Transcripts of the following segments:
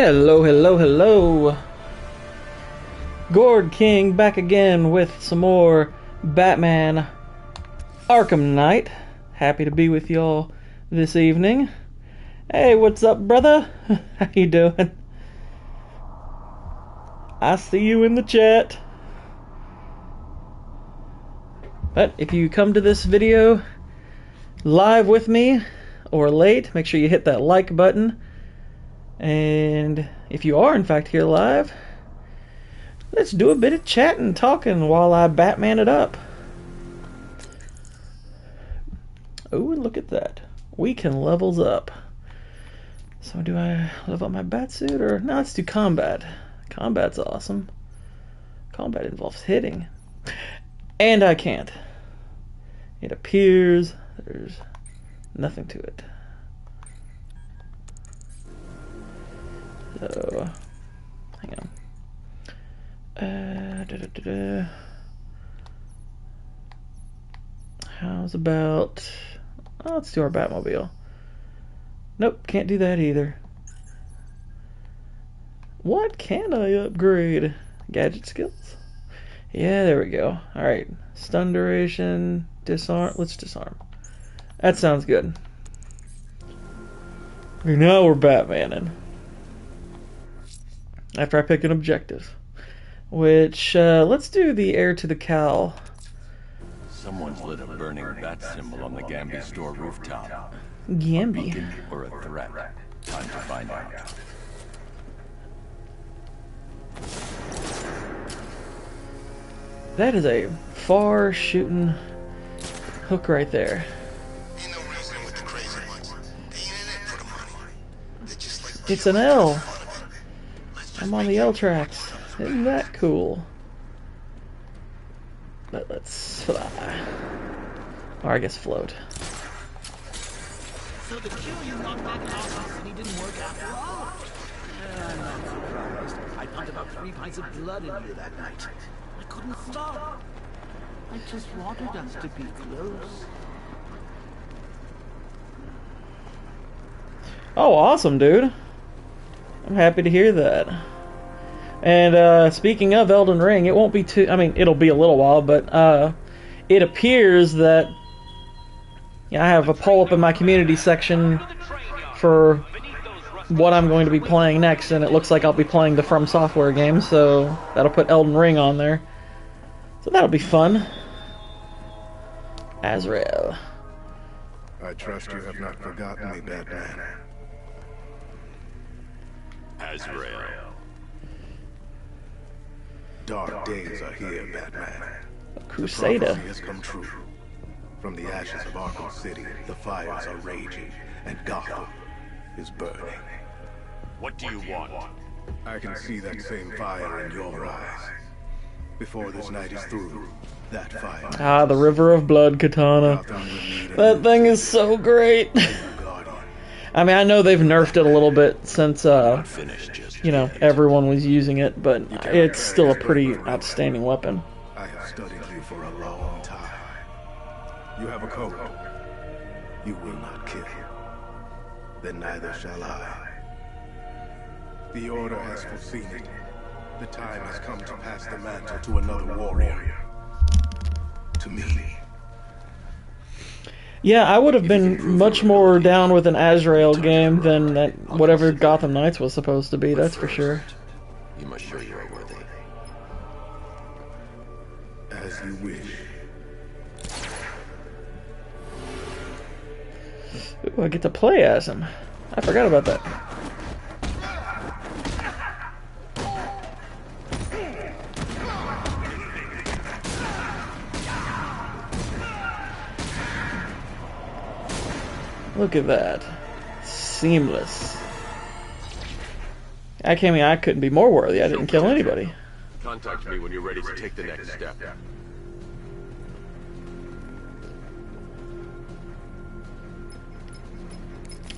Hello, hello, hello. Gourd King back again with some more Batman Arkham Knight. Happy to be with y'all this evening. Hey, what's up, brother? How you doing? I see you in the chat. But if you come to this video live with me or late, make sure you hit that like button. And if you are in fact here live, let's do a bit of chatting and talking while I Batman it up. Oh, and look at that. We can levels up. So do I level up my Batsuit or... No, let's do combat. Combat's awesome. Combat involves hitting. And I can't. It appears there's nothing to it. So, hang on. How's about... Oh, let's do our Batmobile. Nope, can't do that either. What can I upgrade? Gadget skills? Yeah, there we go. Alright, stun duration, disarm. Let's disarm. That sounds good. Now we're Batmaning. After I pick an objective. Which, let's do the heir to the cowl. Someone's lit a burning bat symbol on the Gambi store rooftop. Gambi? Or a threat. Time to find out. That is a far shooting hook right there. It's an L. I'm on the L tracks. Isn't that cool? But let's fly. Or I guess float. So the cure you knocked back in Gotham City didn't work after all? I'm not surprised. I pumped about 3 pints of blood in you that night. I couldn't stop. I just wanted us to be close. Oh, awesome, dude. I'm happy to hear that. And speaking of Elden Ring, it won't be too... I mean, it'll be a little while, but it appears that... I have a poll up in my community section for what I'm going to be playing next, and it looks like I'll be playing the From Software game, so that'll put Elden Ring on there. So that'll be fun. Azrael. I trust you have not forgotten me, Batman. Azrael. Dark days are here, Batman. A Crusader. The prophecy has come true. From the ashes of Arkham City, the fires are raging, and Gotham is burning. What do you want? I can see that same fire in your eyes. Before this night is through, that fire... Ah, the River of Blood katana. That thing is so great. I mean, I know they've nerfed it a little bit since, you know, everyone was using it, but it's still a pretty outstanding weapon. I have studied you for a long time. You have a code. You will not kill. Then neither shall I. The Order has foreseen it. The time has come to pass the mantle to another warrior. To me. Yeah, I would have been much more down with an Azrael game than that whatever Gotham Knights was supposed to be, that's for sure. You must show you are worthy. As you wish. Ooh, I get to play as him. I forgot about that. Look at that. Seamless. I couldn't be more worthy. I didn't kill anybody. Contact me when you're ready to take the next step.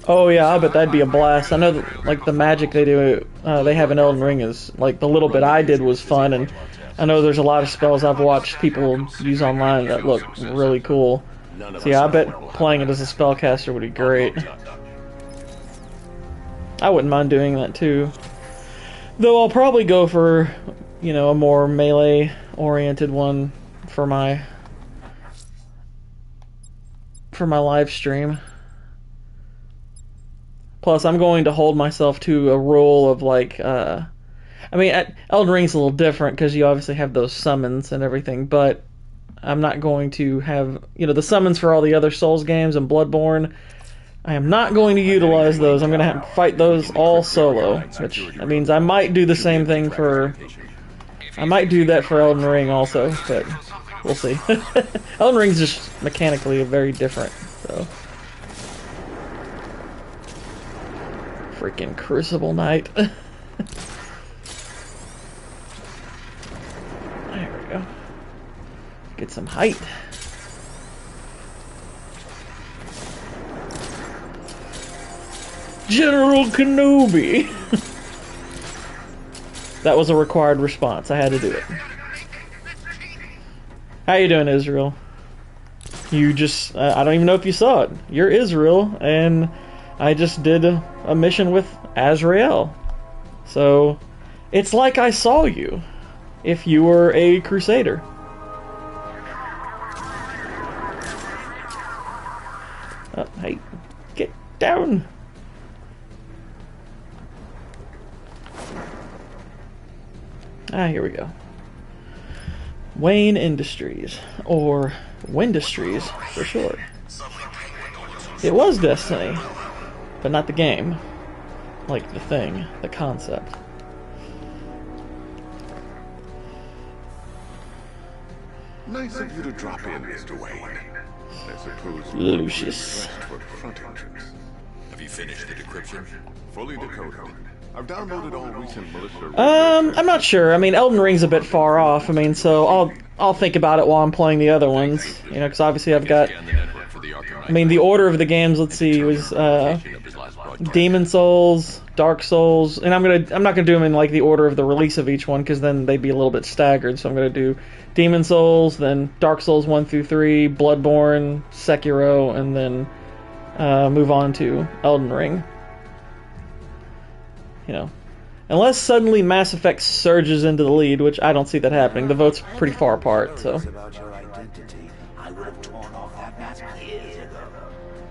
Oh yeah, I bet that'd be a blast. I know that, like, the magic they do, they have in Elden Ring is, like, the little bit I did was fun, and I know there's a lot of spells I've watched people use online that look really cool. So yeah, I bet playing it as a spellcaster would be great. I wouldn't mind doing that too. Though I'll probably go for, you know, a more melee-oriented one for my live stream. Plus, I'm going to hold myself to a rule of, like, I mean, Elden Ring's a little different because you obviously have those summons and everything, but I'm not going to have, you know, the summons for all the other Souls games and Bloodborne. I am not going to utilize those. I'm going to have to fight those all solo, which that means I might do the same thing for... I might do that for Elden Ring also, but we'll see. Elden Ring's just mechanically very different, so... Freaking Crucible Knight. There we go. Get some height. General Kenobi! That was a required response. I had to do it. How you doing, Israel? You just... I don't even know if you saw it. You're Israel, and I just did a mission with Azrael. So, it's like I saw you, if you were a Crusader. Oh, hey, get down! Ah, here we go. Wayne Industries, or Windustries for short. It was Destiny, but not the game. Like the thing, the concept. Nice of you to drop in, Mr. Wayne. I suppose Lucius. toward the front entrance. Have you finished the decryption? Fully decoded. I've downloaded all recent militia. I'm not sure. I mean, Elden Ring's a bit far off. I mean, so I'll think about it while I'm playing the other ones. You know, because obviously I've got. I mean, the order of the games. Let's see, was Demon Souls, Dark Souls, and I'm not gonna do them in like the order of the release of each one because then they'd be a little bit staggered. So I'm gonna do Demon Souls, then Dark Souls 1 through 3, Bloodborne, Sekiro, and then move on to Elden Ring. You know, unless suddenly Mass Effect surges into the lead, which I don't see that happening. The vote's pretty far apart, so. About your identity, I would have torn off that mask years ago.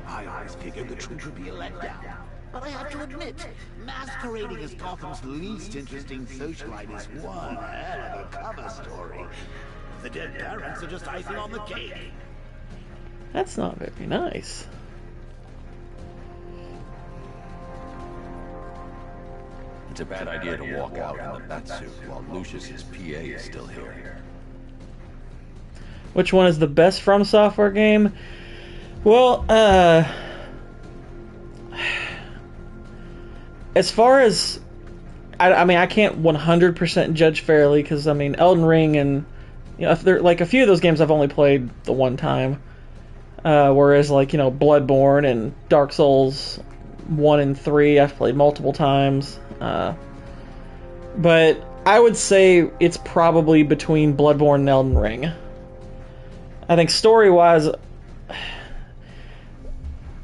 I always figured the truth would be a letdown. But I have to admit, masquerading as Gotham's least interesting socialite is one hell of a cover story. The dead parents are just icing on the cake. That's not very nice. It's a bad idea to walk out in the batsuit while Lucius's PA is still here. Which one is the best From Software game? Well, as far as I mean, I can't 100% judge fairly because I mean, Elden Ring and you know, if they're like a few of those games I've only played the one time, whereas like you know, Bloodborne and Dark Souls 1 and 3 I've played multiple times. But I would say it's probably between Bloodborne and Elden Ring. I think story-wise,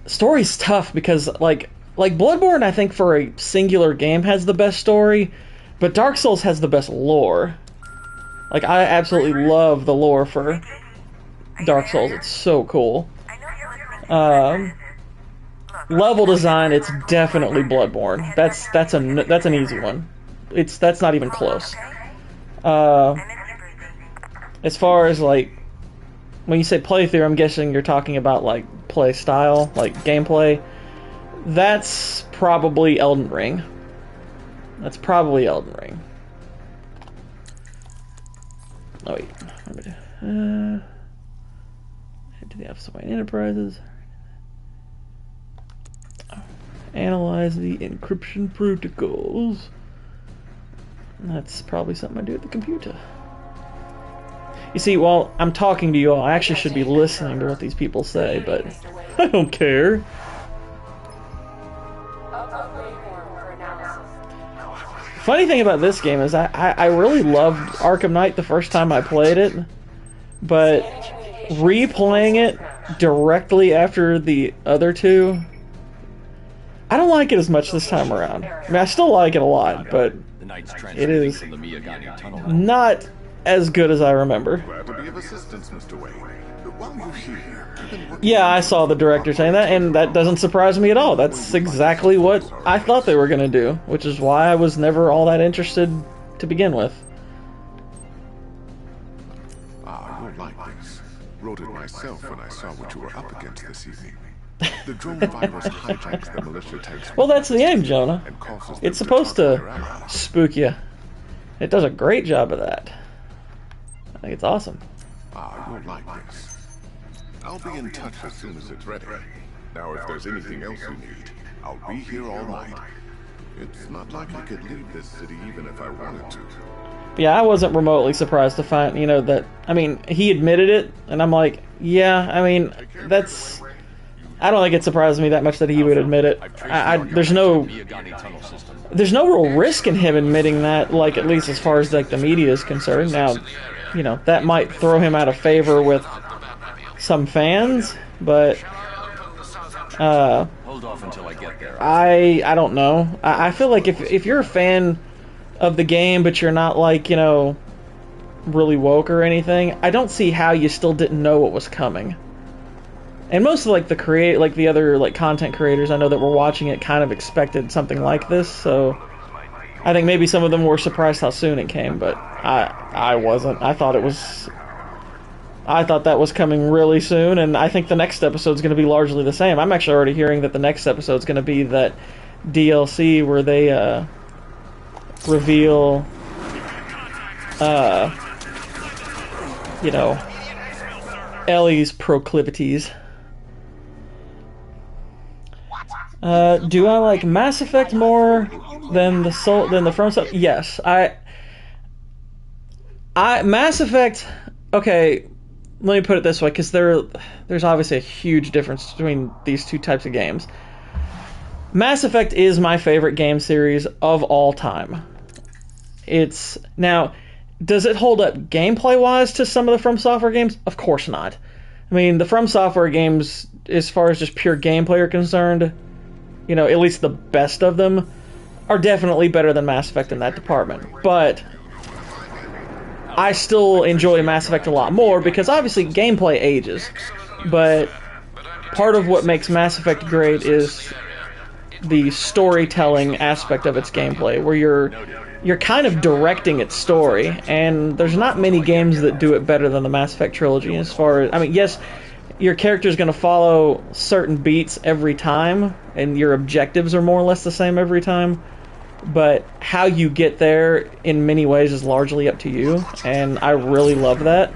story's tough because like Bloodborne I think for a singular game has the best story, but Dark Souls has the best lore. Like I absolutely love the lore for Dark Souls. It's so cool. Level design, it's definitely Bloodborne. That's an easy one. That's not even close. As far as like when you say playthrough, I'm guessing you're talking about like play style, like gameplay. That's probably Elden Ring. That's probably Elden Ring. Oh wait, head to the Office of Wayne Enterprises. Analyze the encryption protocols. That's probably something I do at the computer. You see, while I'm talking to you all, I actually should be listening to what these people say, but I don't care. Funny thing about this game is I really loved Arkham Knight the first time I played it, but replaying it directly after the other two, I don't like it as much this time around. I mean, I still like it a lot, but Knight's It transmitting is from the Miyagani tunnel. not as good as I remember. Glad to be of assistance, Mr. Wayne. While you're here, I've been working Yeah, I saw the director saying that, and that doesn't surprise me at all. That's exactly what I thought they were going to do, which is why I was never all that interested to begin with. You'll like this. Wrote it myself when I saw what you were up against this evening. The drone virus hijacks the militia tanks. Well, that's the aim, Jonah. And causes them It's supposed to target their allies. spook you. It does a great job of that. I think it's awesome. You'll like this. I'll be in touch as soon as it's ready. Now, if there's anything else you need, I'll be here all night. It's not like I could leave this city even if I wanted to. Yeah, I wasn't remotely surprised to find, that, I mean, he admitted it, and I'm like, yeah, I mean, that's, I don't think it surprised me that much that he would admit it. There's no real risk in him admitting that, like, at least as far as, like, the media is concerned. Now, that might throw him out of favor with some fans, but Hold off until I get there. I don't know. I feel like if you're a fan of the game, but you're not, like, really woke or anything, I don't see how you still didn't know what was coming. And most of, like, the other, like, content creators I know that were watching it kind of expected something like this, so I think maybe some of them were surprised how soon it came, but I wasn't. I thought that was coming really soon, and I think the next episode's going to be largely the same. I'm actually already hearing that the next episode's going to be that DLC where they reveal, Ellie's proclivities. Do I like Mass Effect more than the From stuff? Yes, Mass Effect. Okay, let me put it this way, because there's obviously a huge difference between these two types of games. Mass Effect is my favorite game series of all time. Now, does it hold up gameplay-wise to some of the From Software games? Of course not. I mean, the From Software games, as far as just pure gameplay are concerned, at least the best of them, are definitely better than Mass Effect in that department. But I still enjoy Mass Effect a lot more because obviously gameplay ages. But part of what makes Mass Effect great is the storytelling aspect of its gameplay, where you're kind of directing its story, and there's not many games that do it better than the Mass Effect trilogy. As far as, I mean, yes, your character's going to follow certain beats every time, and your objectives are more or less the same every time, but how you get there in many ways is largely up to you, and I really love that.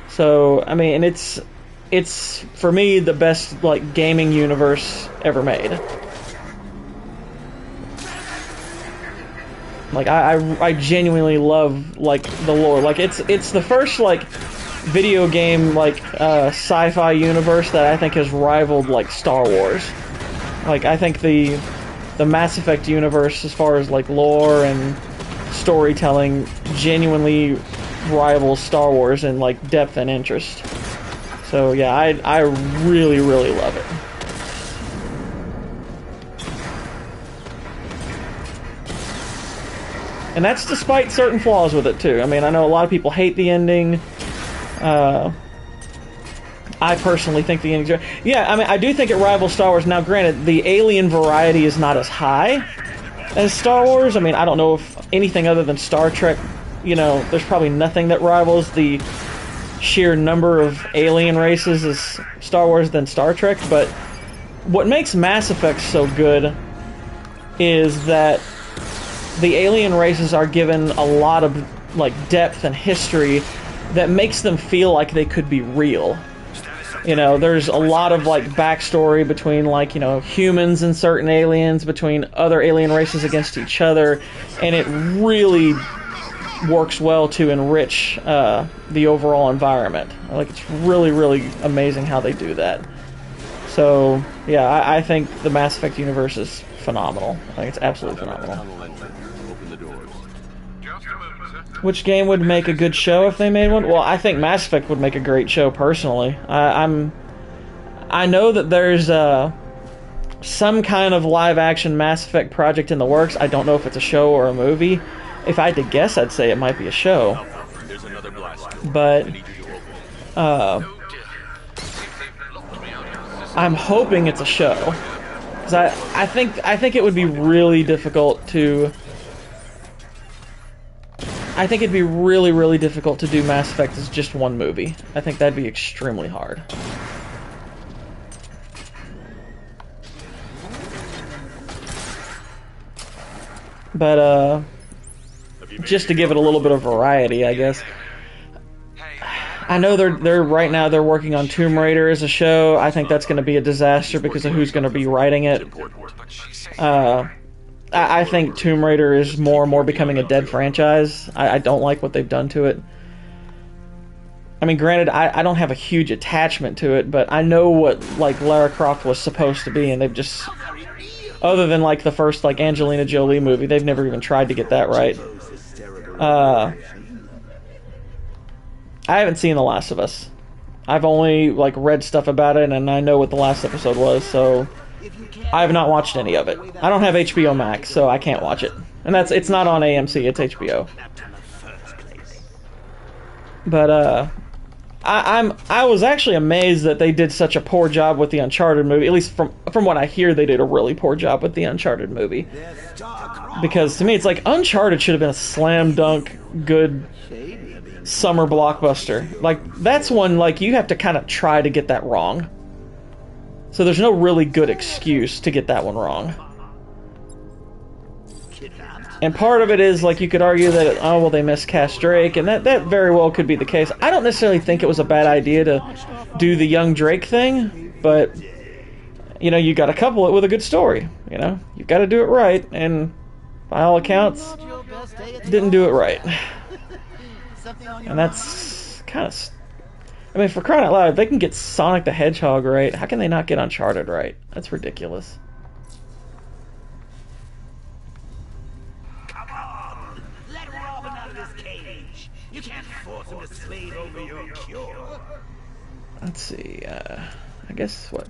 So, I mean, and it's for me the best, like, gaming universe ever made. Like, I genuinely love, like, the lore. Like, it's the first, like, video game, like, sci-fi universe that I think has rivaled, like, Star Wars. Like, I think the Mass Effect universe, as far as, like, lore and storytelling, genuinely rivals Star Wars in, like, depth and interest. So, yeah, I really, really love it. And that's despite certain flaws with it, too. I mean, I know a lot of people hate the ending. I personally think the ending's... Yeah, I mean, I do think it rivals Star Wars. Now, granted, the alien variety is not as high as Star Wars. I mean, I don't know if anything other than Star Trek, there's probably nothing that rivals the sheer number of alien races as Star Wars than Star Trek. But what makes Mass Effect so good is that the alien races are given a lot of, like, depth and history that makes them feel like they could be real. There's a lot of, like, backstory between, like, humans and certain aliens, between other alien races against each other, and it really works well to enrich the overall environment. Like, it's really, really amazing how they do that. So, yeah, I think the Mass Effect universe is phenomenal. I think it's absolutely phenomenal. Which game would make a good show if they made one? Well, I think Mass Effect would make a great show, personally. I know that there's some kind of live-action Mass Effect project in the works. I don't know if it's a show or a movie. If I had to guess, I'd say it might be a show. There's another blast. But I'm hoping it's a show, because I think it would be really difficult to. I think it'd be really, really difficult to do Mass Effect as just one movie. I think that'd be extremely hard. But just to give it a little bit of variety, I guess. I know they're right now they're working on Tomb Raider as a show. I think that's going to be a disaster because of who's going to be writing it. I think Tomb Raider is more and more becoming a dead franchise. I don't like what they've done to it. I mean, granted, I don't have a huge attachment to it, but I know what like Lara Croft was supposed to be, and they've just, other than like the first like Angelina Jolie movie, they've never even tried to get that right. I haven't seen The Last of Us. I've only like read stuff about it, and I know what the last episode was, so I have not watched any of it. I don't have HBO Max, so I can't watch it. And it's not on AMC, it's HBO. But I was actually amazed that they did such a poor job with the Uncharted movie. At least from what I hear, they did a really poor job with the Uncharted movie. Because to me, it's like Uncharted should have been a slam dunk good summer blockbuster. Like that's one like you have to kind of try to get that wrong. So there's no really good excuse to get that one wrong. And part of it is, like, you could argue that, oh, well, they miscast Drake, and that very well could be the case. I don't necessarily think it was a bad idea to do the young Drake thing, but, you know, you got to couple it with a good story, you know? You've got to do it right, and by all accounts, didn't do it right. And that's kind of... I mean, for crying out loud, if they can get Sonic the Hedgehog right, how can they not get Uncharted right? That's ridiculous. Come on! Let Robin out of his cage! You can't force him to slave over your cure! Let's see, I guess what?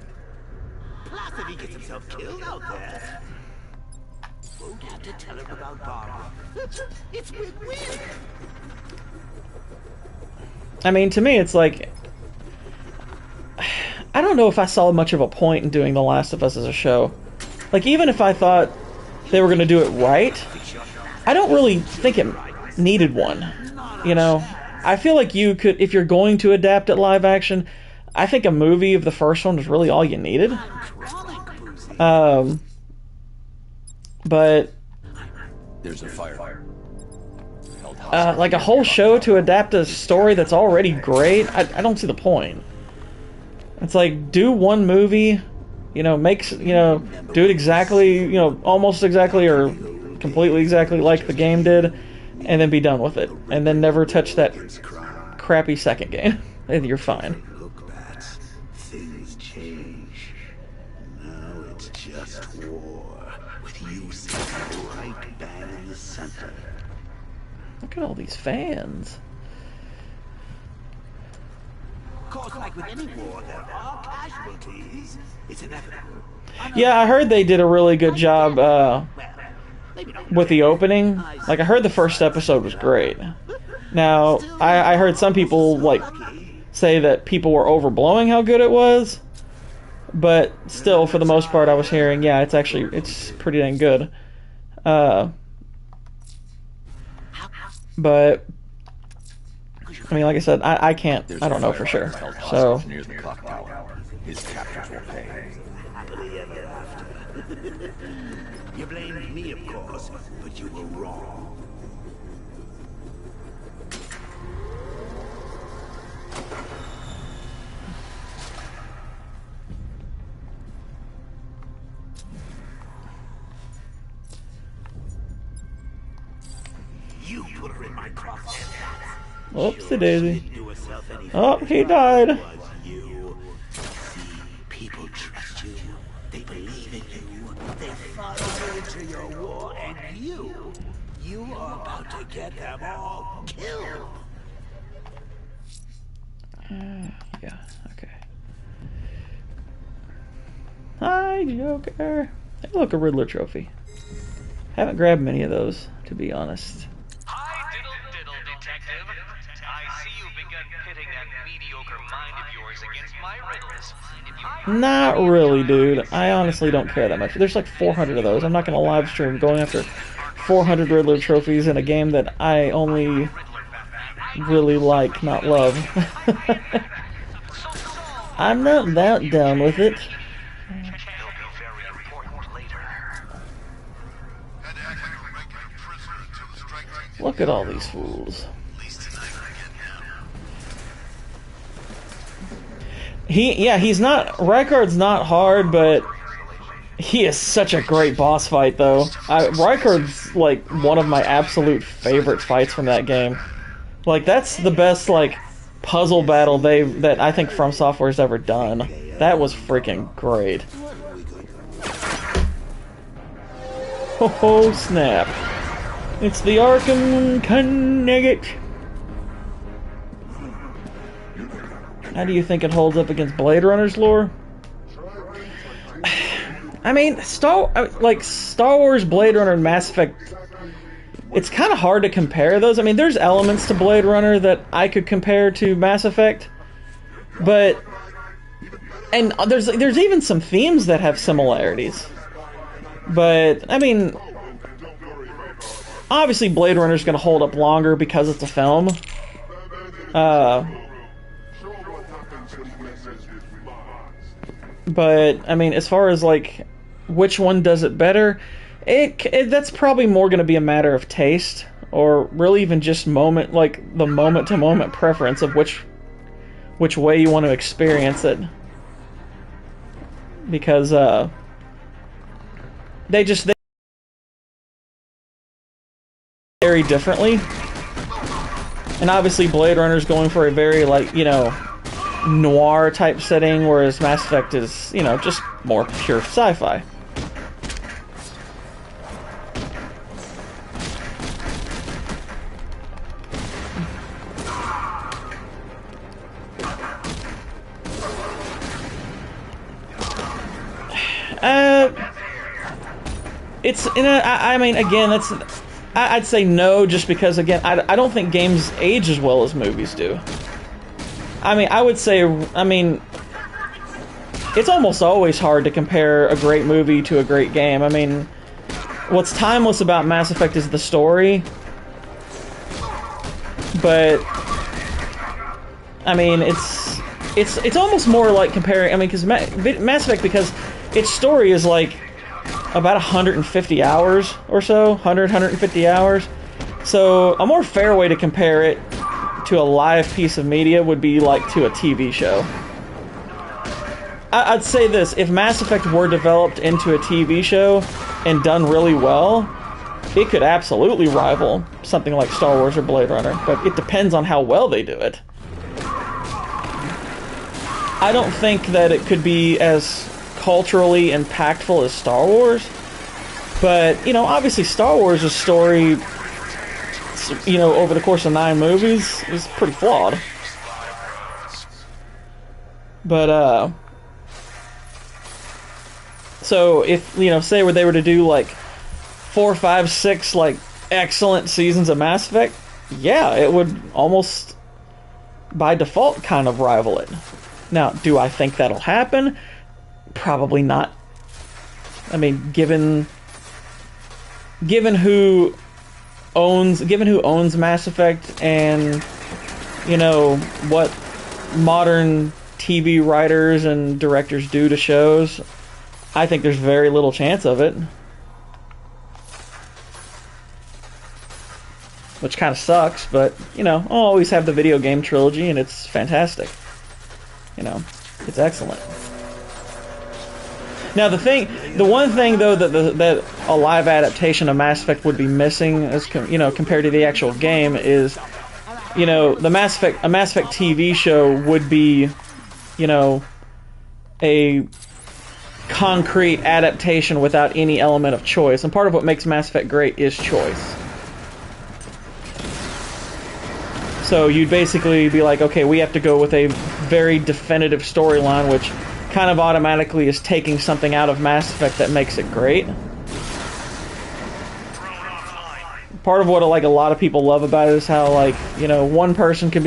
Plus, if he gets himself killed out there, won't have to tell him about Barbara. It's win-win! I mean, to me, it's like... I don't know if I saw much of a point in doing The Last of Us as a show. Like, even if I thought they were going to do it right, I don't really think it needed one. You know? I feel like you could, if you're going to adapt it live action, I think a movie of the first one was really all you needed. But... There's a fire. Like a whole show to adapt a story that's already great, I don't see the point. It's like, do one movie, you know, do it exactly, you know, almost exactly or completely exactly like the game did, and then be done with it. And then never touch that crappy second game. And you're fine. Look, Bats, things change. Now it's just war, with you sitting right bang in the center. Look at all these fans. Of course, like with any war, there are casualties. It's inevitable. Yeah, I heard they did a really good job with the opening. Like, I heard the first episode was great. Now, I heard some people, like, say that people were overblowing how good it was. But still, for the most part, I was hearing, yeah, it's pretty dang good. But I mean, like I said, I can't. I don't know for sure. So Near the clock tower. His captors will pay. Happily ever after. You blamed me, of course, but you were wrong. You put her in my crosshairs. Oopsie daisy. Oh, he died. You see, people trust you. They believe in you. They follow you into your war, and you are about to get them all killed. Yeah. Okay. Hi, Joker. Hey, look, a Riddler trophy. Haven't grabbed many of those, to be honest. Hi, diddle, detective. I see you've begun pitting that mediocre mind of yours against my riddles. Not really, dude. I honestly don't care that much. There's like 400 of those. I'm not going to live stream going after 400 Riddler trophies in a game that I only really like, not love. I'm not that down with it. Look at all these fools. He's not, Rykard's not hard, but he is such a great boss fight, though. Rykard's, like, one of my absolute favorite fights from that game. Like, that's the best, like, puzzle battle that I think From Software's ever done. That was freaking great. Oh, snap. It's the Arkham Knight. How do you think it holds up against Blade Runner's lore? I mean, Star Wars, Blade Runner, and Mass Effect, it's kind of hard to compare those. I mean, there's elements to Blade Runner that I could compare to Mass Effect, but... And there's even some themes that have similarities. But, I mean... Obviously, Blade Runner's going to hold up longer because it's a film. But, I mean, as far as, like, which one does it better, that's probably more going to be a matter of taste, or really even just the moment-to-moment preference of which way you want to experience it. Because, they very differently. And obviously Blade Runner's going for a very, like, you know, noir type setting, whereas Mass Effect is, you know, just more pure sci-fi. I mean, again, I'd say no, just because, again, I don't think games age as well as movies do. I mean, I would say, I mean, it's almost always hard to compare a great movie to a great game. I mean, what's timeless about Mass Effect is the story, but, I mean, it's almost more like comparing, I mean, because Mass Effect, because its story is like about 150 hours or so, 150 hours. So a more fair way to compare it to a live piece of media would be like to a TV show. I'd say this, if Mass Effect were developed into a TV show and done really well, it could absolutely rival something like Star Wars or Blade Runner, but it depends on how well they do it. I don't think that it could be as culturally impactful as Star Wars, but, you know, obviously Star Wars' story, you know, over the course of 9 movies is pretty flawed. But, so if, you know, say they were to do like 4, 5, 6 like excellent seasons of Mass Effect, yeah, it would almost by default kind of rival it. Now, do I think that'll happen? Probably not. I mean, given who owns Mass Effect, and, you know, what modern TV writers and directors do to shows, I think there's very little chance of it. Which kind of sucks, but, you know, I'll always have the video game trilogy, and it's fantastic. You know, it's excellent. Now, the one thing though that a live adaptation of Mass Effect would be missing, as you know, compared to the actual game, is, you know, a Mass Effect TV show would be, you know, a concrete adaptation without any element of choice. And part of what makes Mass Effect great is choice. So you'd basically be like, okay, we have to go with a very definitive storyline, which kind of automatically is taking something out of Mass Effect that makes it great. Part of what like a lot of people love about it is how, like, you know, one person can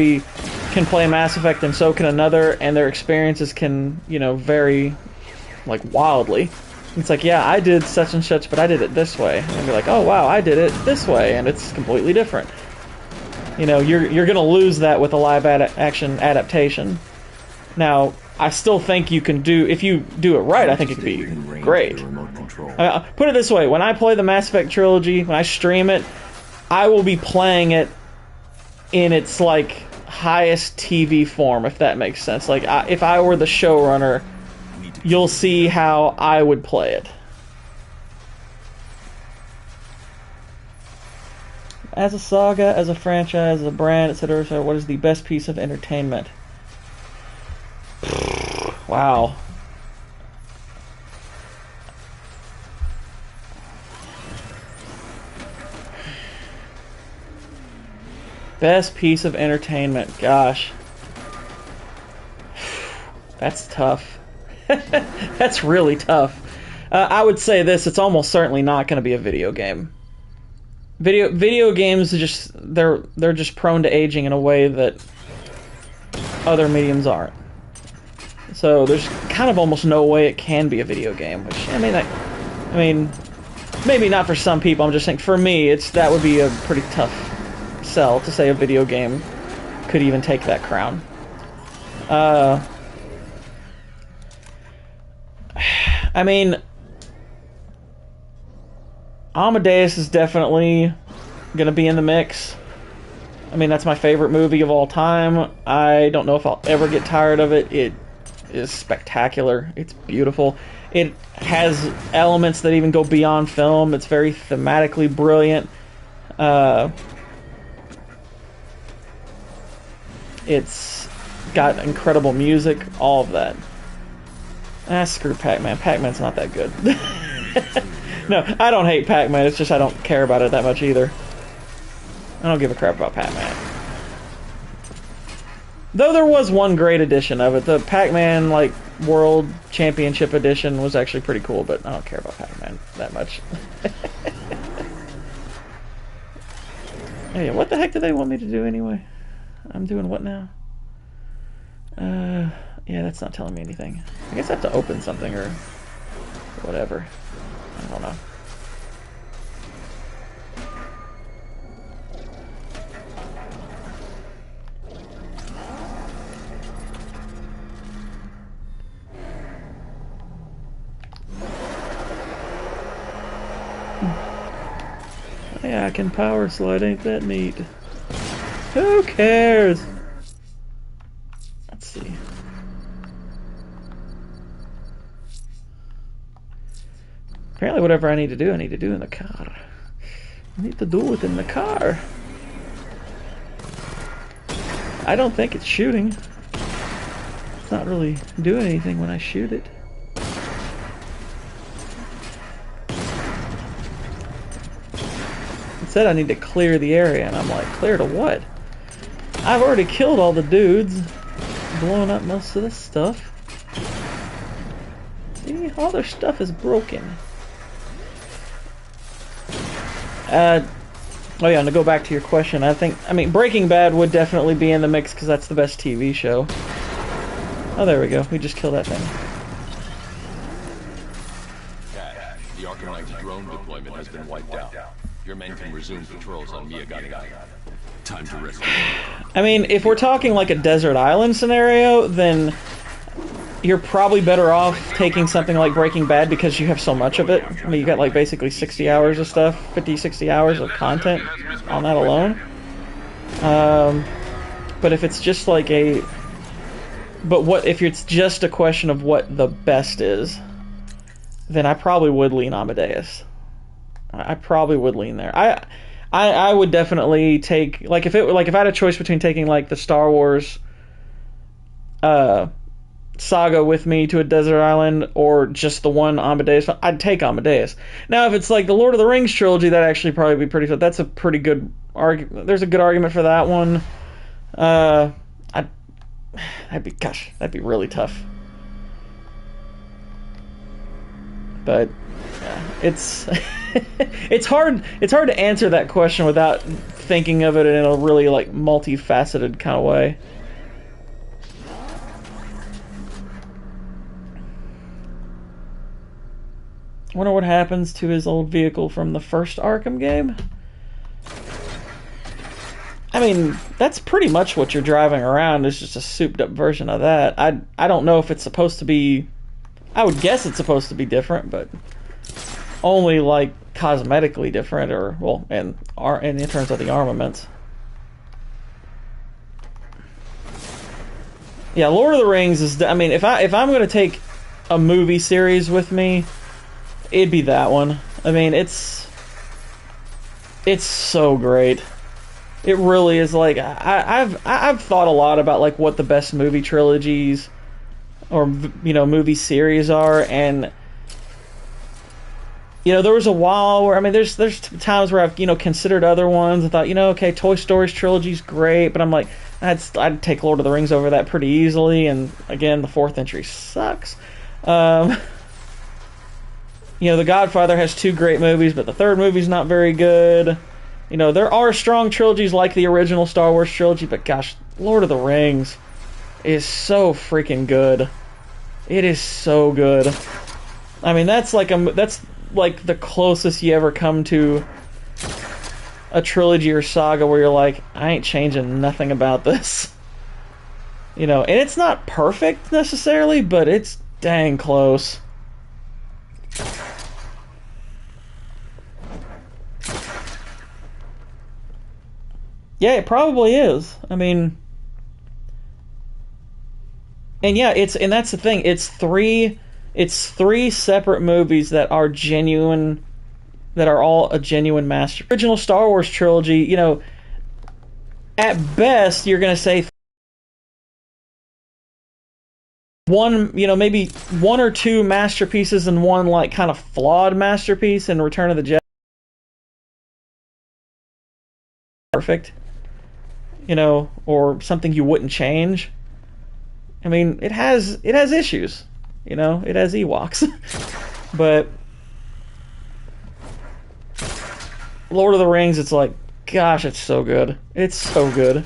play Mass Effect and so can another, and their experiences can, you know, vary like wildly. It's like, yeah, I did such and such, but I did it this way. And be like, oh wow, I did it this way, and it's completely different. You know, you're gonna lose that with a live action adaptation. Now, I still think you can do, if you do it right, I think it could be great. Put it this way, when I play the Mass Effect trilogy, when I stream it, I will be playing it in its, like, highest TV form, if that makes sense. Like, if I were the showrunner, you'll see how I would play it. As a saga, as a franchise, as a brand, etc., what is the best piece of entertainment? Wow. Best piece of entertainment. Gosh. That's tough. That's really tough. I would say this, it's almost certainly not going to be a video game. Video games are just, they're just prone to aging in a way that other mediums aren't. So there's kind of almost no way it can be a video game, which, I mean, maybe not for some people. I'm just saying, for me, that would be a pretty tough sell to say a video game could even take that crown. I mean, Amadeus is definitely going to be in the mix. I mean, that's my favorite movie of all time. I don't know if I'll ever get tired of it. It is spectacular. It's beautiful. It has elements that even go beyond film. It's very thematically brilliant. It's got incredible music, all of that. Screw Pac-Man. Pac-Man's not that good. No, I don't hate Pac-Man, it's just I don't care about it that much either. I don't give a crap about Pac-Man. Though there was one great edition of it. The Pac-Man, like, World Championship edition was actually pretty cool, but I don't care about Pac-Man that much. Hey, what the heck do they want me to do anyway? I'm doing what now? Yeah, that's not telling me anything. I guess I have to open something or whatever. I don't know. Yeah, I can power slide, ain't that neat? Who cares? Let's see. Apparently whatever I need to do in the car. I need to do it in the car. I don't think it's shooting. It's not really doing anything when I shoot it. It said I need to clear the area, and I'm like, clear to what? I've already killed all the dudes, blown up most of this stuff. See, all their stuff is broken. Oh yeah, and to go back to your question, I mean, Breaking Bad would definitely be in the mix because that's the best TV show. Oh, there we go. We just killed that thing. The Arkham Knight drone deployment has been wiped out. Your men can resume patrols on Miyagani. Time to rescue. I mean, if we're talking like a desert island scenario, then you're probably better off taking something like Breaking Bad because you have so much of it. I mean, you got like basically 60 hours of stuff, 50, 60 hours of content on that alone. But if it's just like if it's just a question of what the best is, then I probably would lean Amadeus. I probably would lean there. I would definitely take, like, if I had a choice between taking like the Star Wars saga with me to a desert island or just the one Amadeus, I'd take Amadeus. Now if it's like the Lord of the Rings trilogy, that'd actually probably be pretty, that's a pretty good argument. There's a good argument for that one. That'd be really tough. But yeah, it's it's hard to answer that question without thinking of it in a really like multifaceted kind of way. I wonder what happens to his old vehicle from the first Arkham game. I mean, that's pretty much what you're driving around. It's just a souped up version of that. I don't know if it's supposed to be... I would guess it's supposed to be different, but only like cosmetically different, or well, and in terms of the armaments. Yeah, Lord of the Rings is... I mean, if I'm going to take a movie series with me, it'd be that one. I mean, it's so great. It really is. Like, I've thought a lot about like what the best movie trilogies or, you know, movie series are, and you know, there was a while where, I mean, there's times where I've, you know, considered other ones. I thought, you know, okay, Toy Story's trilogy's great, but I'm like, I'd take Lord of the Rings over that pretty easily. And again, the fourth entry sucks. You know, The Godfather has 2 great movies, but the third movie's not very good. You know, there are strong trilogies like the original Star Wars trilogy, but gosh, Lord of the Rings is so freaking good. It is so good. I mean, that's like the closest you ever come to a trilogy or saga where you're like, I ain't changing nothing about this. You know, and it's not perfect necessarily, but it's dang close. Yeah, it probably is. I mean, and yeah, and that's the thing. It's three separate movies that are genuine, that are all a genuine masterpiece. Original Star Wars trilogy, you know, at best you're gonna say one, you know, maybe 1 or 2 masterpieces and one like kind of flawed masterpiece in Return of the Jedi. Perfect. You know, or something you wouldn't change. I mean, it has issues. You know, it has Ewoks. But Lord of the Rings, it's like, gosh, it's so good. It's so good.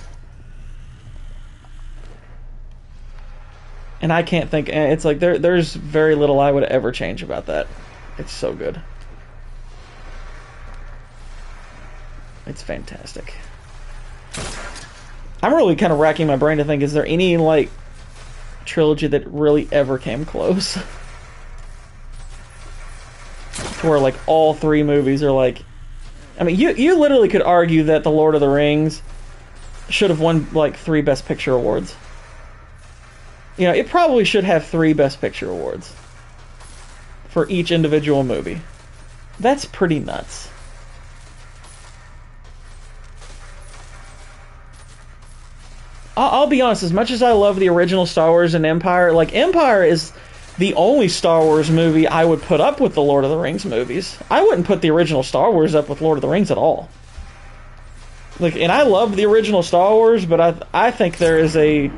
And I can't think, it's like there's very little I would ever change about that. It's so good. It's fantastic. I'm really kind of racking my brain to think, is there any, like, trilogy that really ever came close? To where, like, all 3 movies are, like... I mean, you literally could argue that The Lord of the Rings should have won, like, 3 Best Picture awards. You know, it probably should have 3 Best Picture awards for each individual movie. That's pretty nuts. I'll be honest, as much as I love the original Star Wars and Empire, like, Empire is the only Star Wars movie I would put up with the Lord of the Rings movies. I wouldn't put the original Star Wars up with Lord of the Rings at all. Like, and I love the original Star Wars, but I think there is a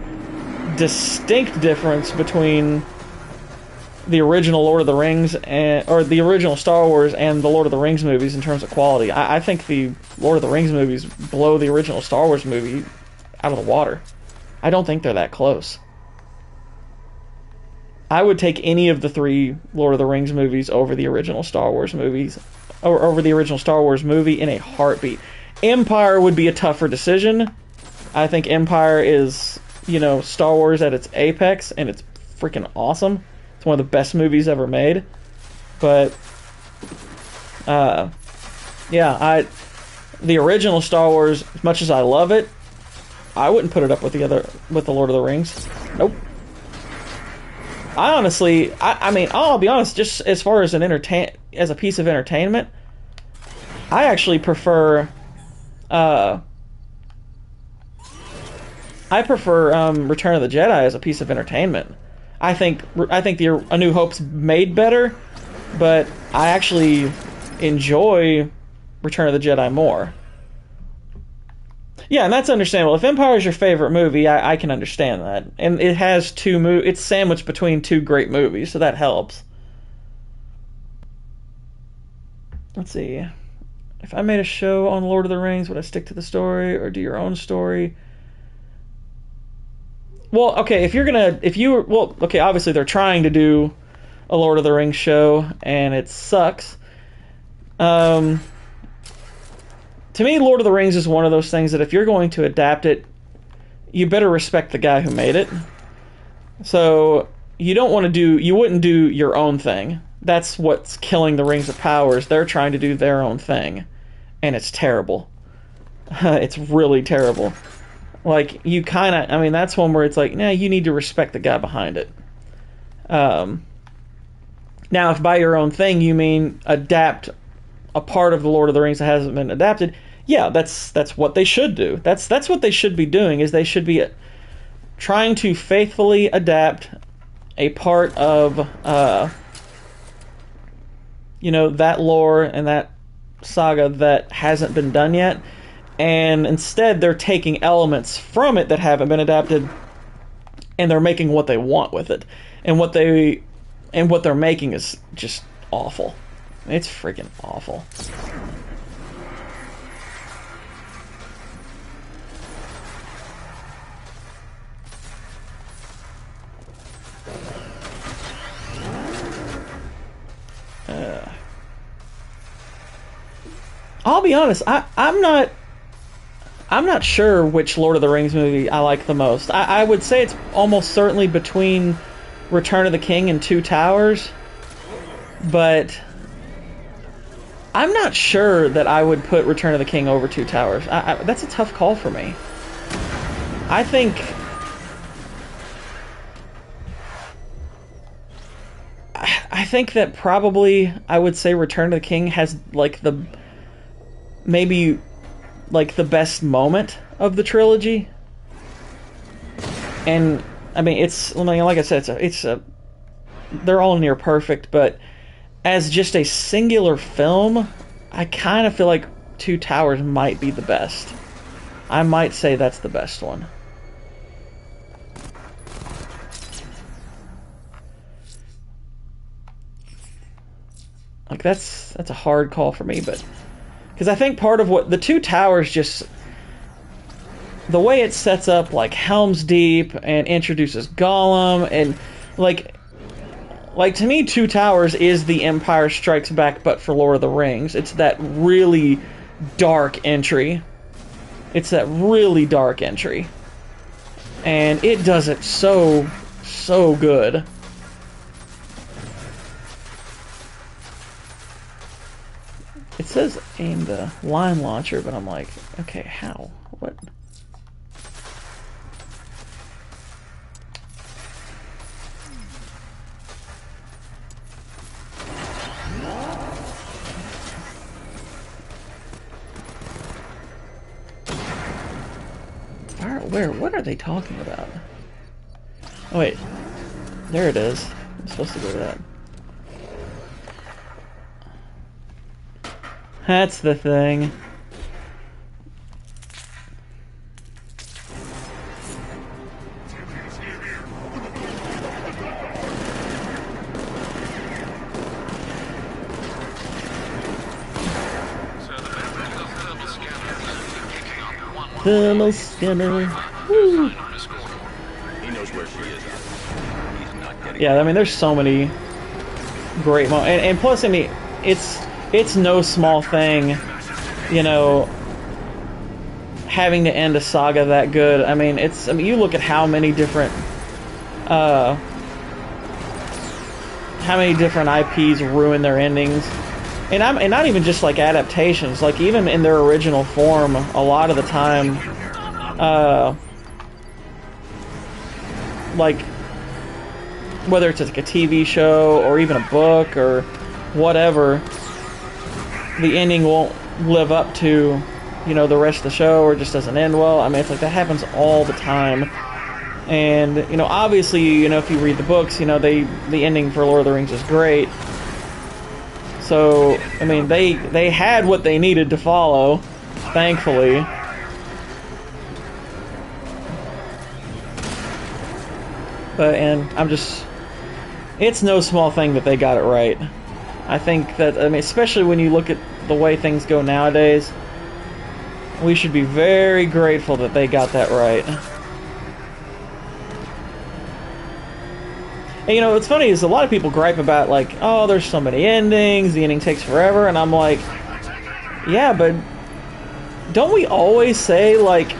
distinct difference between the original Lord of the Rings or the original Star Wars and the Lord of the Rings movies in terms of quality. I think the Lord of the Rings movies blow the original Star Wars movie out of the water. I don't think they're that close. I would take any of the 3 Lord of the Rings movies over the original Star Wars movies, or over the original Star Wars movie in a heartbeat. Empire would be a tougher decision. I think Empire is, you know, Star Wars at its apex, and it's freaking awesome. It's one of the best movies ever made. But, yeah, the original Star Wars, as much as I love it, I wouldn't put it up with the Lord of the Rings. Nope. I honestly, I mean, I'll be honest, just as far as as a piece of entertainment, I actually prefer, Return of the Jedi as a piece of entertainment. I think A New Hope's made better, but I actually enjoy Return of the Jedi more. Yeah, and that's understandable. If Empire is your favorite movie, I can understand that. And it has it's sandwiched between 2 great movies, so that helps. let's see. If I made a show on Lord of the Rings, would I stick to the story or do your own story? Well, okay, okay, obviously they're trying to do a Lord of the Rings show, and it sucks. To me, Lord of the Rings is one of those things that if you're going to adapt it, you better respect the guy who made it. So, you wouldn't do your own thing. That's what's killing the Rings of Powers. They're trying to do their own thing. And it's terrible. It's really terrible. Like, you kind of... I mean, that's one where it's like, nah, you need to respect the guy behind it. Now, if by your own thing you mean adapt a part of the Lord of the Rings that hasn't been adapted, yeah, that's what they should do. That's what they should be doing, is they should be trying to faithfully adapt a part of, that lore and that saga that hasn't been done yet, and instead they're taking elements from it that haven't been adapted, and they're making what they want with it, and what they're making is just awful. It's freaking awful. I'll be honest, I'm not sure which Lord of the Rings movie I like the most. I would say it's almost certainly between Return of the King and Two Towers, but I'm not sure that I would put Return of the King over Two Towers. That's a tough call for me. I think that probably I would say Return of the King has maybe the best moment of the trilogy. And I mean, like I said, they're all near perfect, but as just a singular film, I kind of feel like Two Towers might be the best. I might say that's the best one. Like, that's a hard call for me, but because I think part of what the Two Towers, just the way it sets up like Helm's Deep and introduces Gollum, and like to me, Two Towers is the Empire Strikes Back but for Lord of the Rings. It's that really dark entry. And it does it so good. It says aim the line launcher, but I'm like, okay, how? What? Where? What are they talking about? Oh wait, there it is. I'm supposed to go to that. That's the thing. Thermal scanner. Woo. He knows where she is. He's not getting. Yeah, I mean, there's so many great moments, and plus, I mean, it's no small thing, you know, having to end a saga that good. I mean, you look at how many different IPs ruin their endings. And not even just like adaptations, like even in their original form, a lot of the time, like whether it's like a TV show or even a book or whatever, the ending won't live up to, you know, the rest of the show, or just doesn't end well. I mean, it's like that happens all the time. And, you know, obviously, you know, if you read the books, you know, the ending for Lord of the Rings is great. So, I mean, they had what they needed to follow, thankfully. And it's no small thing that they got it right. I think that, I mean, especially when you look at the way things go nowadays, we should be very grateful that they got that right. And, you know, what's funny is a lot of people gripe about, like, oh, there's so many endings, the ending takes forever, and I'm like, yeah, but don't we always say, like,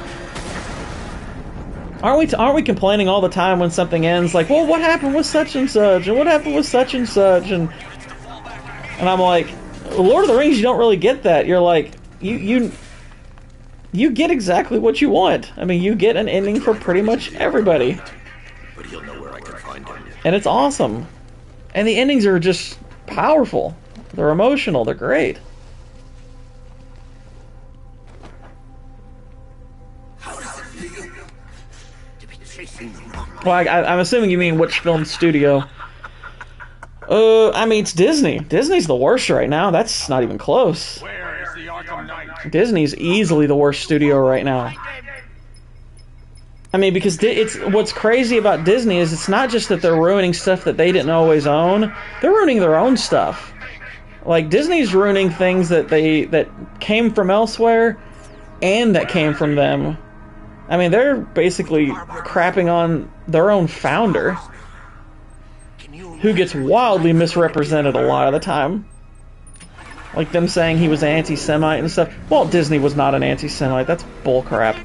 aren't we complaining all the time when something ends, like, well, what happened with such and such, and what happened with such and such, and I'm like, Lord of the Rings, you don't really get that. You're like, you get exactly what you want. I mean, you get an ending for pretty much everybody. But he'll know where I can find him. And it's awesome. And the endings are just powerful. They're emotional. They're great. How does it feel to be chasing the rock? Well, I'm assuming you mean which film studio. I mean, it's Disney. Disney's the worst right now. That's not even close. Where is the Arkham Knight? Disney's easily the worst studio right now. I mean, because it's what's crazy about Disney is it's not just that they're ruining stuff that they didn't always own. They're ruining their own stuff. Like, Disney's ruining things that came from elsewhere and that came from them. I mean, they're basically crapping on their own founder, who gets wildly misrepresented a lot of the time. Like them saying he was anti-Semite and stuff. Walt Disney was not an anti-Semite. That's bullcrap.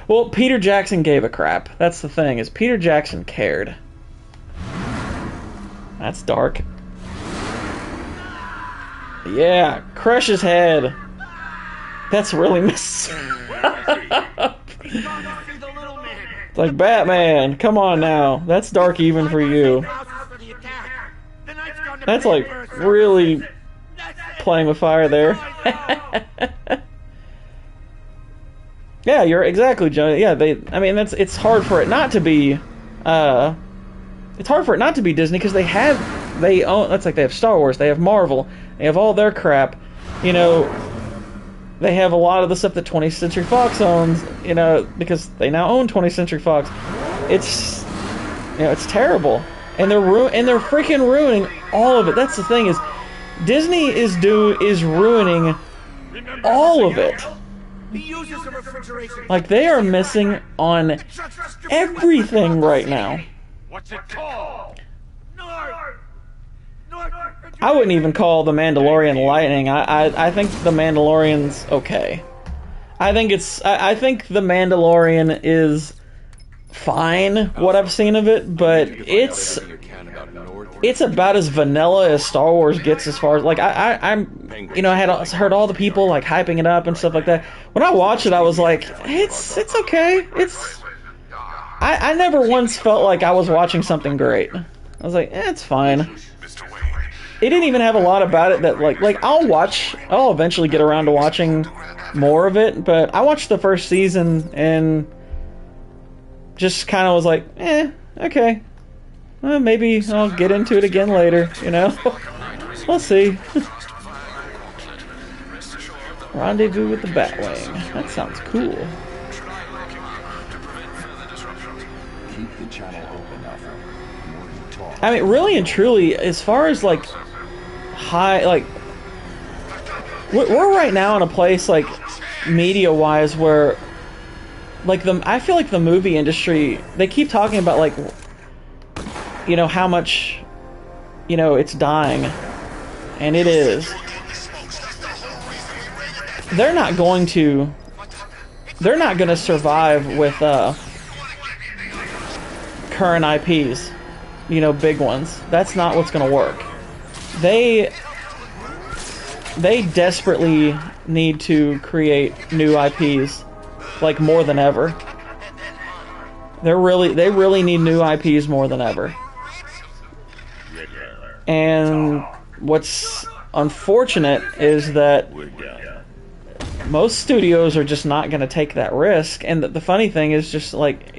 Well, Peter Jackson gave a crap. That's the thing, is Peter Jackson cared. That's dark. Yeah, crush his head. That's really messed up. It's like, Batman, come on now. That's dark even for you. That's like really playing with fire there. Yeah, you're exactly, Johnny. Yeah, I mean, it's hard for it not to be. It's hard for it not to be Disney because they own. That's like they have Star Wars, they have Marvel, they have all their crap. You know, they have a lot of the stuff that 20th Century Fox owns. You know, because they now own 20th Century Fox. It's, you know, it's terrible, and they're freaking ruining all of it. That's the thing, is Disney is ruining all of it. Like, they are missing on everything right now. What's it called? I wouldn't even call The Mandalorian lightning. I think The Mandalorian's okay. I think The Mandalorian is fine, what I've seen of it, but it's about as vanilla as Star Wars gets, as far as, like, I'm you know, I had heard all the people like hyping it up and stuff like that. When I watched it, I was like, it's okay. I never once felt like I was watching something great. I was like, it's fine. It didn't even have a lot about it that like I'll eventually get around to watching more of it, but I watched the first season and just kind of was like, okay. Well, maybe I'll get into it again later, you know? We'll see. Rendezvous with the Batwing. That sounds cool. Keep the channel open, Alfred. I mean, really and truly, as far as like we're right now in a place, like, media-wise, where like I feel like the movie industry, they keep talking about, like, you know, how much, you know, it's dying, and it is. They're not going to survive with current IPs, you know, big ones. That's not what's going to work. They desperately need to create new IPs, like, more than ever. They really need new IPs more than ever. And what's unfortunate is that most studios are just not going to take that risk. And the funny thing is, just like,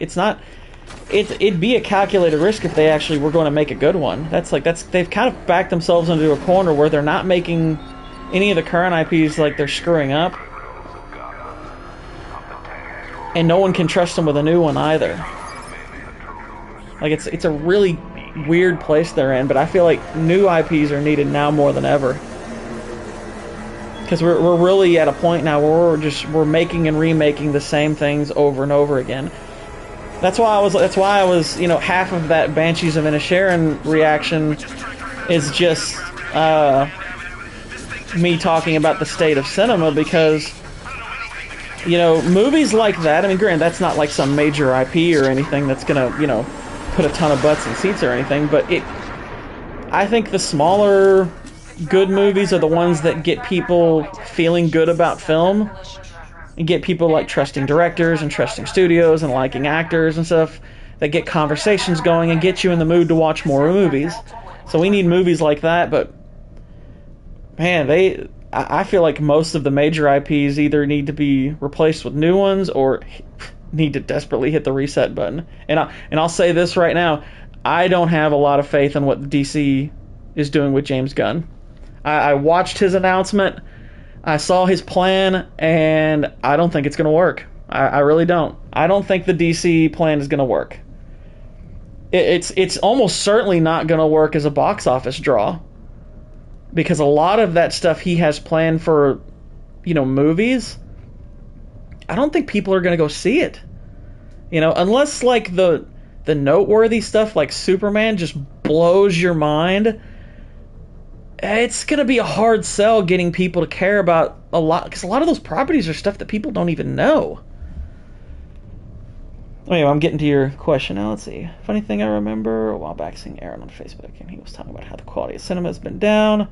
it'd be a calculated risk if they actually were going to make a good one. They've kind of backed themselves into a corner where they're not making any of the current IPs, like, they're screwing up, and no one can trust them with a new one either. Like, it's a really weird place they're in, but I feel like new IPs are needed now more than ever. Because we're really at a point now where we're making and remaking the same things over and over again. That's why I was, you know, half of that Banshees of Inisherin reaction is just me talking about the state of cinema, because, you know, movies like that, I mean, granted, that's not like some major IP or anything that's gonna, you know, put a ton of butts in seats or anything, but I think the smaller good movies are the ones that get people feeling good about film and get people like trusting directors and trusting studios and liking actors and stuff, that get conversations going and get you in the mood to watch more movies. So we need movies like that, but man, I feel like most of the major IPs either need to be replaced with new ones or need to desperately hit the reset button. And I'll say this right now, I don't have a lot of faith in what DC is doing with James Gunn. I watched his announcement, I saw his plan, and I don't think it's going to work. I really don't. I don't think the DC plan is going to work. It's almost certainly not going to work as a box office draw, because a lot of that stuff he has planned for, you know, movies, I don't think people are going to go see it. You know, unless like the noteworthy stuff like Superman just blows your mind, it's going to be a hard sell getting people to care about a lot, because a lot of those properties are stuff that people don't even know. Anyway, I'm getting to your question now. Let's see. Funny thing I remember a while back seeing Aaron on Facebook, and he was talking about how the quality of cinema has been down,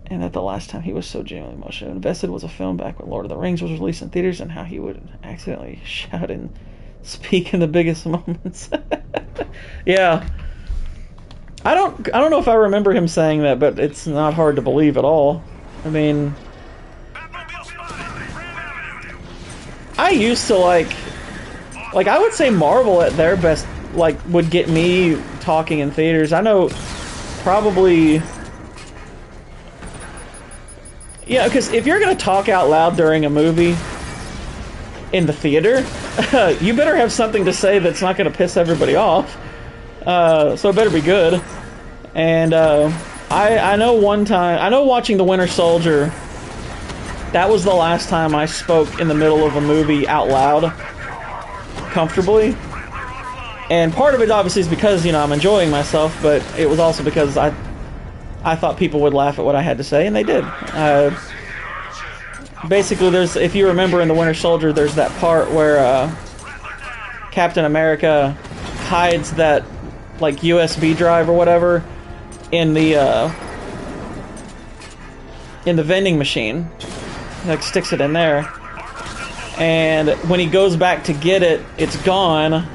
and that the last time he was so genuinely emotionally invested was a film back when Lord of the Rings was released in theaters, and how he would accidentally shout and speak in the biggest moments. Yeah. I don't know if I remember him saying that, but it's not hard to believe at all. I mean, I used to like I would say Marvel at their best like would get me talking in theaters. I know probably, yeah, because if you're gonna talk out loud during a movie in the theater, you better have something to say that's not gonna piss everybody off. So it better be good. And I know one time, I know watching The Winter Soldier, that was the last time I spoke in the middle of a movie out loud comfortably. And part of it obviously is because, you know, I'm enjoying myself, but it was also because I thought people would laugh at what I had to say, and they did. Basically, if you remember in The Winter Soldier, there's that part where Captain America hides that like USB drive or whatever in the vending machine, like sticks it in there, and when he goes back to get it, it's gone.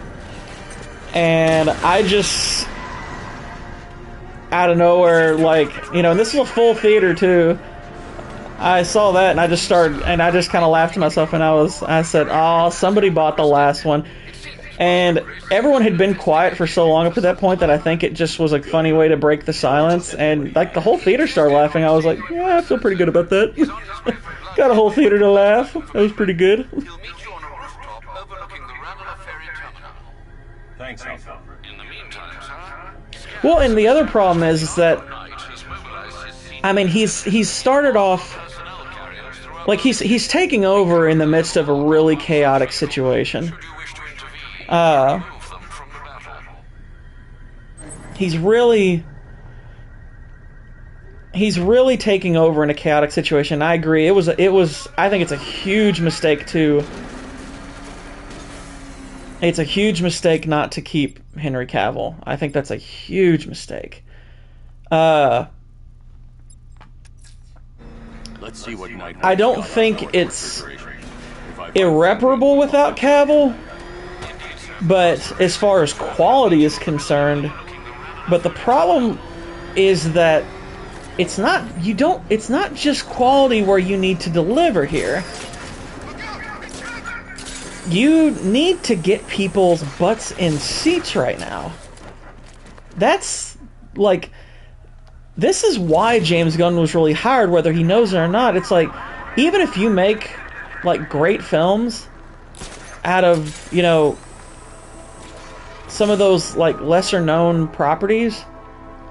And I just out of nowhere, like, you know, and this is a full theater too, I saw that and I just kind of laughed to myself, and I said, oh, somebody bought the last one. And everyone had been quiet for so long up to that point that I think it just was a funny way to break the silence. And like the whole theater started laughing. I was like, yeah, I feel pretty good about that. Got a whole theater to laugh. That was pretty good. He'll meet you on a rooftop overlooking the Ranelagh Ferry Terminal. Thanks, Alpha. In the meantime, sir... Well, and the other problem is that, I mean, he's started off, like, he's taking over in the midst of a really chaotic situation. He's really taking over in a chaotic situation. I agree. I think it's a huge mistake It's a huge mistake not to keep Henry Cavill. I think that's a huge mistake. Let's see what Knight. I don't think it's irreparable without Cavill, but as far as quality is concerned, but the problem is that it's not just quality where you need to deliver here. You need to get people's butts in seats right now. That's like, this is why James Gunn was really hired, whether he knows it or not. It's like, even if you make like great films out of, you know, some of those like lesser known properties,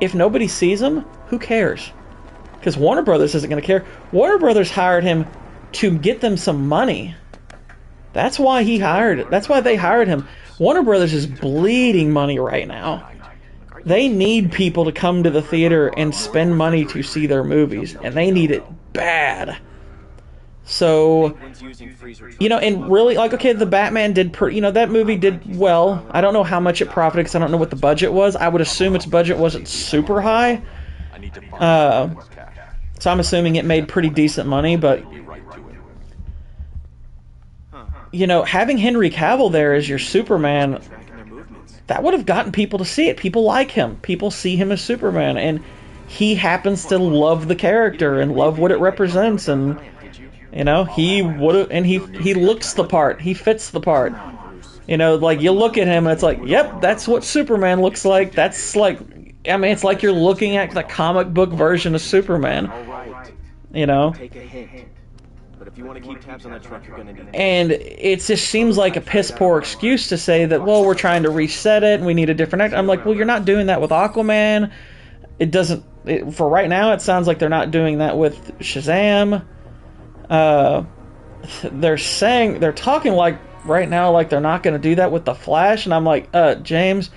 if nobody sees them, who cares? Because Warner Brothers isn't going to care. Warner Brothers hired him to get them some money. That's why they hired him. Warner Brothers is bleeding money right now. They need people to come to the theater and spend money to see their movies, and they need it bad. So, and really, like, okay, the Batman did, that movie did well. I don't know how much it profited because I don't know what the budget was. I would assume its budget wasn't super high. So I'm assuming it made pretty decent money, but having Henry Cavill there as your Superman, that would have gotten people to see it. People like him. People see him as Superman, and he happens to love the character and love what it represents, and he would have, and he looks the part. He fits the part. Like you look at him and it's like, yep, that's what Superman looks like. That's like, it's like you're looking at the comic book version of Superman. Take a hint. But if you want to keep tabs on that truck, you're gonna need. And it just seems like a piss poor excuse to say that, well, we're trying to reset it and we need a different actor. I'm like, well, you're not doing that with Aquaman. It doesn't. For right now, it sounds like they're not doing that with Shazam. They're talking like right now like they're not going to do that with the Flash, and I'm like, James,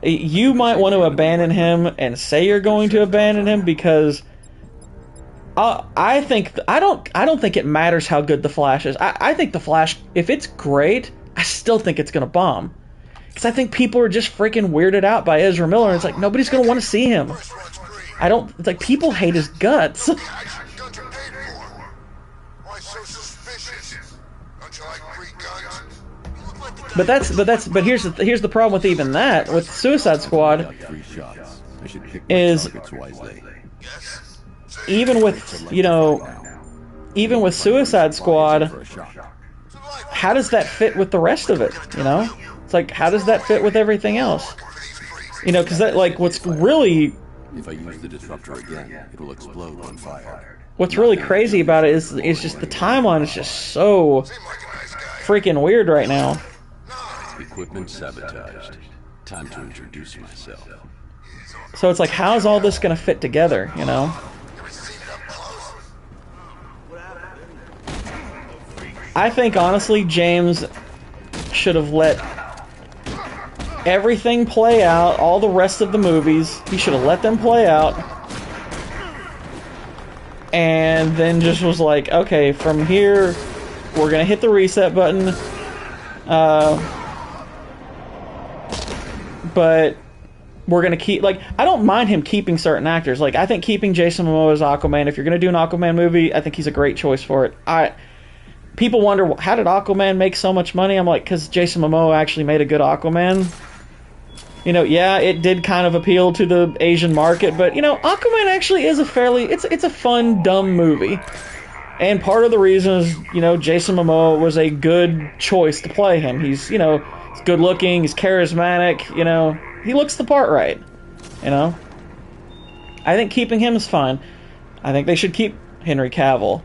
you might want to abandon him and say you're going to abandon him, because I don't think it matters how good the Flash is. I think the Flash, if it's great, I still think it's going to bomb. Because I think people are just freaking weirded out by Ezra Miller, and it's like, nobody's going to want to see him. It's like, people hate his guts. But here's the problem with even that, with Suicide Squad, is even with Suicide Squad, how does that fit with the rest of it? It's like, how does that fit with everything else? Because that, like, what's really, if I use the disruptor again, it'll explode when fired. What's really crazy about it is just the timeline is just so freaking weird right now. Equipment sabotaged. Time to introduce myself. So it's like, how's all this going to fit together, I think, honestly, James should have let everything play out, all the rest of the movies. He should have let them play out. And then just was like, okay, from here, we're going to hit the reset button. But we're going to keep, like, I don't mind him keeping certain actors. Like, I think keeping Jason Momoa as Aquaman, if you're going to do an Aquaman movie, I think he's a great choice for it. People wonder, how did Aquaman make so much money? I'm like, because Jason Momoa actually made a good Aquaman. Yeah, it did kind of appeal to the Asian market, but, Aquaman actually is it's a fun, dumb movie. And part of the reason is, Jason Momoa was a good choice to play him. He's, he's good looking, he's charismatic, he looks the part right, I think keeping him is fine. I think they should keep Henry Cavill.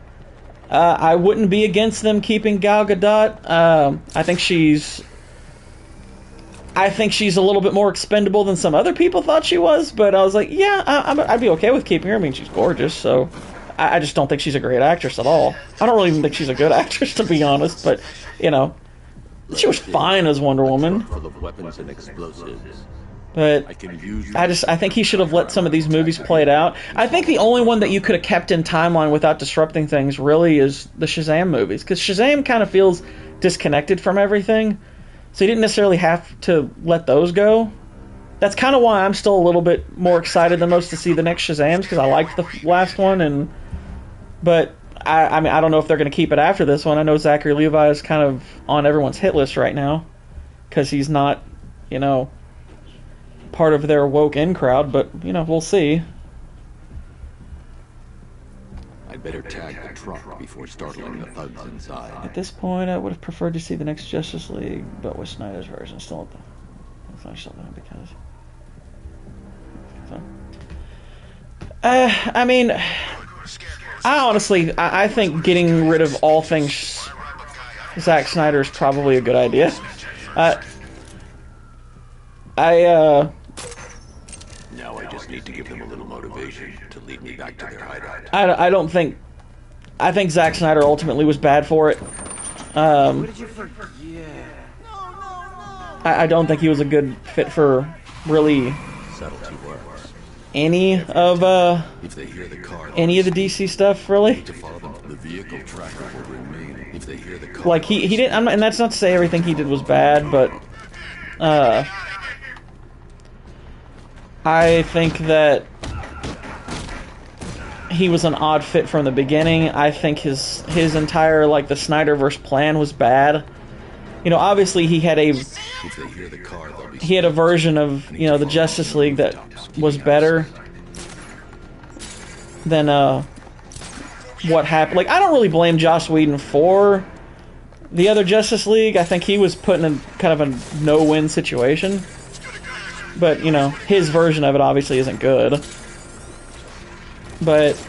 I wouldn't be against them keeping Gal Gadot. I think she's a little bit more expendable than some other people thought she was, but I was like, yeah, I'd be okay with keeping her. I mean, she's gorgeous, so I just don't think she's a great actress at all. I don't really even think she's a good actress, to be honest, but, she was fine as Wonder Woman. Full of weapons and explosives. But I think he should have let some of these movies play it out. I think the only one that you could have kept in timeline without disrupting things really is the Shazam movies, because Shazam kind of feels disconnected from everything, so you didn't necessarily have to let those go. That's kind of why I'm still a little bit more excited than most to see the next Shazams, because I liked the last one, but I mean, I don't know if they're going to keep it after this one. I know Zachary Levi is kind of on everyone's hit list right now, because he's not, part of their woke in crowd, but we'll see. I'd better tag the truck before startling the thugs inside. At this point, I would have preferred to see the next Justice League, but with Snyder's version still at the. It's not something because. So. I mean, I think getting rid of all things Zack Snyder is probably a good idea. I Now I just need to give them a little motivation to lead me back to their hideout. I don't think... I think Zack Snyder ultimately was bad for it. What did you forget? I don't think he was a good fit for really Subtlety works. any of If they hear the car, any of the DC stuff, really. to follow them. The vehicle tracker will remain. If they hear the car, Like he didn't, and that's not to say everything he did was bad, but I think that he was an odd fit from the beginning. I think his entire, like, the Snyderverse plan was bad. You know, obviously he had a version of, you know, the Justice League that was better than what happened. Like, I don't really blame Joss Whedon for the other Justice League. I think he was put in a kind of a no-win situation. But, you know, his version of it obviously isn't good. But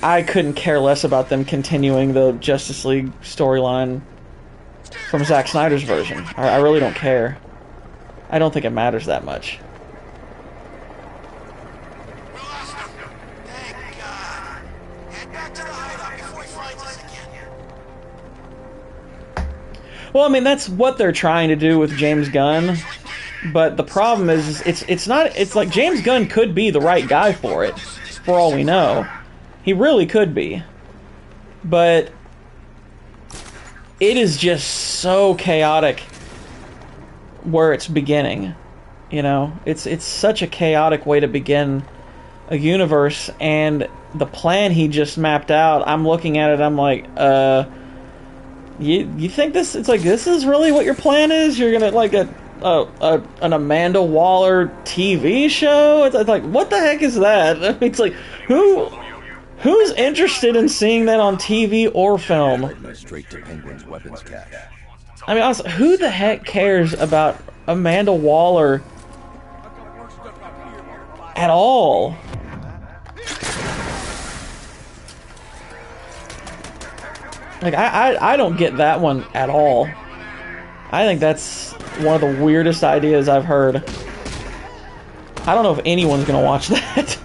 I couldn't care less about them continuing the Justice League storyline from Zack Snyder's version. I really don't care. I don't think it matters that much. Well, I mean, that's what they're trying to do with James Gunn, but the problem is it's not. It's like James Gunn could be the right guy for it, for all we know. He really could be, but it is just so chaotic where it's beginning. You know, it's such a chaotic way to begin a universe, and the plan he just mapped out. I'm looking at it. I'm like, You think this? It's like, this is really what your plan is? You're gonna like an Amanda Waller TV show? It's like, what the heck is that? I mean, it's like, who's interested in seeing that on TV or film? Straight to Penguin's weapons cache. I mean, honestly, who the heck cares about Amanda Waller at all? Like, I don't get that one at all. I think that's one of the weirdest ideas I've heard. I don't know if anyone's gonna watch that.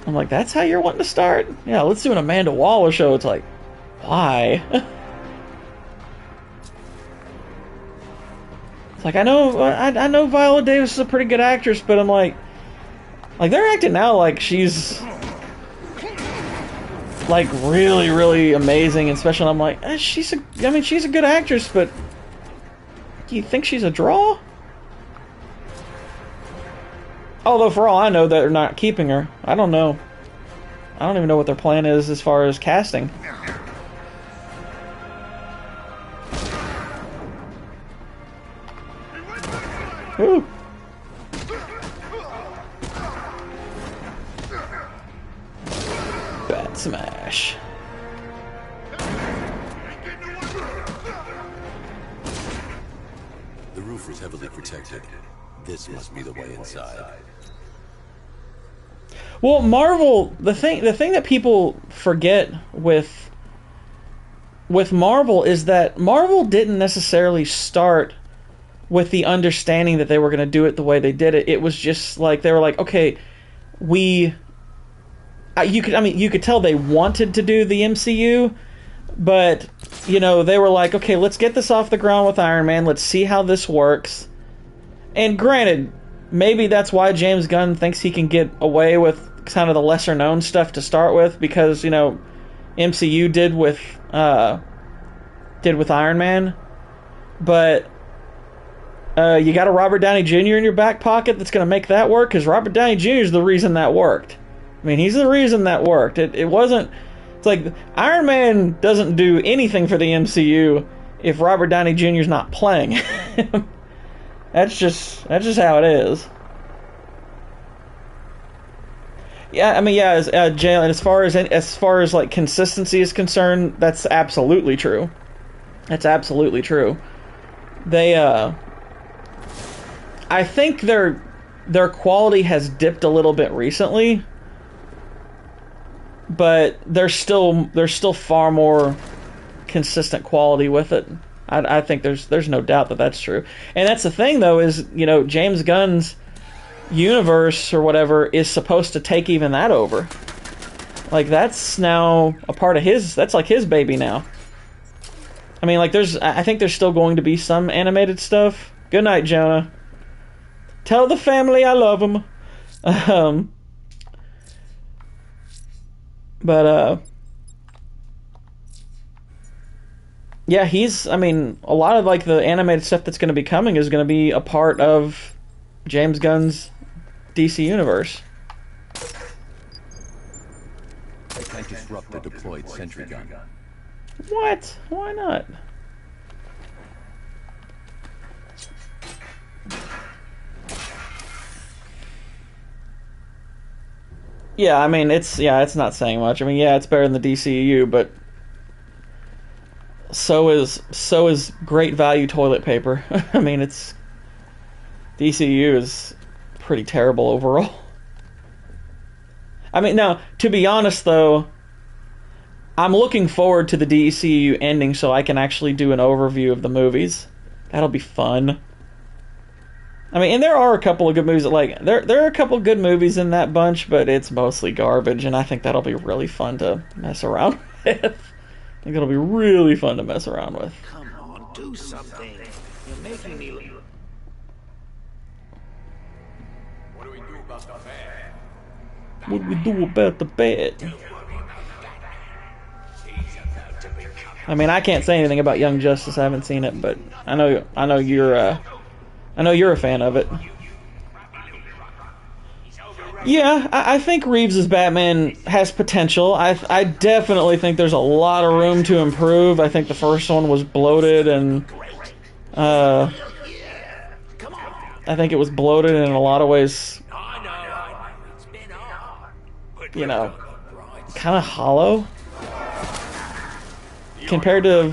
I'm like, that's how you're wanting to start? Yeah, let's do an Amanda Waller show. It's like, why? It's like, I know Viola Davis is a pretty good actress, but I'm like they're acting now like she's like really, really amazing and special. I'm like, she's a good actress, but do you think she's a draw? Although, for all I know, they're not keeping her. I don't know. I don't even know what their plan is as far as casting. Ooh. Bat smash. The roof is heavily protected. This must be the way inside. Well, Marvel, the thing that people forget with Marvel is that Marvel didn't necessarily start with the understanding that they were going to do it the way they did it. It was just like they were like, okay, you could tell they wanted to do the MCU, but you know, they were like, okay, let's get this off the ground with Iron Man. Let's see how this works. And granted, maybe that's why James Gunn thinks he can get away with kind of the lesser known stuff to start with, because, you know, MCU did with Iron Man. But you got a Robert Downey Jr. in your back pocket that's going to make that work, because Robert Downey Jr. is the reason that worked. I mean, he's the reason that worked. It wasn't... It's like, Iron Man doesn't do anything for the MCU if Robert Downey Jr. is not playing. That's just how it is. Yeah, I mean, yeah, Jalen, as far as like consistency is concerned, that's absolutely true. That's absolutely true. They, I think their quality has dipped a little bit recently, but there's still far more consistent quality with it. I think there's no doubt that that's true. And that's the thing, though, is, you know, James Gunn's universe or whatever is supposed to take even that over. Like, that's now a part of his, that's like his baby now. I mean, like, I think there's still going to be some animated stuff. Good night, Jonah. Tell the family I love them. Yeah, I mean, a lot of, like, the animated stuff that's going to be coming is going to be a part of James Gunn's DC universe. I can't disrupt the deployed sentry gun. What? Why not? Yeah, I mean, it's not saying much. I mean, yeah, it's better than the DCEU, but so is great value toilet paper. I mean, DCEU is pretty terrible overall. I mean, now, to be honest, though, I'm looking forward to the DCEU ending so I can actually do an overview of the movies. That'll be fun. I mean, and there are a couple of good movies there are a couple of good movies in that bunch, but it's mostly garbage, and I think that'll be really fun to mess around with. I think it'll be really fun to mess around with. Come on, do something. You're making me... What do we do about the bad? What do we do about the bad? I mean, I can't say anything about Young Justice. I haven't seen it, but I know you're a fan of it. Yeah, I think Reeves' Batman has potential. I definitely think there's a lot of room to improve. I think the first one was bloated, and I think it was bloated in a lot of ways. You know, kind of hollow compared to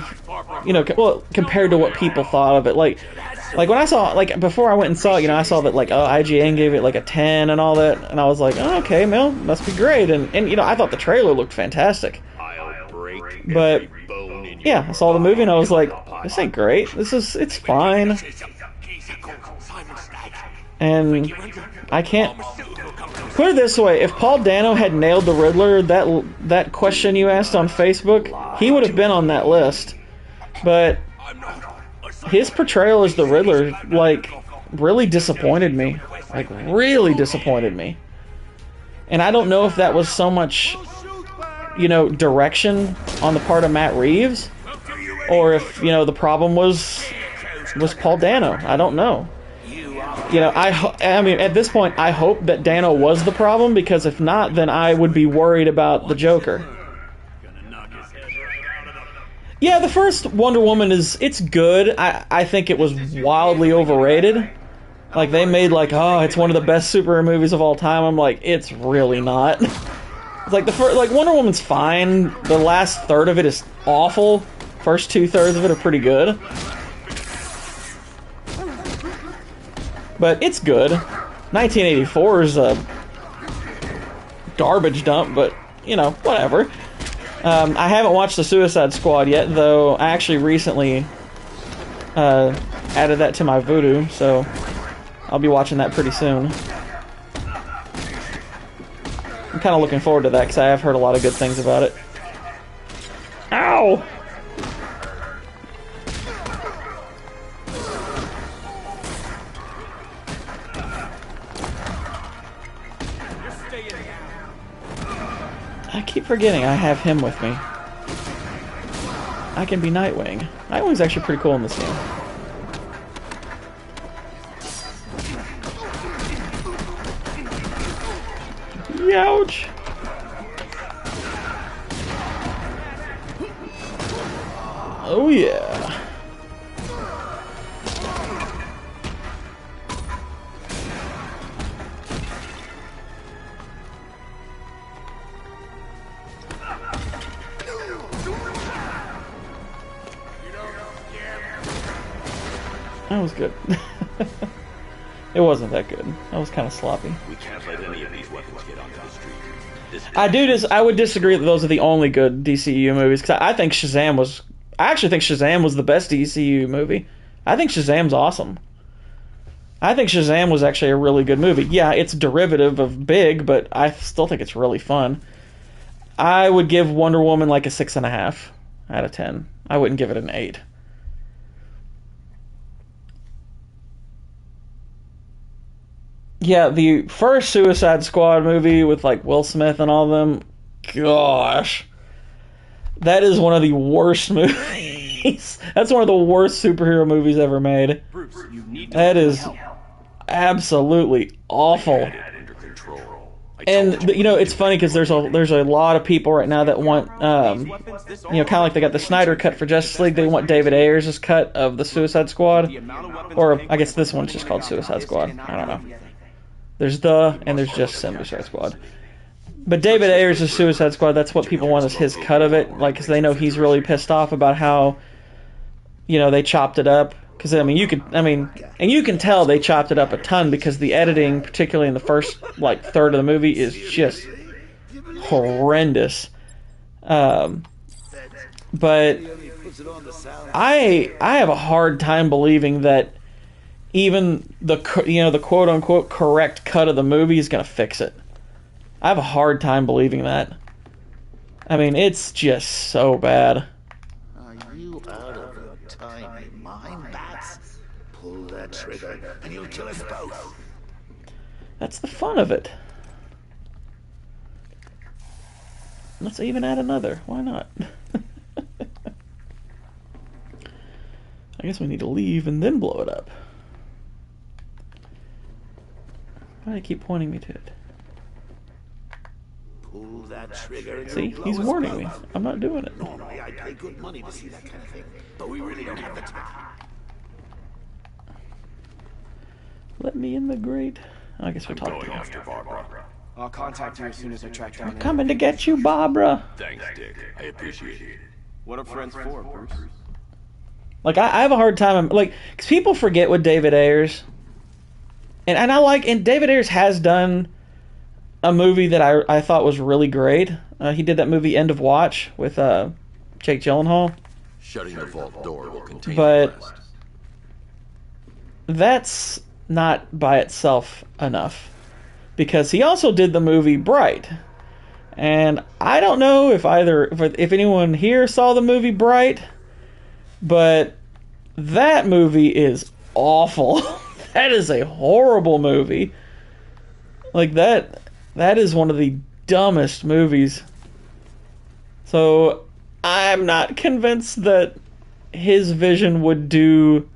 what people thought of it. Like when I saw, like, before I went and saw it, you know, I saw that, like, IGN gave it like a 10 and all that, and I was like, oh, okay, well, must be great. And you know, I thought the trailer looked fantastic. But yeah, I saw the movie and I was like, this ain't great. It's fine. And I can't put it this way: if Paul Dano had nailed the Riddler, that question you asked on Facebook, he would have been on that list. But his portrayal as the Riddler, like, really disappointed me. Like, really disappointed me. And I don't know if that was so much, you know, direction on the part of Matt Reeves, or if, you know, the problem was Paul Dano. I don't know. You know, I mean, at this point, I hope that Dano was the problem, because if not, then I would be worried about the Joker. Yeah, the first Wonder Woman it's good. I think it was wildly overrated. Like, they made, like, oh, it's one of the best superhero movies of all time. I'm like, it's really not. It's like Wonder Woman's fine. The last third of it is awful. First 2/3 of it are pretty good. But it's good. 1984 is a garbage dump, but, you know, whatever. I haven't watched the Suicide Squad yet, though I actually recently added that to my Vudu, so I'll be watching that pretty soon. I'm kind of looking forward to that, because I have heard a lot of good things about it. Ow! I keep forgetting I have him with me. I can be Nightwing. Nightwing's actually pretty cool in this game. Youch! Oh yeah. That was good. It wasn't that good. That was kind of sloppy. We can't let any of these weapons get onto the street. I would disagree that those are the only good DCEU movies, because I think Shazam was I actually think Shazam was the best DCU movie. I think Shazam's awesome. I think Shazam was actually a really good movie. Yeah, it's derivative of Big, but I still think it's really fun. I would give Wonder Woman like a 6.5 out of 10. I wouldn't give it an 8. Yeah, the first Suicide Squad movie with like Will Smith and all of them, gosh, that is one of the worst movies. That's one of the worst superhero movies ever made. Bruce, you need to That is absolutely awful. And you know, it's funny because there's a lot of people right now that want, you know, kind of like they got the Snyder cut for Justice League. They want David Ayers' cut of the Suicide Squad, or I guess this one's just called Suicide Squad. I don't know. There's and there's just Suicide Squad. But David Ayers' Suicide Squad, that's what people want, is his cut of it. Like, because they know he's really pissed off about how, you know, they chopped it up. Because, I mean, you can tell they chopped it up a ton because the editing, particularly in the first, like, third of the movie, is just horrendous. But I have a hard time believing that even the quote-unquote correct cut of the movie is going to fix it. I have a hard time believing that. I mean, it's just so bad. Are you out of your tiny mind, Bats? Pull that trigger and you'll kill us both. That's the fun of it. Let's even add another. Why not? I guess we need to leave and then blow it up. Why do they keep pointing me to it? Pull that trigger. See, he's warning me. I'm not doing it. Normally, I'd pay good money to see that kind of thing, but we really don't have the time. Let me in the grate. I guess we're talking. Going after Barbara. I'll contact you as soon as I track down. I'm coming to get you, Barbara. Thanks, Dick. I appreciate it. What are friends for, Bruce? Like, I have a hard time, like, because people forget what David Ayers, and David Ayers has done a movie that I thought was really great. He did that movie End of Watch with Jake Gyllenhaal. Shutting the vault door will contain But the rest. that's not by itself enough, because he also did the movie Bright. And I don't know if anyone here saw the movie Bright, but that movie is awful. That is a horrible movie. Like, that is one of the dumbest movies. So I'm not convinced that his vision would do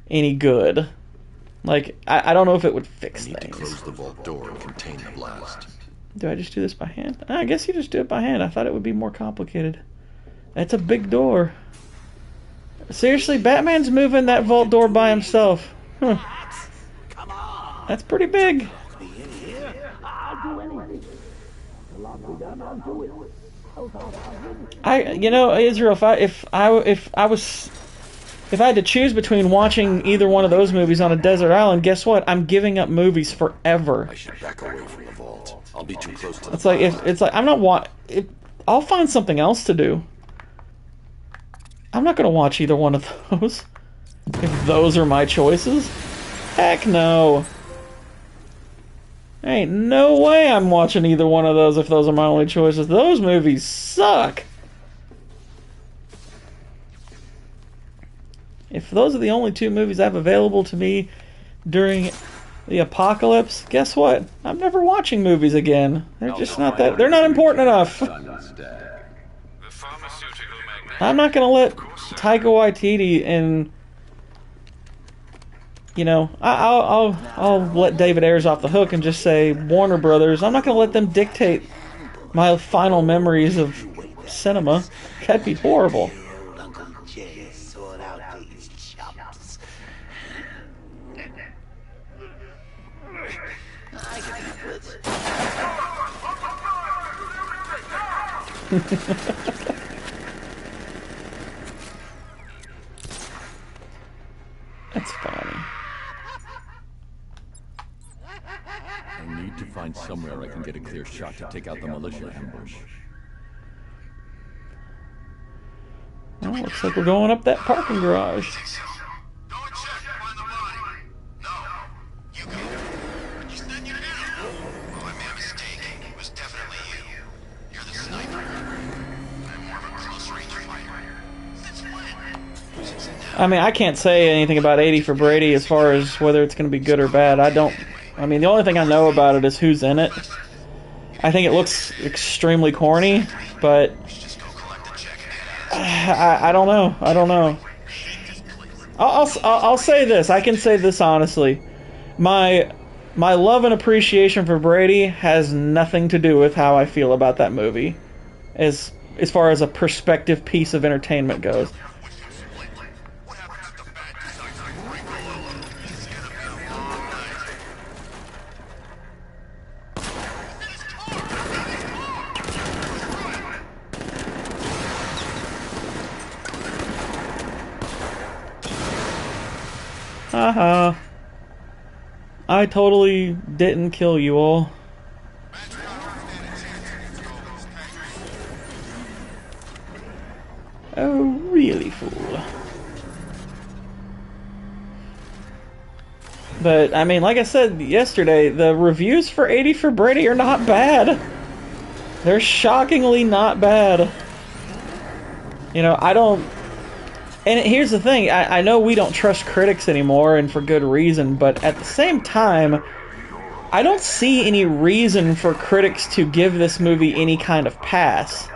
any good. Like, I don't know if it would fix I need to things. close the vault door and contain the blast. Do I just do this by hand? I guess you just do it by hand. I thought it would be more complicated. That's a big door. Seriously, Batman's moving that vault door by himself. Huh. That's pretty big. Israel, if I had to choose between watching either one of those movies on a desert island, guess what? I'm giving up movies forever. I should back away from the vault. I'll be too close to the I'll find something else to do. I'm not gonna watch either one of those. If those are my choices, heck no. Ain't no way I'm watching either one of those if those are my only choices. Those movies suck. If those are the only two movies I have available to me during the apocalypse, guess what? I'm never watching movies again. They're just not that. They're not important enough. I'm not gonna let Taika Waititi and I'll let David Ayers off the hook and just say Warner Brothers. I'm not gonna let them dictate my final memories of cinema. That'd be horrible. Uncle Jay sort out these chops. I can have it. That's funny. I need to find somewhere I can get a clear shot to take out the militia ambush. Well, looks like we're going up that parking garage. I mean, I can't say anything about 80 for Brady as far as whether it's going to be good or bad. I mean, the only thing I know about it is who's in it. I think it looks extremely corny, but I don't know. I don't know. I'll say this. I can say this honestly. My love and appreciation for Brady has nothing to do with how I feel about that movie, as far as a perspective piece of entertainment goes. Haha. I totally didn't kill you all. Oh, really, fool. But, I mean, like I said yesterday, the reviews for 80 for Brady are not bad. They're shockingly not bad. You know, I don't... And here's the thing, I know we don't trust critics anymore, and for good reason, but at the same time, I don't see any reason for critics to give this movie any kind of pass.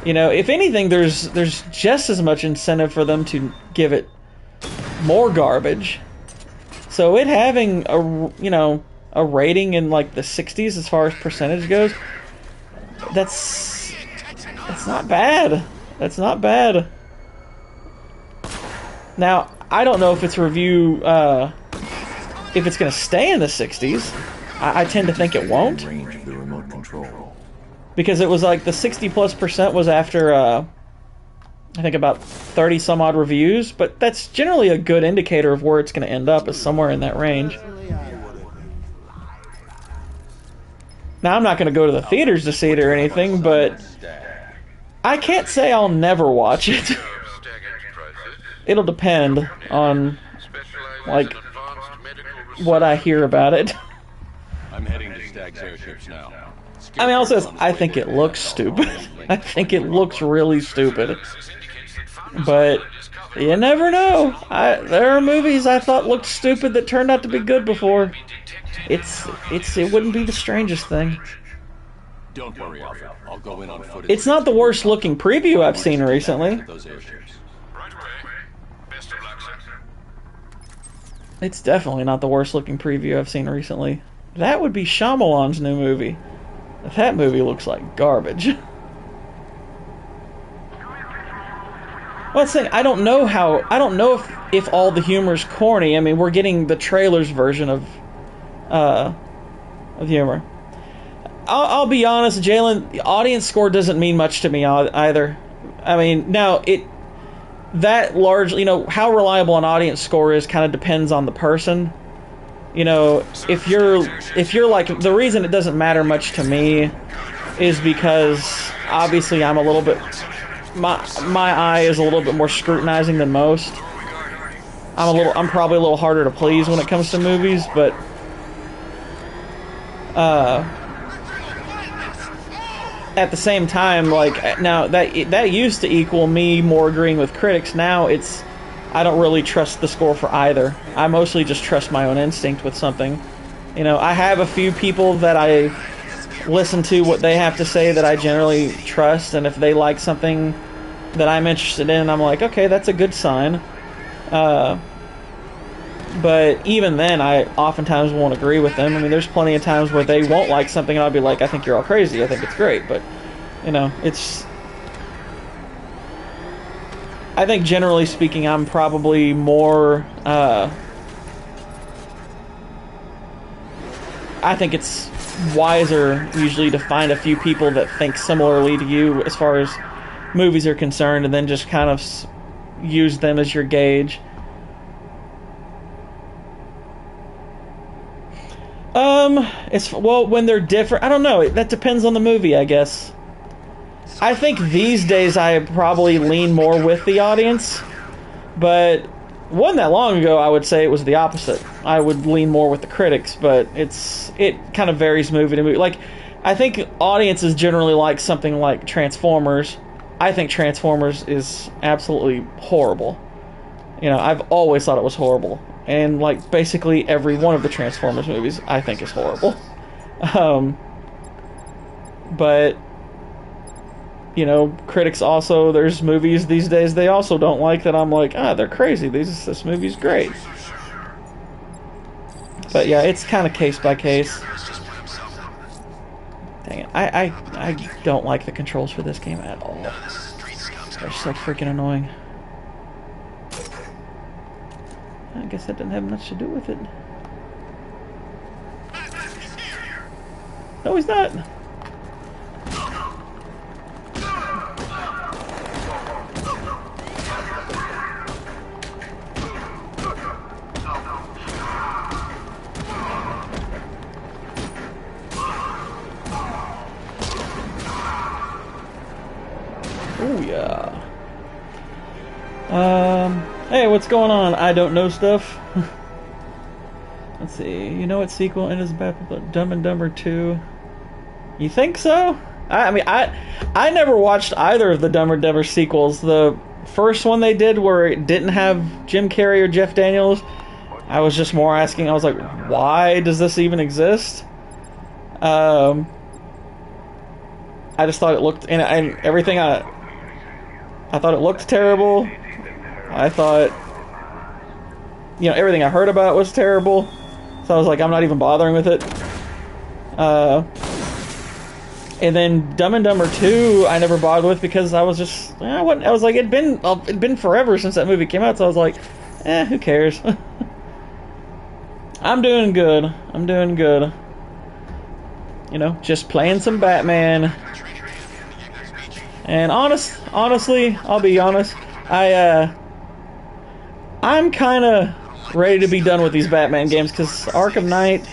You know, if anything, there's just as much incentive for them to give it more garbage. So it having a rating in like the 60s as far as percentage goes, that's not bad. That's not bad. Now, I don't know if its review, if it's going to stay in the 60s. I tend to think it won't. Range of the remote control. Because it was like the 60+% was after, I think about 30 some odd reviews, but that's generally a good indicator of where it's going to end up, is somewhere in that range. Now, I'm not going to go to the theaters to see it or anything, but I can't say I'll never watch it. It'll depend on, like, what I hear about it. I'm heading to Stag's airships now. I mean, also, I think it looks stupid. I think it looks really stupid. But you never know. There are movies I thought looked stupid that turned out to be good before. It wouldn't be the strangest thing. Don't worry, Alfred. I'll go in on footage. It's not the worst looking preview I've seen recently. It's definitely not the worst looking preview I've seen recently. That would be Shyamalan's new movie. That movie looks like garbage. Well, that's the thing. I don't know if all the humor's corny. I mean, we're getting the trailer's version of humor. I'll be honest, Jalen, the audience score doesn't mean much to me either. I mean, now that largely, how reliable an audience score is kind of depends on the person. If you're like, the reason it doesn't matter much to me is because obviously I'm a little bit, my eye is a little bit more scrutinizing than most. I'm probably a little harder to please when it comes to movies, but at the same time, like, now that used to equal me more agreeing with critics. Now I don't really trust the score for either. I mostly just trust my own instinct with something. I have a few people that I listen to what they have to say that I generally trust, and if they like something that I'm interested in, I'm like, okay, that's a good sign. But even then, I oftentimes won't agree with them. I mean, there's plenty of times where they won't like something, and I'll be like, I think you're all crazy. I think it's great. But, I think generally speaking, I'm probably more, I think it's wiser usually to find a few people that think similarly to you as far as movies are concerned, and then just kind of use them as your gauge. When they're different, I don't know. That depends on the movie, I guess. I think these days I probably lean more with the audience, but wasn't that long ago I would say it was the opposite. I would lean more with the critics, but it kind of varies movie to movie. Like, I think audiences generally like something like Transformers. I think Transformers is absolutely horrible. You know, I've always thought it was horrible. And, like, basically every one of the Transformers movies I think is horrible. But, you know, critics also, there's movies these days they also don't like that I'm like, they're crazy. This movie's great. But, yeah, it's kind of case by case. Dang it. I don't like the controls for this game at all. They're so freaking annoying. I guess that didn't have much to do with it. No, he's not. Oh yeah. Hey, what's going on? I don't know stuff. Let's see. You know what sequel enters Battle Dumb and Dumber 2? You think so? I mean, I never watched either of the Dumb and Dumber sequels. The first one they did where it didn't have Jim Carrey or Jeff Daniels, I was just more asking, I was like, why does this even exist? I just thought it looked, and everything I thought it looked terrible. I thought, you know, everything I heard about it was terrible. So I was like, I'm not even bothering with it. And then Dumb and Dumber 2, I never bothered with because I was just, I was like, it'd been forever since that movie came out, so I was like, who cares? I'm doing good. I'm doing good. You know, just playing some Batman. And honestly, I'll be honest, I'm kind of ready to be done with these Batman games because Arkham Knight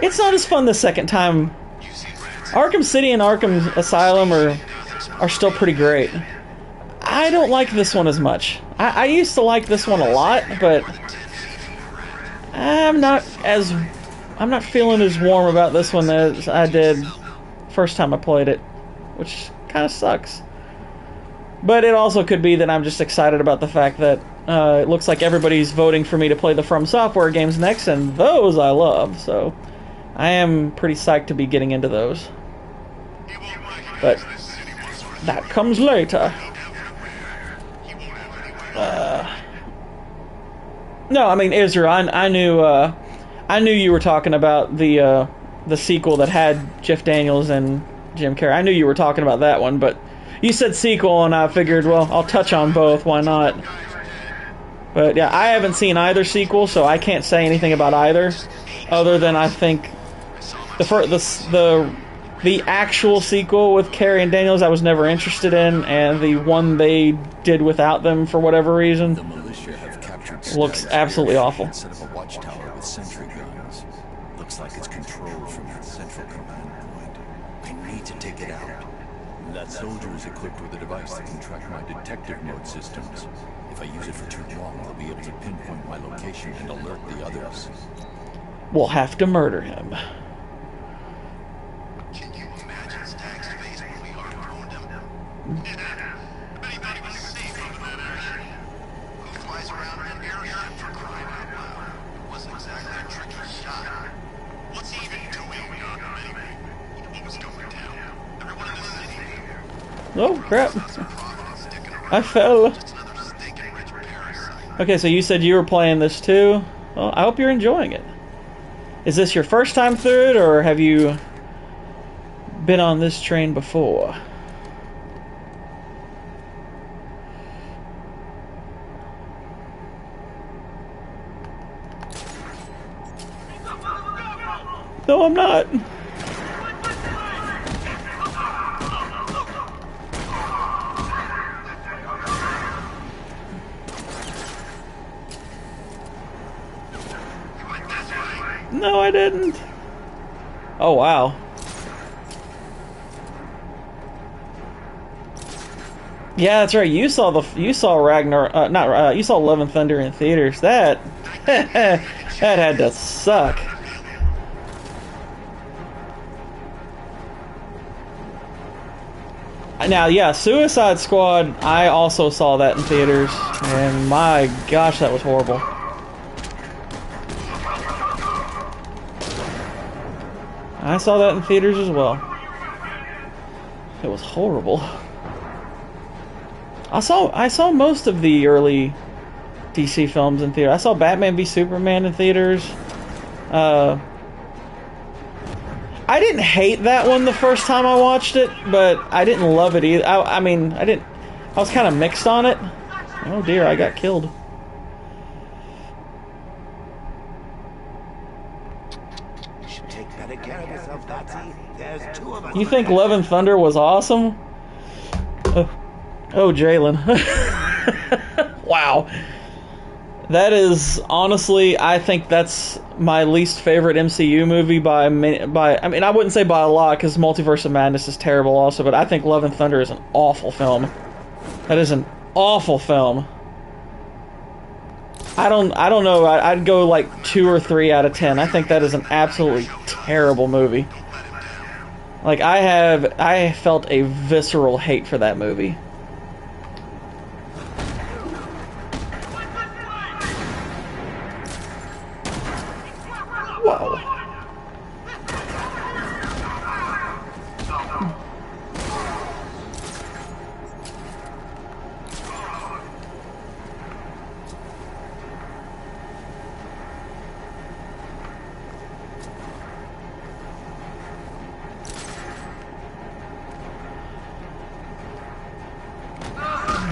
it's not as fun the second time. Arkham City and Arkham Asylum are still pretty great. I don't like this one as much. I used to like this one a lot, but I'm not feeling as warm about this one as I did first time I played it, which kind of sucks. But it also could be that I'm just excited about the fact that it looks like everybody's voting for me to play the From Software games next, and those I love, so I am pretty psyched to be getting into those. But that comes later. No, I mean, Israel, I knew you were talking about the sequel that had Jeff Daniels and Jim Carrey. I knew you were talking about that one, but you said sequel, and I figured, well, I'll touch on both. Why not? But yeah, I haven't seen either sequel, so I can't say anything about either, other than I think the actual sequel with Carrey and Daniels I was never interested in, and the one they did without them for whatever reason looks absolutely awful. Instead of a watchtower with sentry guns, looks like it's controlled from that central command point. I need to take it out. That soldier is equipped with a device that can track my detective mode systems. If I use it for too long, I'll be able to pinpoint my location and alert the others. We'll have to murder him. Can you imagine Stag's face when we harpooned him? But he thought he was safe over that area. Who flies around in an airship for crying out loud? Wasn't exactly a tricky shot. What's he even doing in Gotham anyway? What was going down? Everyone in the city. Oh, crap. I fell. Okay, so you said you were playing this too. Well, I hope you're enjoying it. Is this your first time through it, or have you been on this train before? No, I'm not. No, I didn't. Oh, wow. Yeah, that's right. You saw Ragnar, you saw Love and Thunder in theaters. That that had to suck. Now, yeah, Suicide Squad, I also saw that in theaters, and my gosh, that was horrible. I saw that in theaters as well. It was horrible. I saw most of the early DC films in theater. I saw Batman v Superman in theaters. I didn't hate that one the first time I watched it, but I didn't love it either. I mean, I was kind of mixed on it. Oh dear, I got killed. You should take better care of yourself, Patsy. There's two of us. You think Love and Thunder was awesome? Oh, Jalen. Wow. That is, honestly, I think that's my least favorite MCU movie by, I mean, I wouldn't say by a lot, because Multiverse of Madness is terrible also, but I think Love and Thunder is an awful film. That is an awful film. I don't know, I'd go like 2 or 3 out of 10. I think that is an absolutely terrible movie. Like, I felt a visceral hate for that movie. Whoa.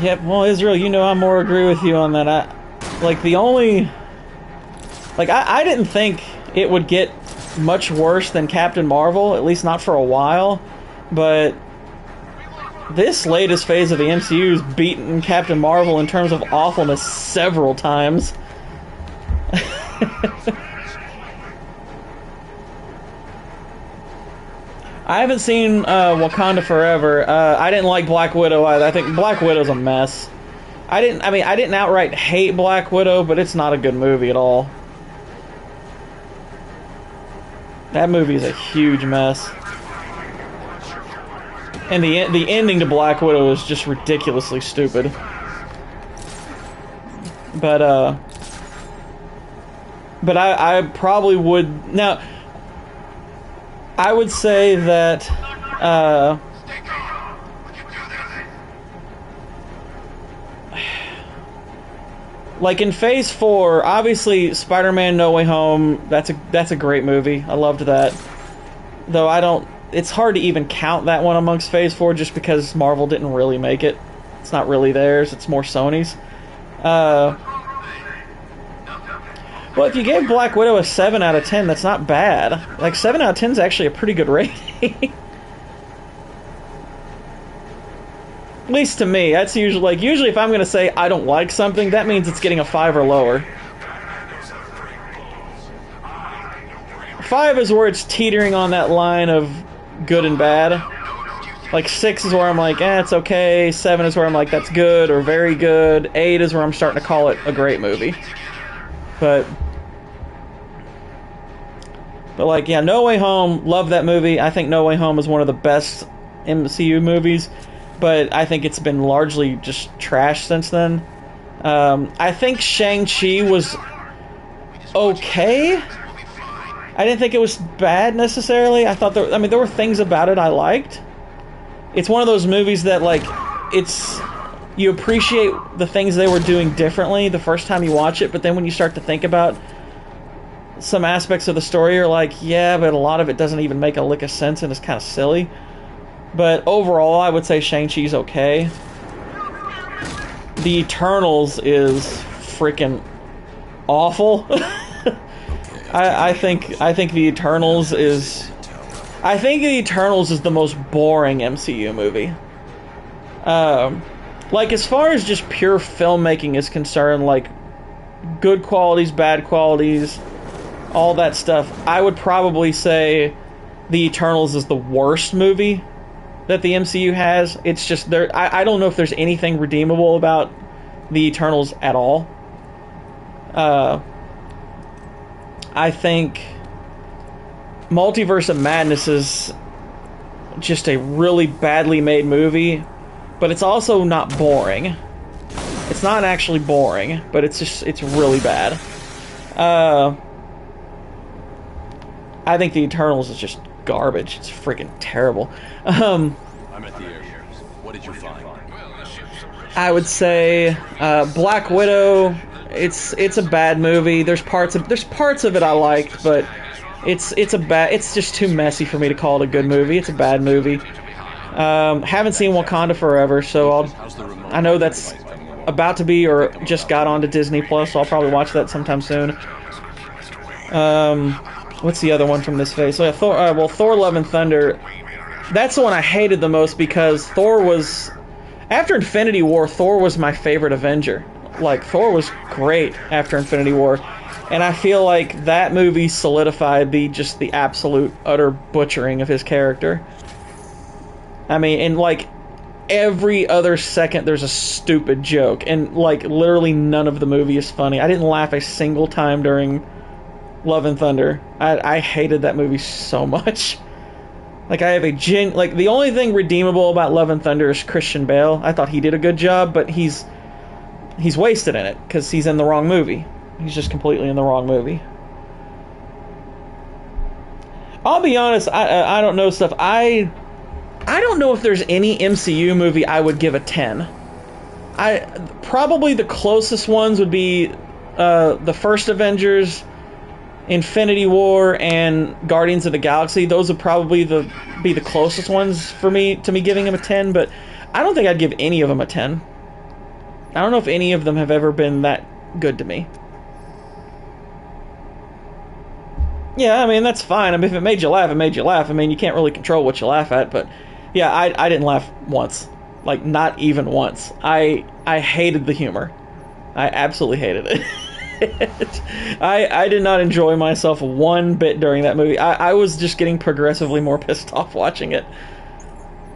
Yep, well, Israel, you know I more agree with you on that. I didn't think it would get much worse than Captain Marvel, at least not for a while, but this latest phase of the MCU's beaten Captain Marvel in terms of awfulness several times. I haven't seen Wakanda Forever. I didn't like Black Widow either. I think Black Widow's a mess. I didn't outright hate Black Widow, but it's not a good movie at all. That movie is a huge mess. And the ending to Black Widow is just ridiculously stupid. But I probably would... Now, I would say that... like in Phase 4, obviously Spider-Man No Way Home, that's a great movie. I loved that. Though it's hard to even count that one amongst Phase 4 just because Marvel didn't really make it. It's not really theirs, it's more Sony's. Well, if you gave Black Widow a 7 out of 10, that's not bad. Like, 7 out of 10 is actually a pretty good rating. At least to me, that's usually if I'm going to say I don't like something, that means it's getting a 5 or lower. 5 is where it's teetering on that line of good and bad. Like 6 is where I'm like, it's okay. 7 is where I'm like, that's good or very good. 8 is where I'm starting to call it a great movie. But like, yeah, No Way Home, love that movie. I think No Way Home is one of the best MCU movies. But I think it's been largely just trash since then. I think Shang-Chi was okay. I didn't think it was bad necessarily. I thought there were things about it I liked. It's one of those movies that, like, you appreciate the things they were doing differently the first time you watch it, but then when you start to think about some aspects of the story, you're like, yeah, but a lot of it doesn't even make a lick of sense and it's kind of silly. But overall, I would say Shang-Chi's okay. The Eternals is freaking awful. I think The Eternals is... I think The Eternals is the most boring MCU movie. Like, as far as just pure filmmaking is concerned, like, good qualities, bad qualities, all that stuff, I would probably say The Eternals is the worst movie that the MCU has. It's just I don't know if there's anything redeemable about the Eternals at all. I think Multiverse of Madness is just a really badly made movie, but it's also not boring. It's not actually boring, but it's really bad. I think the Eternals is just garbage. It's freaking terrible. I'm at the airport. What did you find? I would say Black Widow. It's a bad movie. There's parts of it I liked, but it's just too messy for me to call it a good movie. It's a bad movie. Haven't seen Wakanda Forever, so I know that's about to be or just got onto Disney Plus, so I'll probably watch that sometime soon. What's the other one from this phase? So yeah, Thor: Love and Thunder. That's the one I hated the most because Thor was, after Infinity War, Thor was my favorite Avenger. Like, Thor was great after Infinity War, and I feel like that movie solidified the absolute utter butchering of his character. I mean, and like every other second there's a stupid joke, and like literally none of the movie is funny. I didn't laugh a single time during Love and Thunder. I hated that movie so much. Like, I have the only thing redeemable about Love and Thunder is Christian Bale. I thought he did a good job, but he's wasted in it because he's in the wrong movie. He's just completely in the wrong movie. I'll be honest, I don't know stuff. I don't know if there's any MCU movie I would give a 10. Probably the closest ones would be the first Avengers, Infinity War, and Guardians of the Galaxy. Those would probably be the closest ones for me to me giving them a 10, but I don't think I'd give any of them a 10. I don't know if any of them have ever been that good to me. Yeah, I mean, that's fine. I mean, if it made you laugh, it made you laugh. I mean, you can't really control what you laugh at, but yeah, I didn't laugh once. Like, not even once. I hated the humor. I absolutely hated it. I did not enjoy myself one bit during that movie. I was just getting progressively more pissed off watching it.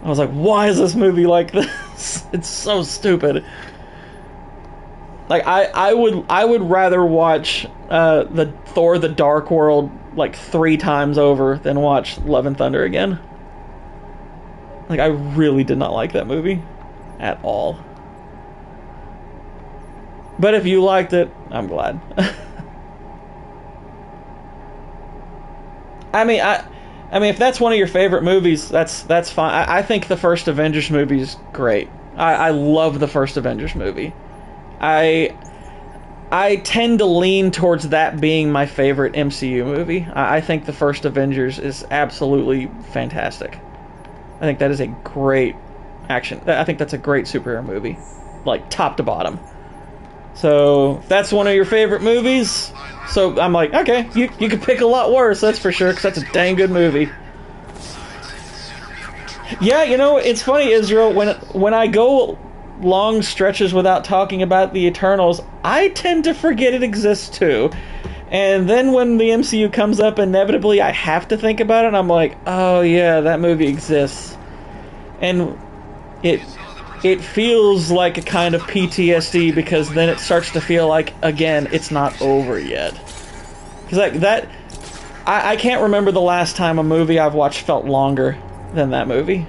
I was like, why is this movie like this? It's so stupid. Like, I would rather watch the Thor: The Dark World like 3 times over than watch Love and Thunder again. Like, I really did not like that movie at all. But if you liked it, I'm glad. I mean, if that's one of your favorite movies, that's fine. I think the first Avengers movie is great. I love the first Avengers movie. I tend to lean towards that being my favorite MCU movie. I think the first Avengers is absolutely fantastic. I think that is a great action. I think that's a great superhero movie, like top to bottom. So that's one of your favorite movies. So I'm like, okay, you could pick a lot worse, that's for sure, because that's a dang good movie. Yeah, you know, it's funny, Israel, when I go long stretches without talking about the Eternals, I tend to forget it exists too. And then when the MCU comes up, inevitably I have to think about it, and I'm like, oh yeah, that movie exists. And it feels like a kind of PTSD, because then it starts to feel like, again, it's not over yet. Because like that, I can't remember the last time a movie I've watched felt longer than that movie.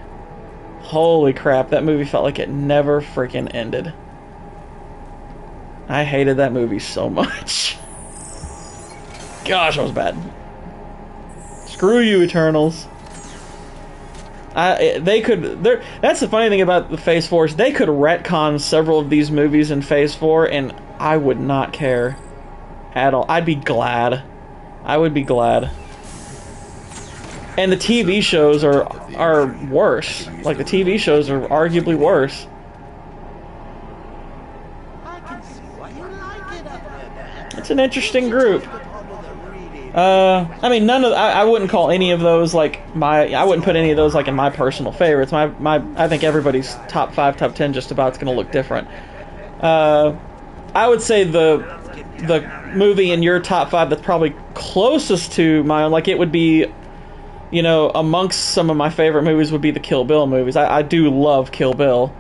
Holy crap, that movie felt like it never freaking ended. I hated that movie so much. Gosh, that was bad. Screw you, Eternals. That's the funny thing about the Phase 4 is they could retcon several of these movies in Phase 4 and I would not care at all. I'd be glad. I would be glad. And the TV shows are worse. Like, the TV shows are arguably worse. It's an interesting group. I mean, I wouldn't call any of those like I wouldn't put any of those like in my personal favorites. I think everybody's top 5, top 10 just about is going to look different. I would say the movie in your top 5 that's probably closest to my own, like, it would be you know, amongst some of my favorite movies would be the Kill Bill movies. I do love Kill Bill.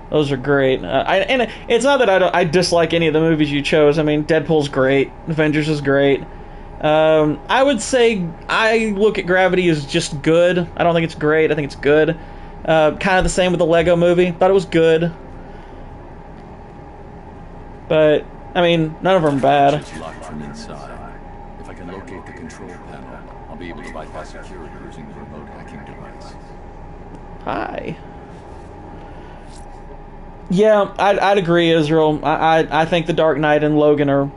Those are great. And it's not that I dislike any of the movies you chose. I mean, Deadpool's great. Avengers is great. I would say I look at Gravity as just good. I don't think it's great. I think it's good. Kind of the same with the Lego movie. Thought it was good. But, I mean, none of them are bad. It's locked from inside. If I can locate the control panel, I'll be able to bypass security using the remote hacking device. Hi. Yeah, I'd agree, Israel. I think The Dark Knight and Logan are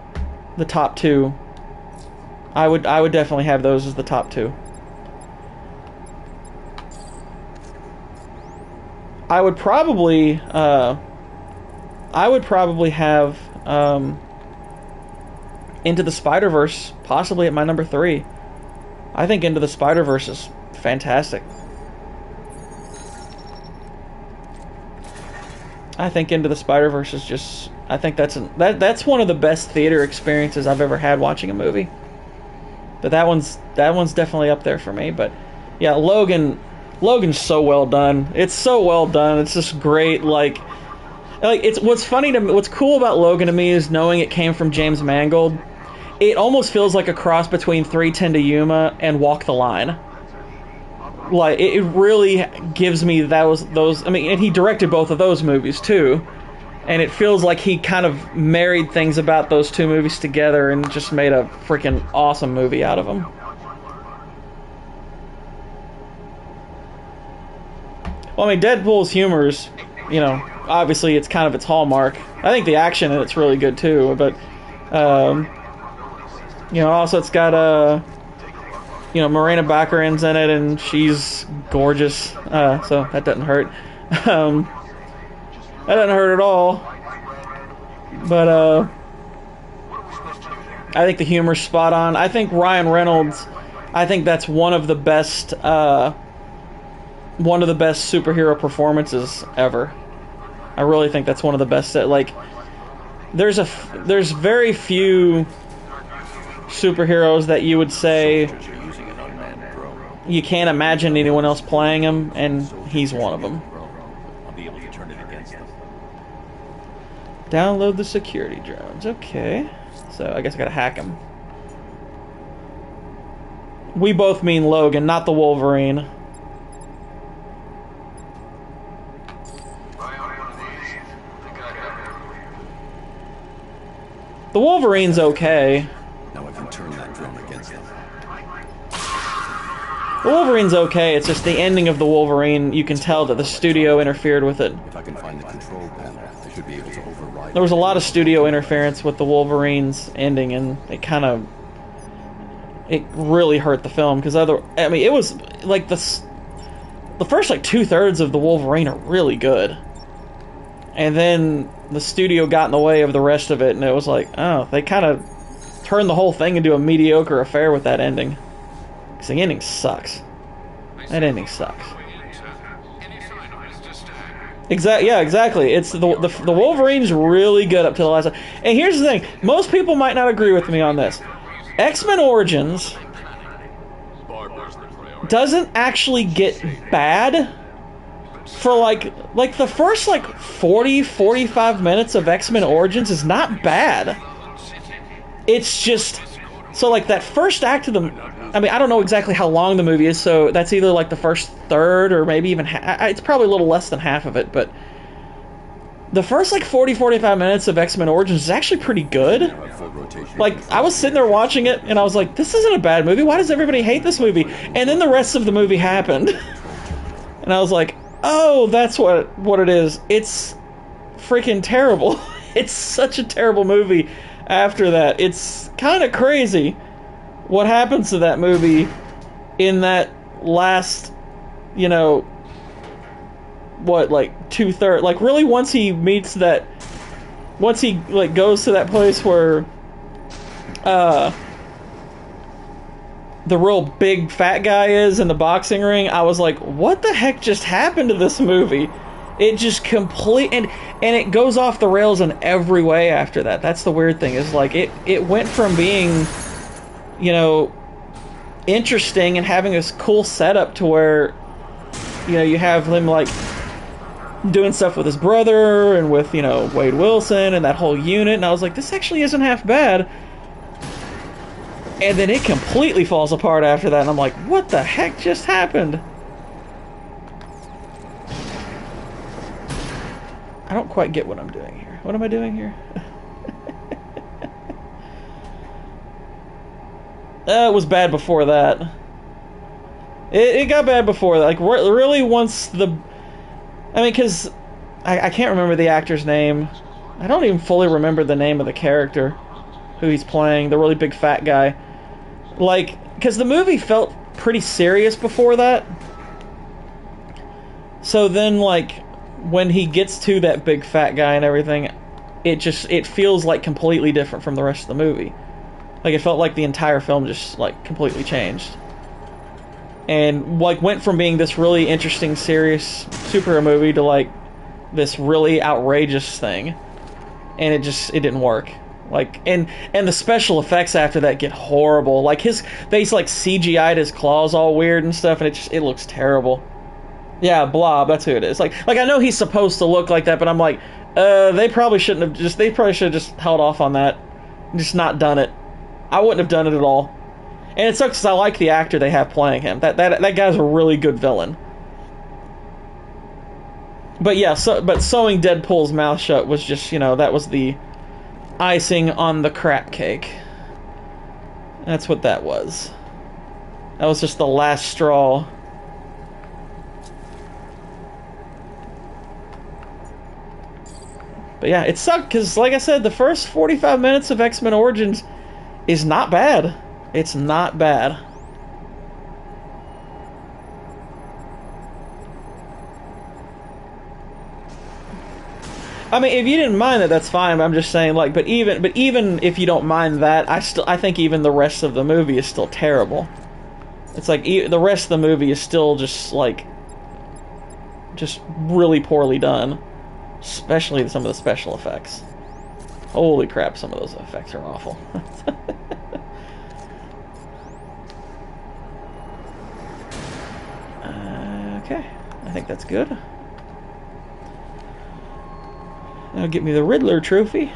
the top two. I would definitely have those as the top two. I would probably have Into the Spider-Verse possibly at my number 3. I think Into the Spider-Verse is fantastic. I think Into the Spider-Verse is just... I think that's one of the best theater experiences I've ever had watching a movie. But that one's definitely up there for me. But yeah, Logan's so well done. It's so well done. It's just great. Like it's what's funny to me. What's cool about Logan to me is knowing it came from James Mangold. It almost feels like a cross between 3:10 to Yuma and Walk the Line. Like it really gives me those. I mean, and he directed both of those movies too, and it feels like he kind of married things about those two movies together and just made a freaking awesome movie out of them. Well, I mean, Deadpool's humor's, you know, obviously it's kind of its hallmark. I think the action in it's really good too, but you know, also it's got you know, Morena Baccarin's in it, and she's gorgeous, so that doesn't hurt. That doesn't hurt at all. But I think the humor's spot on. I think Ryan Reynolds, I think that's one of the best superhero performances ever. I really think that's one of the best. Like, there's very few superheroes that you would say you can't imagine anyone else playing him, and he's one of them. I'll be able to turn it against them. Download the security drones. Okay. So I guess I gotta hack him. We both mean Logan, not the Wolverine. The Wolverine's okay. Now I can turn that drone against them. The Wolverine's okay, it's just the ending of the Wolverine, you can tell that the studio interfered with it. If I can find the control panel, I should be able to override. There was a lot of studio interference with the Wolverine's ending, and it really hurt the film, because I mean, it was, like, the first, like, 2/3 of the Wolverine are really good. And then the studio got in the way of the rest of it, and it was like, oh, they kind of turned the whole thing into a mediocre affair with that ending. Because the ending sucks. That ending sucks. Yeah, exactly. It's the Wolverine's really good up to the last. And here's the thing: most people might not agree with me on this. X-Men Origins doesn't actually get bad for like the first 40-45 minutes of X-Men Origins is not bad. It's just so like that first act of the. I mean, I don't know exactly how long the movie is, so that's either like the first third or maybe even it's probably a little less than half of it, but the first 40-45 minutes of X-Men Origins is actually pretty good. Like, I was sitting there watching it, and I was like, this isn't a bad movie. Why does everybody hate this movie? And then the rest of the movie happened. And I was like, oh, that's what it is. It's freaking terrible. It's such a terrible movie after that. It's kind of crazy what happens to that movie in that last, you know, what, like 2/3, like really once he goes to that place where the real big fat guy is in the boxing ring, I was like, what the heck just happened to this movie? It just and it goes off the rails in every way after that. That's the weird thing, is like it went from being, you know, interesting and having this cool setup to where, you know, you have him like doing stuff with his brother and with, you know, Wade Wilson and that whole unit, and I was like, this actually isn't half bad. And then it completely falls apart after that, and I'm like, what the heck just happened? I don't quite get what I'm doing here. What am I doing here? It was bad before that. It got bad before that. Like, really, once the... I mean, because I can't remember the actor's name. I don't even fully remember the name of the character who he's playing, the really big fat guy. Like, because the movie felt pretty serious before that. So then, like, when he gets to that big fat guy and everything, it feels like completely different from the rest of the movie. Like, it felt like the entire film just, like, completely changed. And, like, went from being this really interesting, serious superhero movie to, like, this really outrageous thing. And it didn't work. Like, and the special effects after that get horrible. Like, they like CGI'd his claws all weird and stuff, and it looks terrible. Yeah, Blob, that's who it is. Like I know he's supposed to look like that, but I'm like, they probably should have just held off on that. Just not done it. I wouldn't have done it at all. And it sucks because I like the actor they have playing him. That guy's a really good villain. But yeah, but sewing Deadpool's mouth shut was just, you know, that was the icing on the crap cake. That's what that was. That was just the last straw. But yeah, it sucked because, like I said, the first 45 minutes of X-Men Origins is not bad. It's not bad. I mean, if you didn't mind that, that's fine. But I'm just saying, like, but even if you don't mind that, I think even the rest of the movie is still terrible. It's like the rest of the movie is still just really poorly done, especially some of the special effects. Holy crap, some of those effects are awful. Okay, I think that's good. Now get me the Riddler trophy.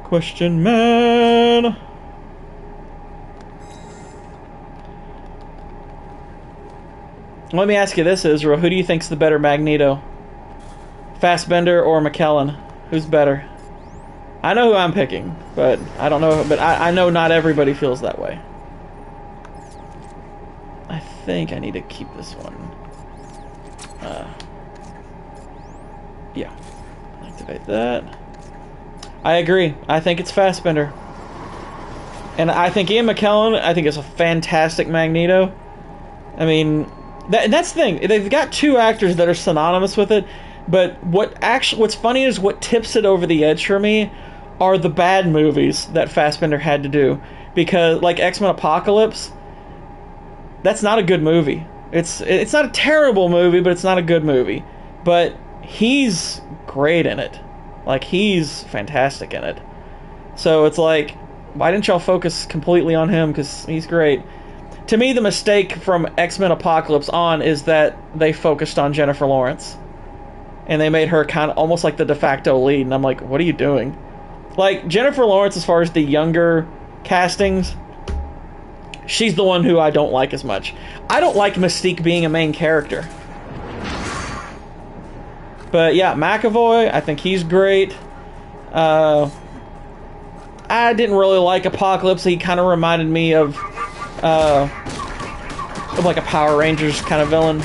Question Man. Let me ask you this, Israel. Who do you think's the better Magneto? Fassbender or McKellen? Who's better? I know who I'm picking, but I don't know. But I know not everybody feels that way. I think I need to keep this one. Yeah. Activate that. I agree. I think it's Fassbender. And I think Ian McKellen, I think, is a fantastic Magneto. I mean, that's the thing. They've got two actors that are synonymous with it, but what's funny is what tips it over the edge for me are the bad movies that Fassbender had to do. Because, like X-Men Apocalypse, that's not a good movie. It's not a terrible movie, but it's not a good movie. But he's great in it. Like, he's fantastic in it. So it's like, why didn't y'all focus completely on him? Because he's great. To me, the mistake from X-Men Apocalypse on is that they focused on Jennifer Lawrence. And they made her kind of almost like the de facto lead. And I'm like, what are you doing? Like, Jennifer Lawrence, as far as the younger castings, she's the one who I don't like as much. I don't like Mystique being a main character. But yeah, McAvoy, I think he's great. I didn't really like Apocalypse. He kind of reminded me of like a Power Rangers kind of villain.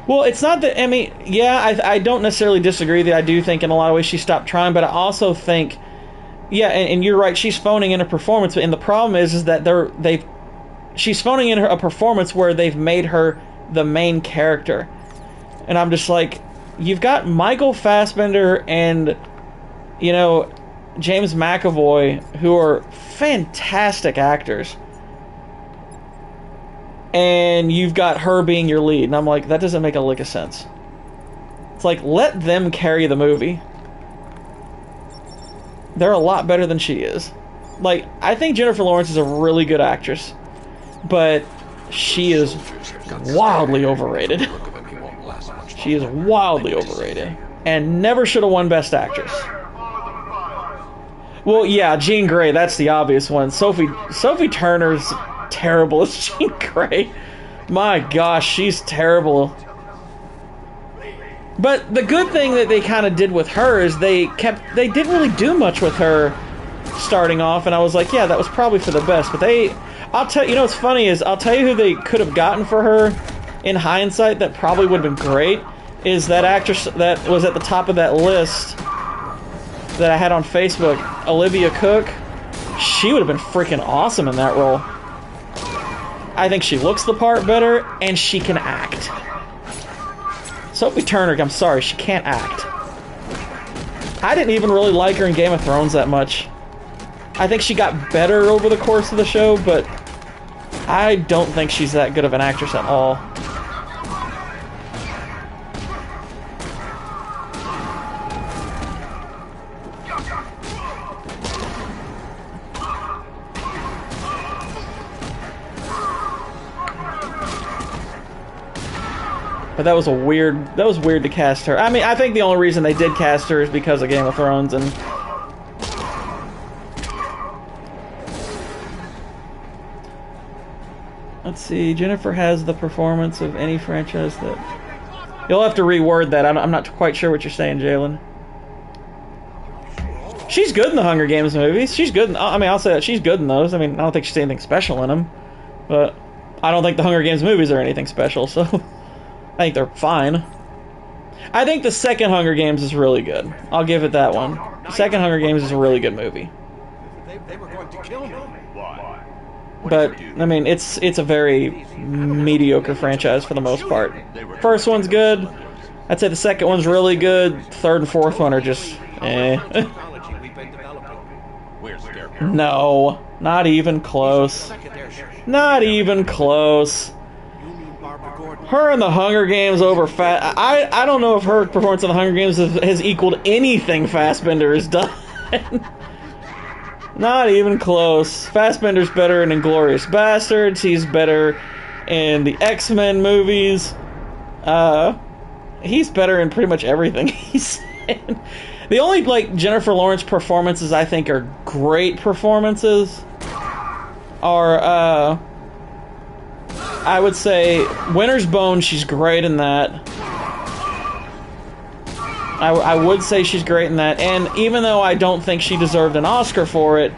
Well, it's not that, I mean, yeah, I don't necessarily disagree that I do think in a lot of ways she stopped trying, but I also think, yeah, and you're right, she's phoning in a performance, and the problem is that she's phoning in a performance where they've made her the main character. And I'm just like, you've got Michael Fassbender and, you know, James McAvoy, who are fantastic actors. And you've got her being your lead. And I'm like, that doesn't make a lick of sense. It's like, let them carry the movie. They're a lot better than she is. Like, I think Jennifer Lawrence is a really good actress, but she is wildly overrated. She is wildly overrated. And never should have won Best Actress. Well, yeah, Jean Grey, that's the obvious one. Sophie Turner's terrible as Jean Grey. My gosh, she's terrible. But the good thing that they kind of did with her is they didn't really do much with her starting off, and I was like, yeah, that was probably for the best. But I'll tell you know what's funny is, I'll tell you who they could have gotten for her in hindsight that probably would have been great, is that actress that was at the top of that list that I had on Facebook, Olivia Cook. She would have been freaking awesome in that role. I think she looks the part better, and she can act. Sophie Turner, I'm sorry, she can't act. I didn't even really like her in Game of Thrones that much. I think she got better over the course of the show, but I don't think she's that good of an actress at all. But that was weird to cast her. I mean, I think the only reason they did cast her is because of Game of Thrones, and let's see, Jennifer has the performance of any franchise that... You'll have to reword that. I'm not quite sure what you're saying, Jalen. She's good in the Hunger Games movies. She's good I mean, I'll say that she's good in those. I mean, I don't think she's anything special in them, but I don't think the Hunger Games movies are anything special, so I think they're fine. I think the second Hunger Games is really good. I'll give it that one. The second Hunger Games is a really good movie. They were going to kill me. But, I mean, it's a very mediocre franchise for the most part. First one's good. I'd say the second one's really good. Third and fourth one are just, eh. No, not even close. Not even close. Her in the Hunger Games over I don't know if her performance in the Hunger Games has equaled anything Fassbender has done. Not even close. Fassbender's better in Inglourious Bastards. He's better in the X-Men movies. He's better in pretty much everything he's in. The only, like, Jennifer Lawrence performances I think are great performances are, I would say Winter's Bone, she's great in that. I would say she's great in that, and even though I don't think she deserved an Oscar for it,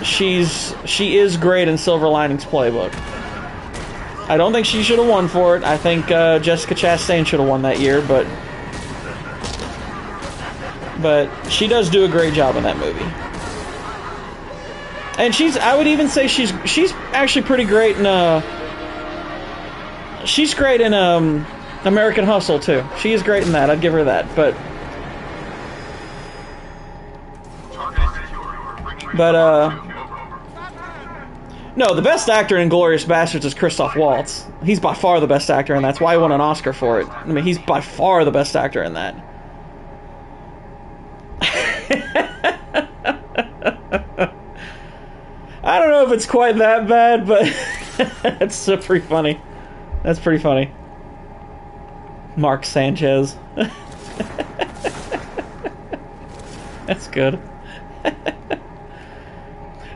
she is great in Silver Linings Playbook. I don't think she should have won for it. I think Jessica Chastain should have won that year, but she does do a great job in that movie. And I would even say she's actually pretty great in she's great in American Hustle too. She is great in that. I'd give her that. But no, the best actor in Inglourious Bastards is Christoph Waltz. He's by far the best actor, and that's why he won an Oscar for it. I mean, he's by far the best actor in that. I don't know if it's quite that bad, but it's pretty funny. That's pretty funny. Mark Sanchez. That's good.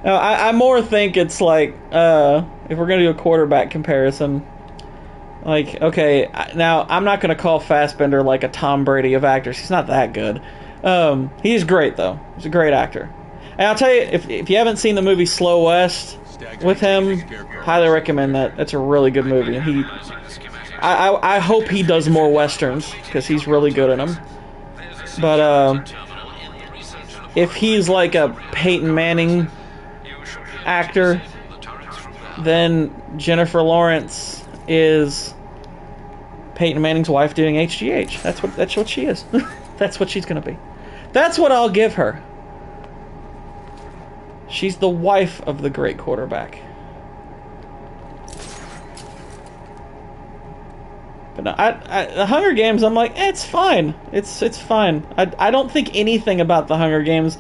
Now, I more think it's like, if we're going to do a quarterback comparison, like, okay, now, I'm not going to call Fassbender like a Tom Brady of actors. He's not that good. He's great, though. He's a great actor. And I'll tell you, if you haven't seen the movie Slow West with him, highly recommend that. That's a really good movie. I hope he does more westerns, because he's really good in them. But if he's like a Peyton Manning actor, then Jennifer Lawrence is Peyton Manning's wife doing HGH. That's what she is. That's what she's gonna be. That's what I'll give her. She's the wife of the great quarterback. But no, the Hunger Games, I'm like, it's fine. It's fine. I don't think anything about the Hunger Games,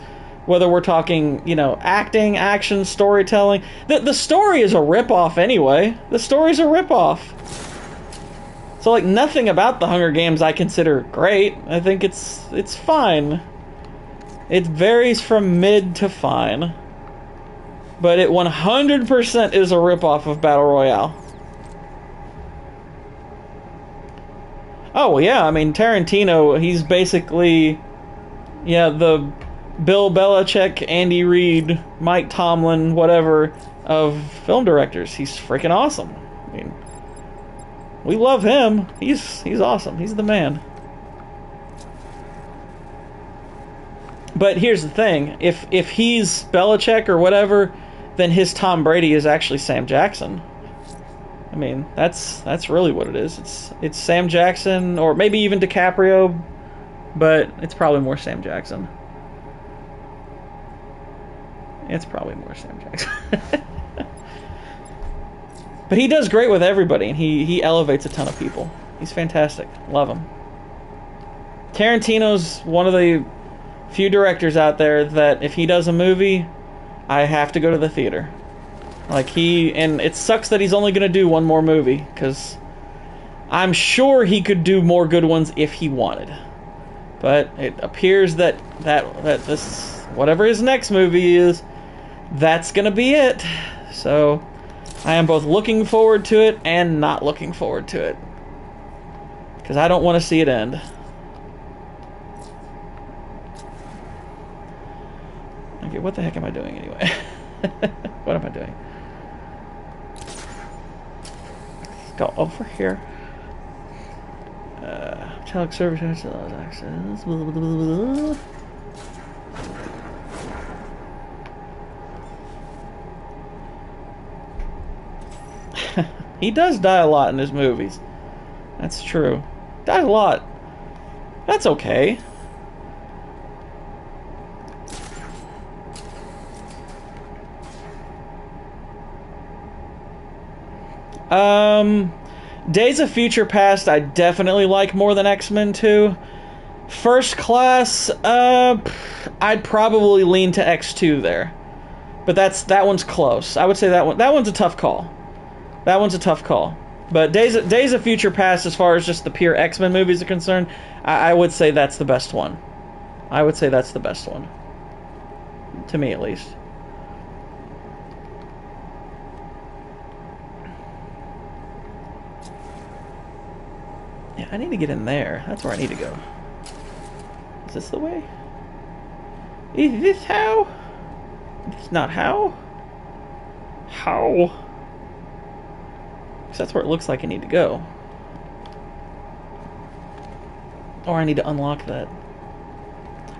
whether we're talking, you know, acting, action, storytelling. The story is a ripoff anyway. The story's a ripoff. So, like, nothing about the Hunger Games I consider great. I think it's fine. It varies from mid to fine. But it 100% is a ripoff of Battle Royale. Oh, yeah, I mean, Tarantino, he's basically, yeah, the Bill Belichick, Andy Reid, Mike Tomlin, whatever, of film directors. He's freaking awesome. I mean, we love him. He's awesome. He's the man. But here's the thing. If he's Belichick or whatever, then his Tom Brady is actually Sam Jackson. I mean, that's really what it is. It's Sam Jackson, or maybe even DiCaprio, but it's probably more Sam Jackson. It's probably more Sam Jackson. But he does great with everybody, and he elevates a ton of people. He's fantastic. Love him. Tarantino's one of the few directors out there that if he does a movie, I have to go to the theater. Like, and it sucks that he's only going to do one more movie, because I'm sure he could do more good ones if he wanted. But it appears that this, whatever his next movie is, that's going to be it. So, I am both looking forward to it and not looking forward to it. Because I don't want to see it end. Okay, what the heck am I doing anyway? What am I doing? Go over here. Metallic service access. Blah, blah, blah, blah. He does die a lot in his movies. That's true. Dies a lot. That's okay. Days of Future Past I definitely like more than X-Men 2. First Class, I'd probably lean to X2 there. But that one's close. I would say that one's a tough call. That one's a tough call. But Days of Future Past, as far as just the pure X-Men movies are concerned, I would say that's the best one. I would say that's the best one. To me, at least. Yeah, I need to get in there. That's where I need to go. Is this the way? Is this how? It's not how? How? Because that's where it looks like I need to go. Or I need to unlock that.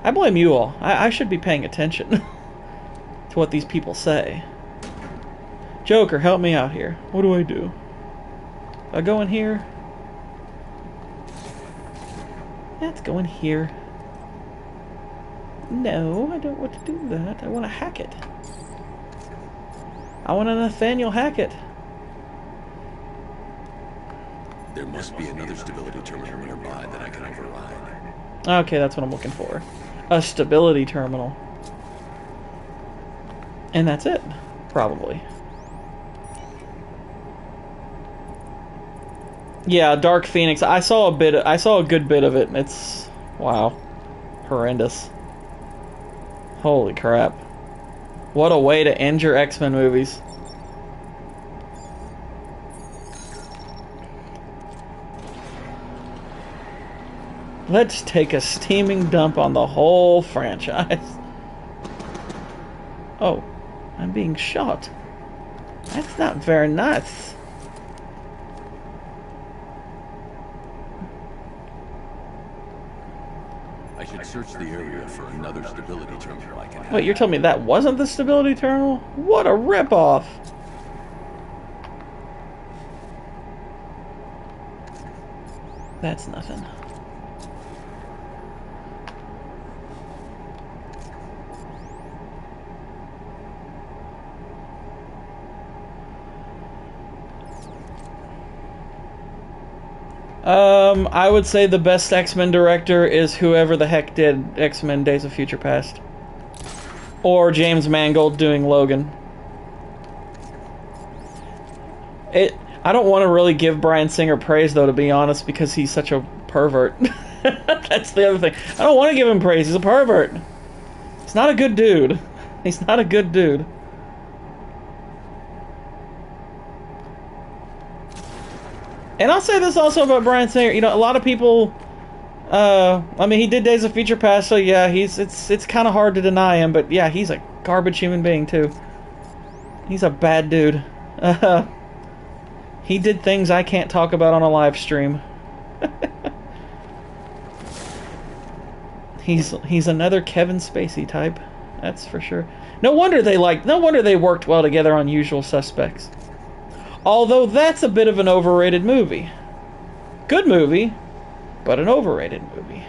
I blame you all. I should be paying attention to what these people say. Joker, help me out here. What do I do? Do I go in here? Let's go in here. No, I don't want to do that. I want to hack it. I want to Nathaniel Hackett. There must be another stability terminal nearby that I can override. Okay, that's what I'm looking for. A stability terminal. And that's it, probably. Yeah, Dark Phoenix. I saw a good bit of it, and it's wow, horrendous. Holy crap! What a way to end your X-Men movies. Let's take a steaming dump on the whole franchise. Oh, I'm being shot. That's not very nice. I should search the area for another stability terminal I can have. Wait, you're telling me that wasn't the stability terminal? What a ripoff! That's nothing. I would say the best X-Men director is whoever the heck did X-Men Days of Future Past. Or James Mangold doing Logan. I don't want to really give Bryan Singer praise, though, to be honest, because he's such a pervert. That's the other thing. I don't want to give him praise. He's a pervert. He's not a good dude. He's not a good dude. And I'll say this also about Bryan Singer. You know, a lot of people... I mean, he did Days of Future Past, so yeah, it's kind of hard to deny him, but yeah, he's a garbage human being, too. He's a bad dude. He did things I can't talk about on a live stream. He's another Kevin Spacey type, that's for sure. No wonder they worked well together on Usual Suspects. Although that's a bit of an overrated movie. Good movie, but an overrated movie.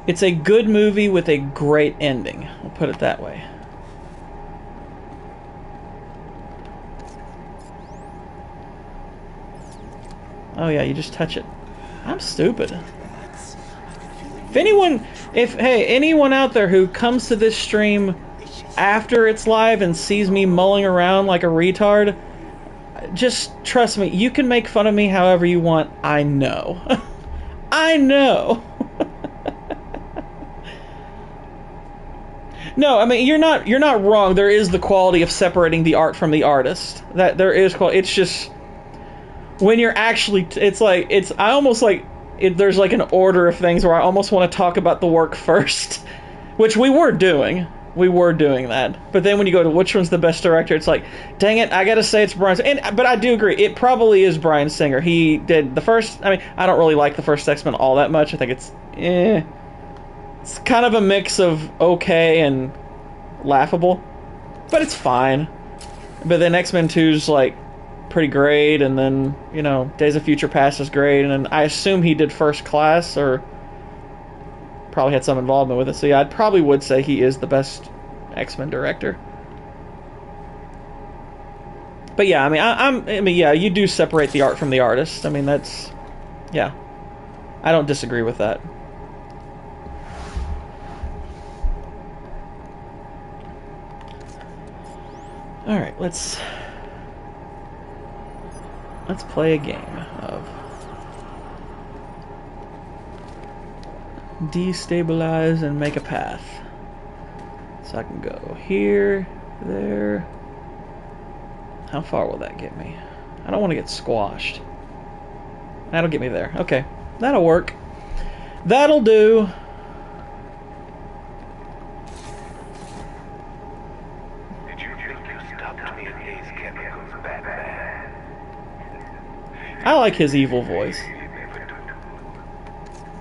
It's a good movie with a great ending. I'll put it that way. Oh yeah, you just touch it. I'm stupid. Anyone out there who comes to this stream after it's live and sees me mulling around like a retard, just trust me, you can make fun of me however you want. I know. I know. No, I mean, you're not wrong. There is the quality of separating the art from the artist. That there is quality. It's just when you're actually, there's like an order of things where I almost want to talk about the work first, which we were doing. We were doing that. But then when you go to which one's the best director, it's like, dang it, I gotta say it's Bryan Singer. But I do agree, it probably is Bryan Singer. He did the first, I mean, I don't really like the first X-Men all that much. I think it's, It's kind of a mix of okay and laughable. But it's fine. But then X-Men 2's like pretty great, and then, you know, Days of Future Past is great, and then I assume he did First Class, or probably had some involvement with it. So yeah, I probably would say he is the best X-Men director. But yeah, I mean, yeah, you do separate the art from the artist. I mean, that's, yeah, I don't disagree with that. All right, let's play a game of destabilize and make a path. So I can go here, there. How far will that get me? I don't want to get squashed. That'll get me there. Okay, that'll work. That'll do. Did you think you stopped me in these chemicals, Batman? I like his evil voice.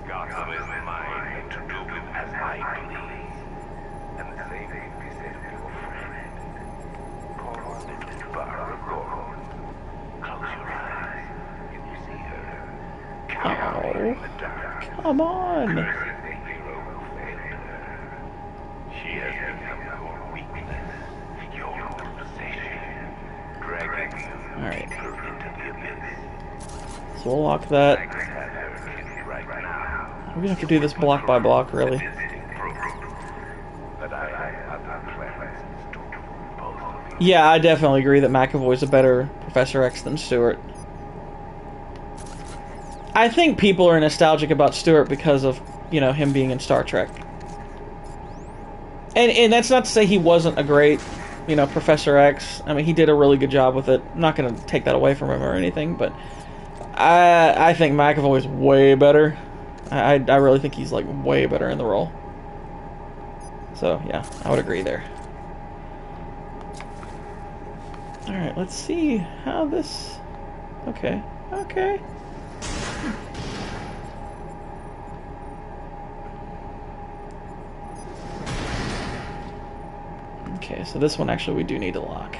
Gotham is mine to do with as I please. And the same thing be said of your friend. Poor little bar of gold. Close your eyes. You see her. Cowering in the dark. Come on. Cursing the hero who failed her. She has become your weakness, your obsession, dragging you Alright. deeper into the abyss. So we'll lock that. I could have her killed right now. We're gonna have to do this block by block, really. But I have other plans in store for both of you. Yeah, I definitely agree that McAvoy's a better Professor X than Stewart. I think people are nostalgic about Stewart because of, you know, him being in Star Trek. And that's not to say he wasn't a great, you know, Professor X. I mean, he did a really good job with it. I'm not going to take that away from him or anything, but I think McAvoy's way better. I really think he's, like, way better in the role. So, yeah, I would agree there. Alright, let's see how this... Okay, okay. Okay, so this one actually we do need to lock.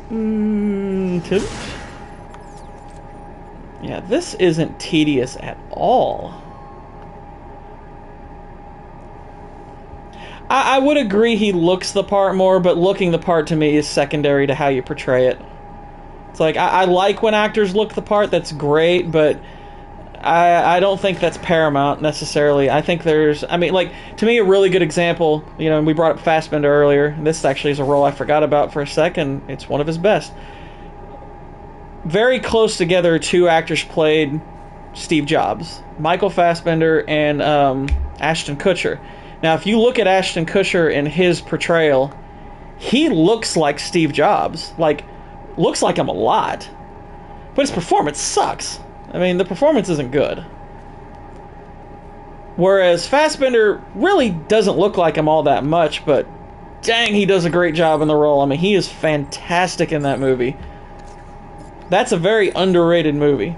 Tilt. Yeah, this isn't tedious at all. I would agree he looks the part more, but looking the part to me is secondary to how you portray it. It's like, I like when actors look the part, that's great, but I don't think that's paramount necessarily. I think there's, I mean, like, to me, a really good example, you know, and we brought up Fassbender earlier. This actually is a role I forgot about for a second. It's one of his best. Very close together, two actors played Steve Jobs, Michael Fassbender and Ashton Kutcher. Now, if you look at Ashton Kutcher in his portrayal, he looks like Steve Jobs. Like, looks like him a lot. But his performance sucks. I mean, the performance isn't good. Whereas Fassbender really doesn't look like him all that much, but dang, he does a great job in the role. I mean, he is fantastic in that movie. That's a very underrated movie.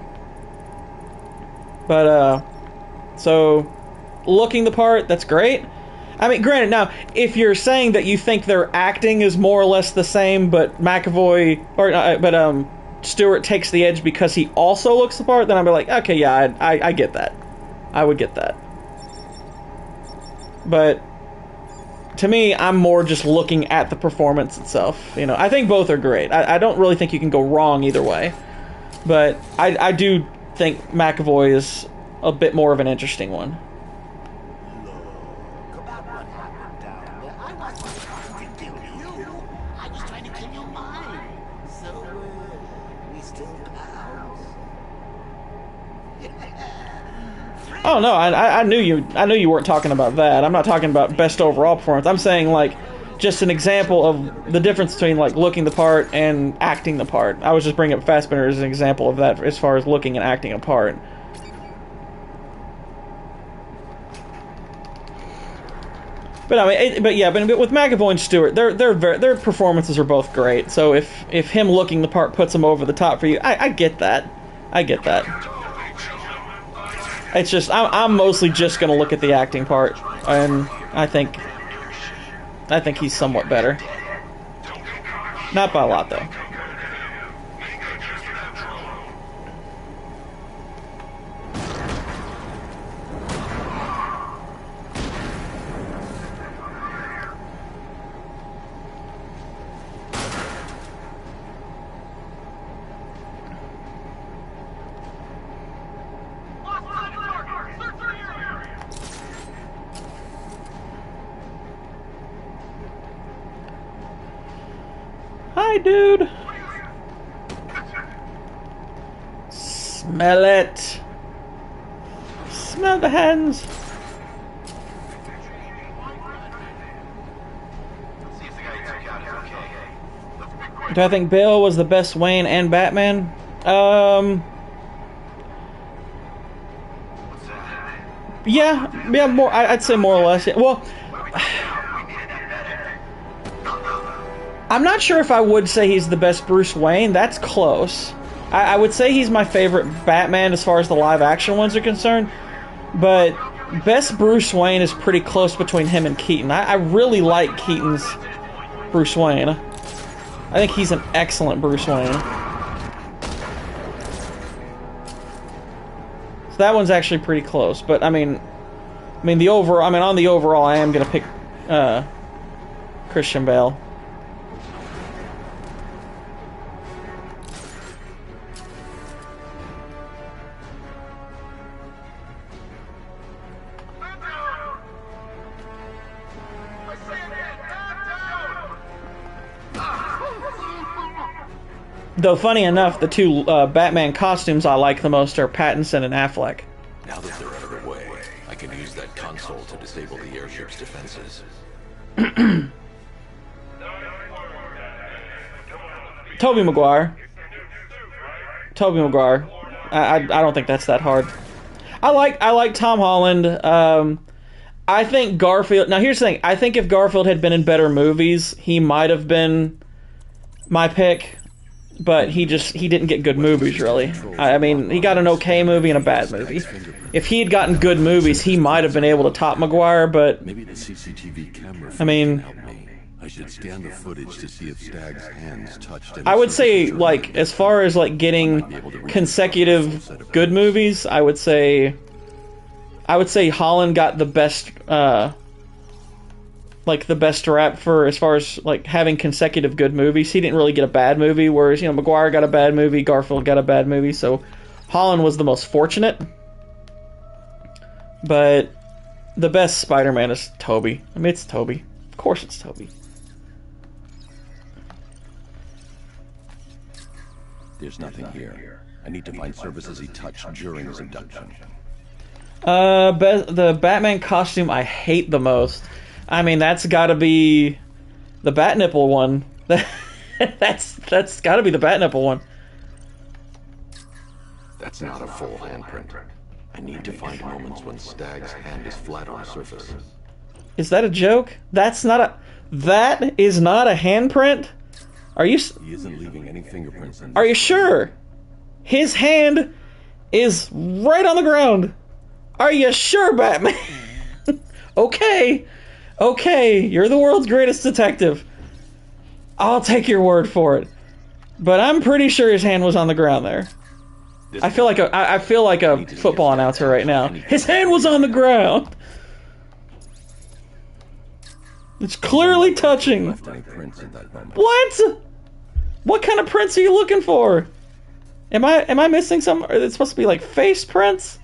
But, so, looking the part, that's great. I mean, granted, now, if you're saying that you think their acting is more or less the same, but McAvoy, or, Stewart takes the edge because he also looks the part, then I'd be like, okay, yeah, I get that. I would get that. But, to me, I'm more just looking at the performance itself. You know, I think both are great. I don't really think you can go wrong either way. But I do think McAvoy is a bit more of an interesting one. Look about what happened down there. I wasn't trying to kill you. I was trying to kill your mind. So, we still pals? Oh no, I knew you weren't talking about that. I'm not talking about best overall performance. I'm saying, like, just an example of the difference between, like, looking the part and acting the part. I was just bringing up Fassbender as an example of that as far as looking and acting a part. But I mean, but with McAvoy and Stewart, their performances are both great. So if him looking the part puts him over the top for you, I get that. I get that. It's just I'm mostly just gonna look at the acting part, and I think he's somewhat better. Not by a lot though. Hi, dude. Smell it. Smell the hands. Do I think Bale was the best Wayne and Batman? Yeah, more. I'd say more or less. Yeah. Well, I'm not sure if I would say he's the best Bruce Wayne. That's close. I would say he's my favorite Batman as far as the live-action ones are concerned. But best Bruce Wayne is pretty close between him and Keaton. I really like Keaton's Bruce Wayne. I think he's an excellent Bruce Wayne. So that one's actually pretty close. But on the overall, I am gonna pick Christian Bale. Though, funny enough, the two Batman costumes I like the most are Pattinson and Affleck. Now that they're out of the way, I can use that console to disable the airship's defenses. Tobey Maguire. I don't think that's that hard. I like Tom Holland. I think Garfield... Now, here's the thing. I think if Garfield had been in better movies, he might have been my pick. But he didn't get good movies, really. I mean, he got an okay movie and a bad movie. If he had gotten good movies, he might have been able to top Maguire, but... Maybe the CCTV camera I mean... help me. I should scan the footage to see if Stag's hands touched any I would say, surface like, as far as, like, getting consecutive good movies, I would say Holland got the best, like, like the best rap for as far as like having consecutive good movies. He didn't really get a bad movie, whereas Maguire got a bad movie, Garfield got a bad movie. So Holland was the most fortunate. But the best Spider-Man is Tobey. I mean, it's Tobey. Of course, it's Tobey. There's nothing here. I need to find surfaces he touched during his abduction. The Batman costume I hate the most. I mean, that's got to be the bat nipple one. that's got to be the bat nipple one. That's not a full handprint. I need to find moments when Stag's hand is flat on a surface. Is that a joke? That is not a handprint? Are you... He isn't leaving any fingerprints in this. Are you sure? His hand is right on the ground. Are you sure, Batman? Okay. Okay, you're the world's greatest detective. I'll take your word for it. But I'm pretty sure his hand was on the ground there. I feel like a football announcer right now. His hand was on the ground. It's clearly touching. What? What kind of prints are you looking for? Am I missing some? Are it supposed to be like face prints?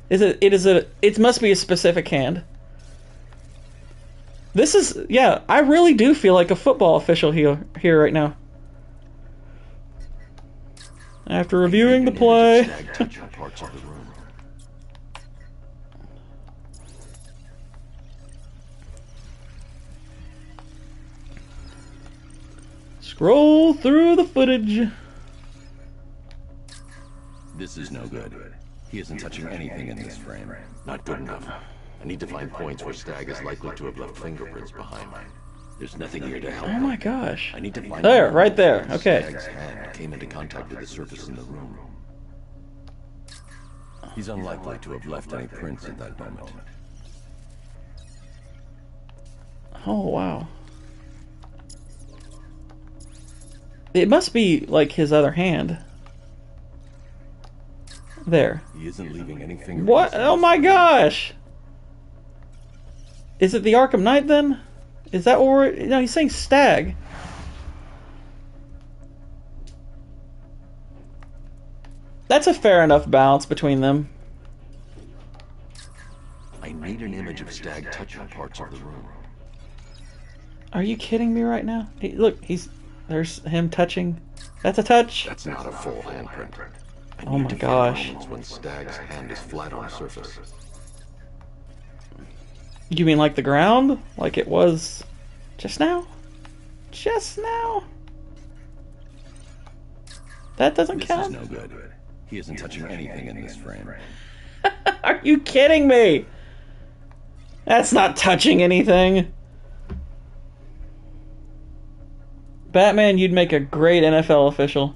It must be a specific hand. This is, yeah, I really do feel like a football official here right now. After reviewing the play. Scroll through the footage. This is no good. He isn't touching anything in this frame. Not good enough. I need to find points where Stag is likely to have left fingerprints behind. There's nothing here to help. Oh my gosh. I need to find there, right there. Okay. Stag's hand came into contact with the surface in the room. He's unlikely to have left any prints at that moment. Oh wow. It must be like his other hand. There. He isn't leaving any fingerprints. What? Oh my gosh! Is it the Arkham Knight then? Is that what we're... No, he's saying Stag. That's a fair enough balance between them. I need an image of Stag touching parts of the room. Are you kidding me right now? Look, there's him touching. That's a touch. That's not a full handprint. Oh my gosh. When Stag's hand is flat on a surface. You mean like the ground? Like it was just now? Just now? That doesn't count? This is no good. He isn't touching anything in this frame. Are you kidding me? That's not touching anything. Batman, you'd make a great NFL official.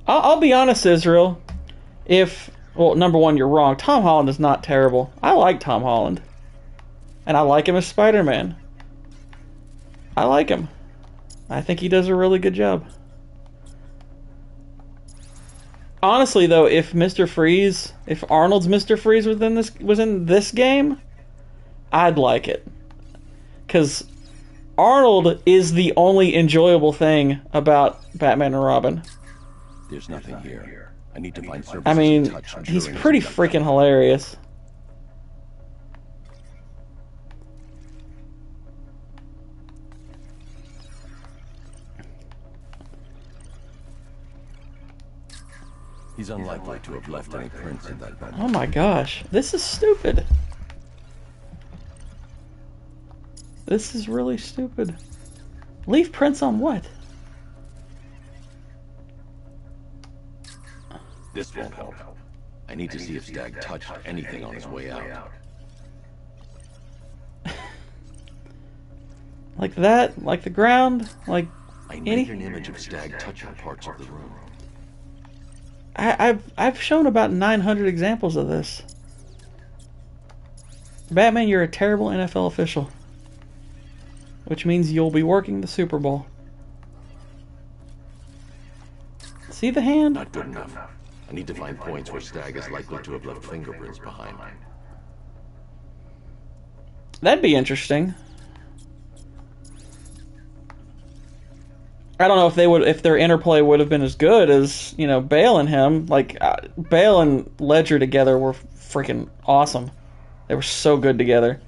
I'll be honest, Israel. Well, number one, you're wrong. Tom Holland is not terrible. I like Tom Holland. And I like him as Spider-Man. I like him. I think he does a really good job. Honestly, though, if Arnold's Mr. Freeze was in this game, I'd like it. Because Arnold is the only enjoyable thing about Batman and Robin. There's nothing here. I need to find surfaces. I mean, he's pretty freaking hilarious. He's unlikely to have left any prints in that moment. Oh my gosh, this is stupid. This is really stupid. Leave prints on what? This won't help. I need to see if Stag touched anything on his way out. Like that? Like the ground? Like I need an image of Stag touching parts of the room. I've shown about 900 examples of this. Batman, you're a terrible NFL official. Which means you'll be working the Super Bowl. See the hand? Not good enough. I need to find points where Stag is likely to have left fingerprints behind. That'd be interesting. I don't know if their interplay would have been as good as, you know, Bale and him. Like, Bale and Ledger together were freaking awesome. They were so good together.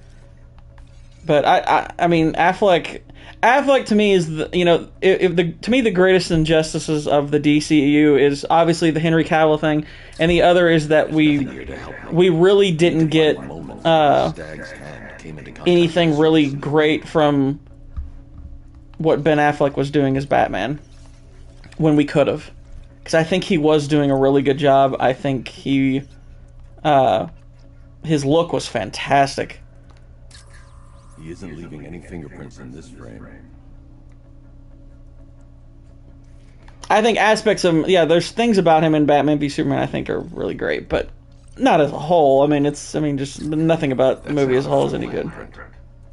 But I mean, Affleck to me is the, you know, to me the greatest injustices of the DCEU is obviously the Henry Cavill thing, and the other is that we really didn't get anything really great from what Ben Affleck was doing as Batman when we could have, because I think he was doing a really good job. I think his look was fantastic. He isn't leaving any fingerprints in this frame. I think aspects of him, yeah, there's things about him in Batman v Superman I think are really great, but not as a whole. I mean, just nothing about the movie as a whole is any good.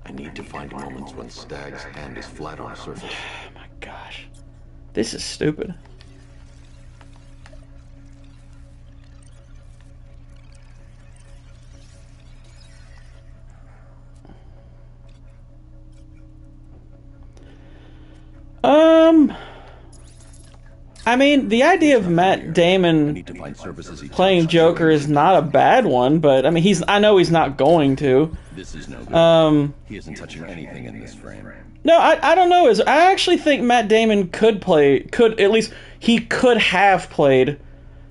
I need to find moments when Stag's hand is flat on a surface. Oh my gosh. This is stupid. I mean, the idea of Matt Damon playing Joker is not a bad one, but I mean, I know he's not going to. This is no good. He isn't touching anything in this frame. No, I don't know. I actually think Matt Damon could have played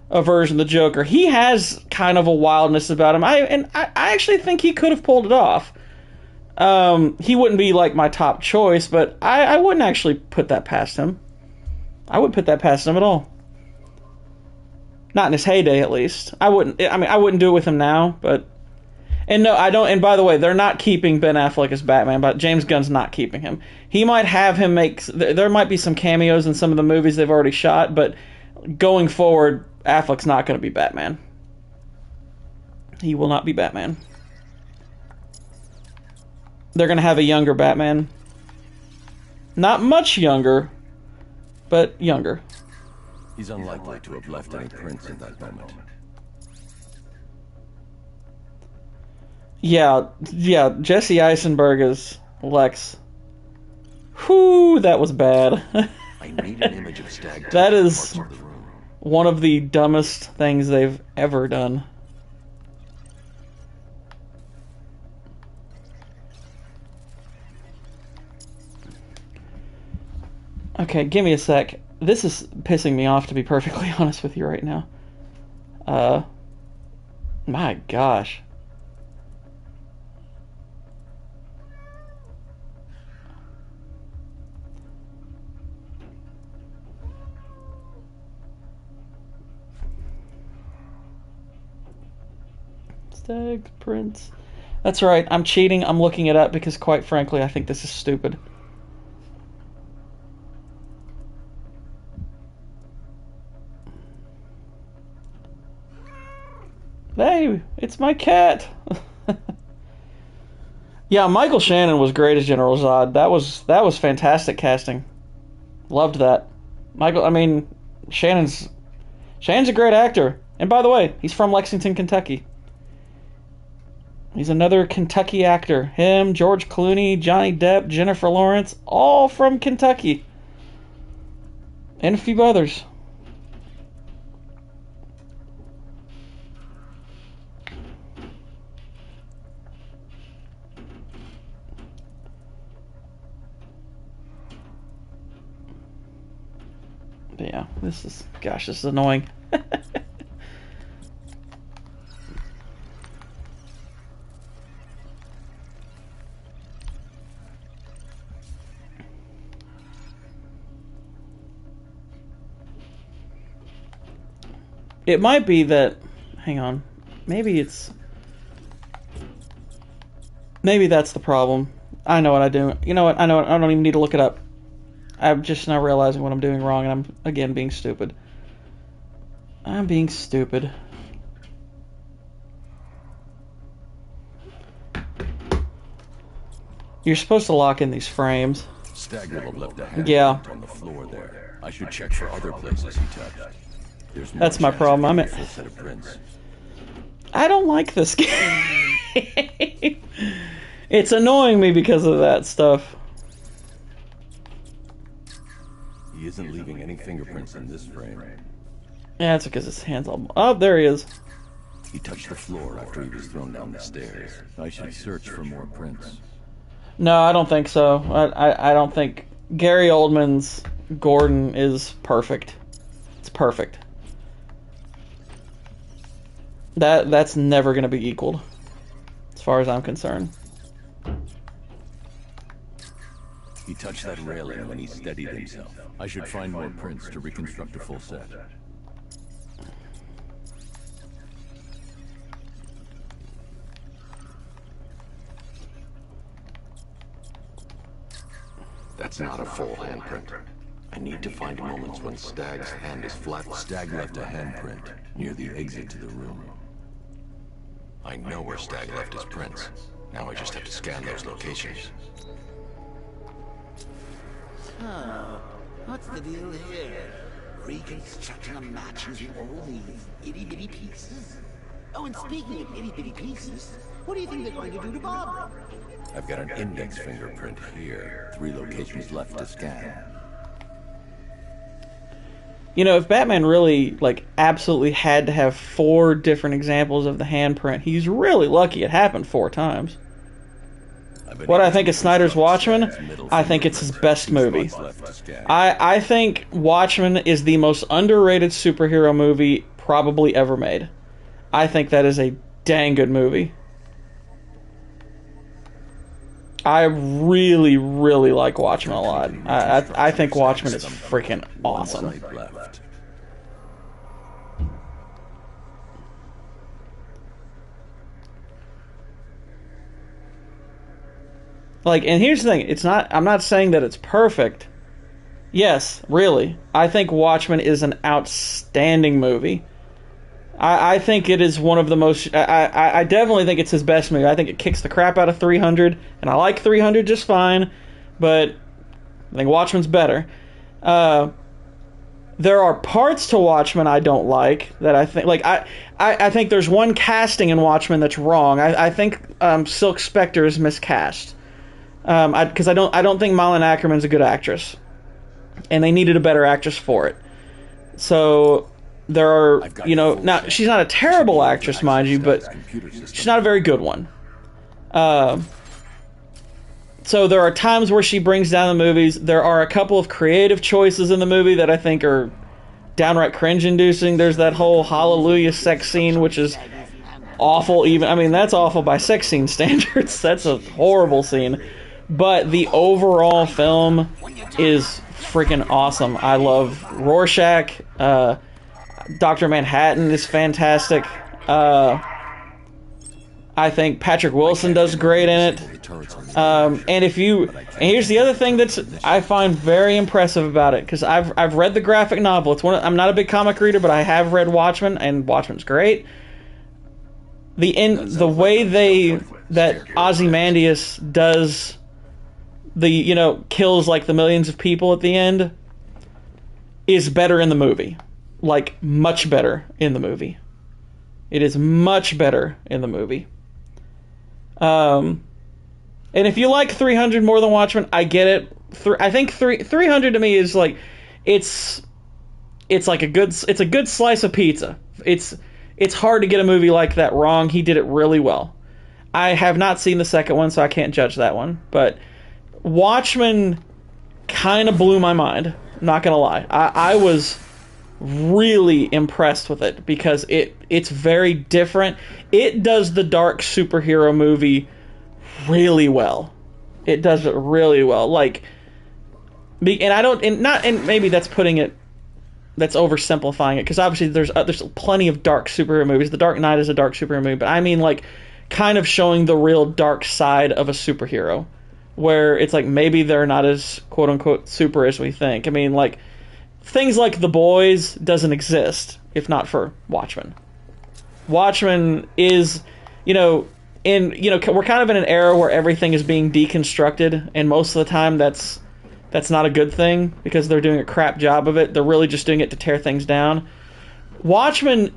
a version of the Joker. He has kind of a wildness about him. I actually think he could have pulled it off. He wouldn't be like my top choice, but I wouldn't actually put that past him. I wouldn't put that past him at all. Not in his heyday, at least. I wouldn't do it with him now, but... And no, I don't... And by the way, they're not keeping Ben Affleck as Batman, but James Gunn's not keeping him. He might have him make... There might be some cameos in some of the movies they've already shot, but going forward, Affleck's not going to be Batman. He will not be Batman. They're going to have a younger Batman. Not much younger, but younger. He's unlikely to have left any prints in that moment. Yeah, Jesse Eisenberg as Lex. Whew, that was bad. I need an image of Stag. That is one of the dumbest things they've ever done. Okay, give me a sec. This is pissing me off, to be perfectly honest with you right now. My gosh. Stag prints. That's right, I'm cheating. I'm looking it up because, quite frankly, I think this is stupid. Hey, it's my cat. Yeah, Michael Shannon was great as General Zod. That was fantastic casting. Loved that. Shannon's a great actor. And by the way, he's from Lexington, Kentucky. He's another Kentucky actor. Him, George Clooney, Johnny Depp, Jennifer Lawrence, all from Kentucky. And a few others. But yeah, this is annoying. It might be that, hang on, maybe that's the problem. I know what I do. You know what? I don't even need to look it up. I'm just now realizing what I'm doing wrong, and I'm, again, being stupid. I'm being stupid. You're supposed to lock in these frames. Stag will have left a hand on the floor there. I should check for other places he touched. That's my problem. I don't like this game. It's annoying me because of that stuff. He isn't leaving any fingerprints in this frame. Yeah, it's because his hand's all... Oh, there he is. He touched the floor after he was thrown down the stairs. I should search for more prints. No, I don't think so. I don't think... Gary Oldman's Gordon is perfect. It's perfect. That's never going to be equaled, as far as I'm concerned. He touched that railing when he steadied himself. I should find more prints to reconstruct a full set. That's not a full handprint. I need to find moments when Stag's hand is flat. Stag left a handprint near the exit to the room. I know where Stag left his prints. Now I just have to scan those locations. Oh, what's the deal here? Reconstructing a match using all these itty-bitty pieces? Oh, and speaking of itty-bitty pieces, what do you think they're going to do to Barbara? I've got an index fingerprint here. 3 locations left to scan. You know, if Batman really, like, absolutely had to have 4 different examples of the handprint, he's really lucky it happened 4 times. What I think of Snyder's Watchmen, I think it's his best movie. I think Watchmen is the most underrated superhero movie probably ever made. I think that is a dang good movie. I really, really like Watchmen a lot. I think Watchmen is freaking awesome. Like, and here's the thing, I'm not saying that it's perfect. Yes, really. I think Watchmen is an outstanding movie. I think it is one of the most... I definitely think it's his best movie. I think it kicks the crap out of 300, and I like 300 just fine, but I think Watchmen's better. There are parts to Watchmen I don't like, that I think... Like, I think there's one casting in Watchmen that's wrong. I think Silk Spectre is miscast. Because I don't think Malin Ackerman's a good actress. And they needed a better actress for it. So... There are, you know, now, she's not a terrible actress, mind you, but she's not a very good one. So there are times where she brings down the movies. There are a couple of creative choices in the movie that I think are downright cringe-inducing. There's that whole Hallelujah sex scene, which is awful even. I mean, that's awful by sex scene standards. That's a horrible scene. But the overall film is freaking awesome. I love Rorschach. Dr. Manhattan is fantastic. I think Patrick Wilson does great in it. And here's the other thing that's I find very impressive about it, because I've read the graphic novel. I'm not a big comic reader, but I have read Watchmen, and Watchmen's great. The way that Ozymandias does kills like the millions of people at the end is better in the movie. Like, much better in the movie. It is much better in the movie. And if you like 300 more than Watchmen, I get it. I think 300 to me is like, it's like a good slice of pizza. It's hard to get a movie like that wrong. He did it really well. I have not seen the second one, so I can't judge that one. But Watchmen kind of blew my mind. Not gonna lie. I was really impressed with it because it's very different. It does the dark superhero movie really well. It does it really well. Like, and maybe that's oversimplifying it, because obviously there's plenty of dark superhero movies. The Dark Knight is a dark superhero movie, but I mean, like, kind of showing the real dark side of a superhero, where it's like maybe they're not as quote unquote super as we think. I mean, like, things like The Boys doesn't exist if not for Watchmen. Watchmen is, we're kind of in an era where everything is being deconstructed, and most of the time that's not a good thing, because they're doing a crap job of it. They're really just doing it to tear things down. Watchmen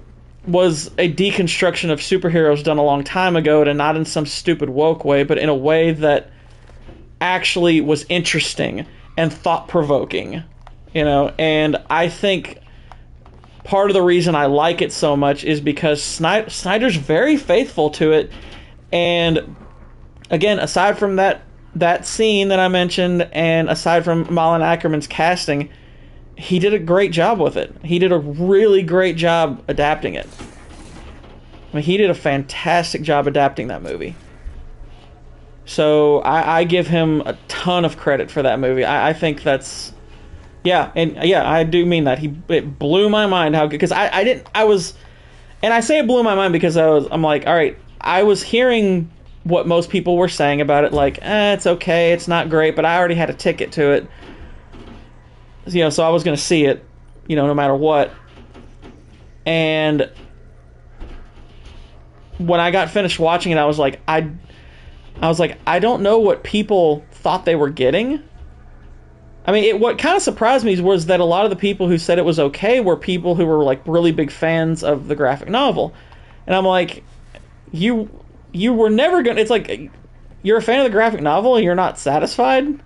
was a deconstruction of superheroes done a long time ago, and not in some stupid woke way, but in a way that actually was interesting and thought-provoking, you know. And I think part of the reason I like it so much is because Snyder's very faithful to it. And again, aside from that scene that I mentioned, and aside from Malin Ackerman's casting, he did a great job with it. He did a really great job adapting it. I mean, he did a fantastic job adapting that movie. So I give him a ton of credit for that movie. I think that's... Yeah, I do mean that. It blew my mind how good... Because I was... And I say it blew my mind because I'm like, all right, I was hearing what most people were saying about it, like, it's okay, it's not great, but I already had a ticket to it. You know, so I was going to see it, you know, no matter what. And when I got finished watching it, I was like, I don't know what people thought they were getting. I mean, what kind of surprised me was that a lot of the people who said it was okay were people who were like really big fans of the graphic novel. And I'm like, you were never gonna... It's like, you're a fan of the graphic novel and you're not satisfied?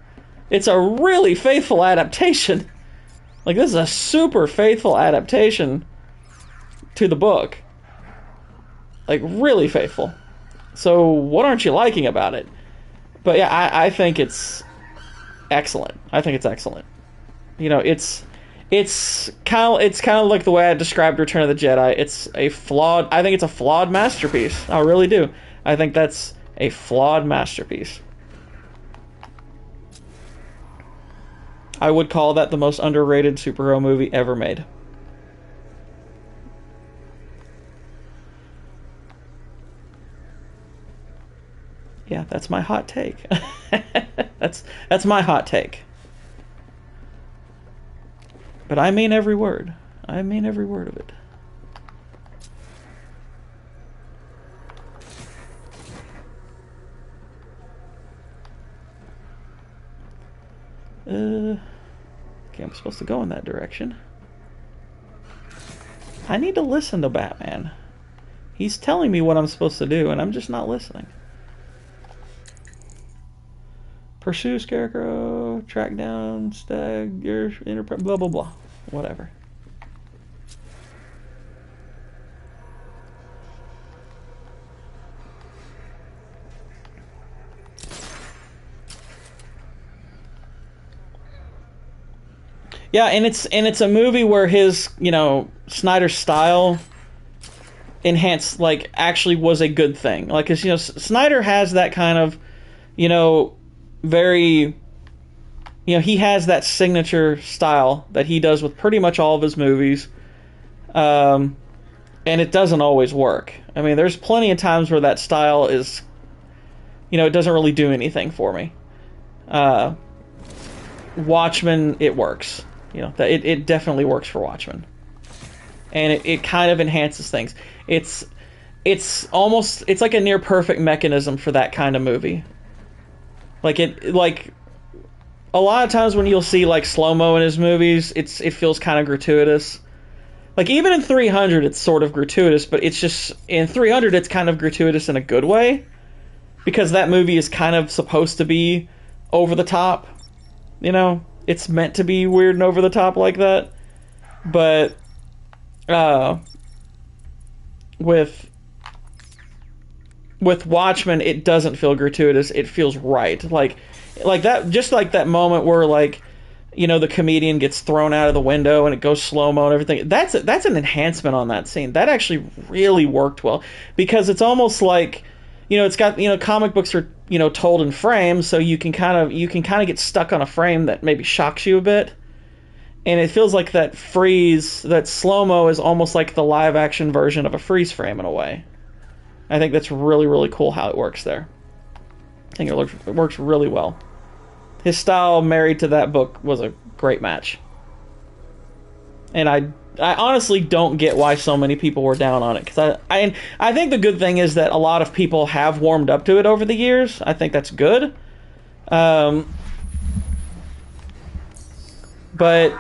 It's a really faithful adaptation. Like, this is a super faithful adaptation to the book. Like, really faithful. So, what aren't you liking about it? But yeah, I think it's excellent. I think it's excellent. You know, it's kind of like the way I described Return of the Jedi. I think it's a flawed masterpiece. I really do. I think that's a flawed masterpiece. I would call that the most underrated superhero movie ever made. Yeah, that's my hot take. That's my hot take. But I mean every word. I mean every word of it. Okay, I'm supposed to go in that direction. I need to listen to Batman. He's telling me what I'm supposed to do, and I'm just not listening. Pursue Scarecrow, track down Stag, your blah blah blah. Whatever. Yeah, and it's a movie where his, you know, Snyder's style enhanced, like, actually was a good thing. Like, 'cause, you know, Snyder has that kind of, you know, very, you know, he has that signature style that he does with pretty much all of his movies. And it doesn't always work. I mean, there's plenty of times where that style is, you know, it doesn't really do anything for me. Watchmen, it works. You know, it definitely works for Watchmen. And it kind of enhances things. It's like a near perfect mechanism for that kind of movie. Like a lot of times when you'll see like slow-mo in his movies, it feels kind of gratuitous. Like even in 300 it's sort of gratuitous, but it's just in 300 it's kind of gratuitous in a good way, because that movie is kind of supposed to be over the top. You know, it's meant to be weird and over the top like that. But with Watchmen, it doesn't feel gratuitous. It feels right. Like that, just like that moment where, like, you know, the comedian gets thrown out of the window and it goes slow-mo and everything. That's an enhancement on that scene. That actually really worked well, because it's almost like, you know, it's got, you know, comic books are, you know, told in frames, so you can kind of get stuck on a frame that maybe shocks you a bit. And it feels like that freeze, that slow-mo is almost like the live-action version of a freeze frame in a way. I think that's really, really cool how it works there. I think it works really well. His style married to that book was a great match. And I honestly don't get why so many people were down on it, because I think the good thing is that a lot of people have warmed up to it over the years. I think that's good. But,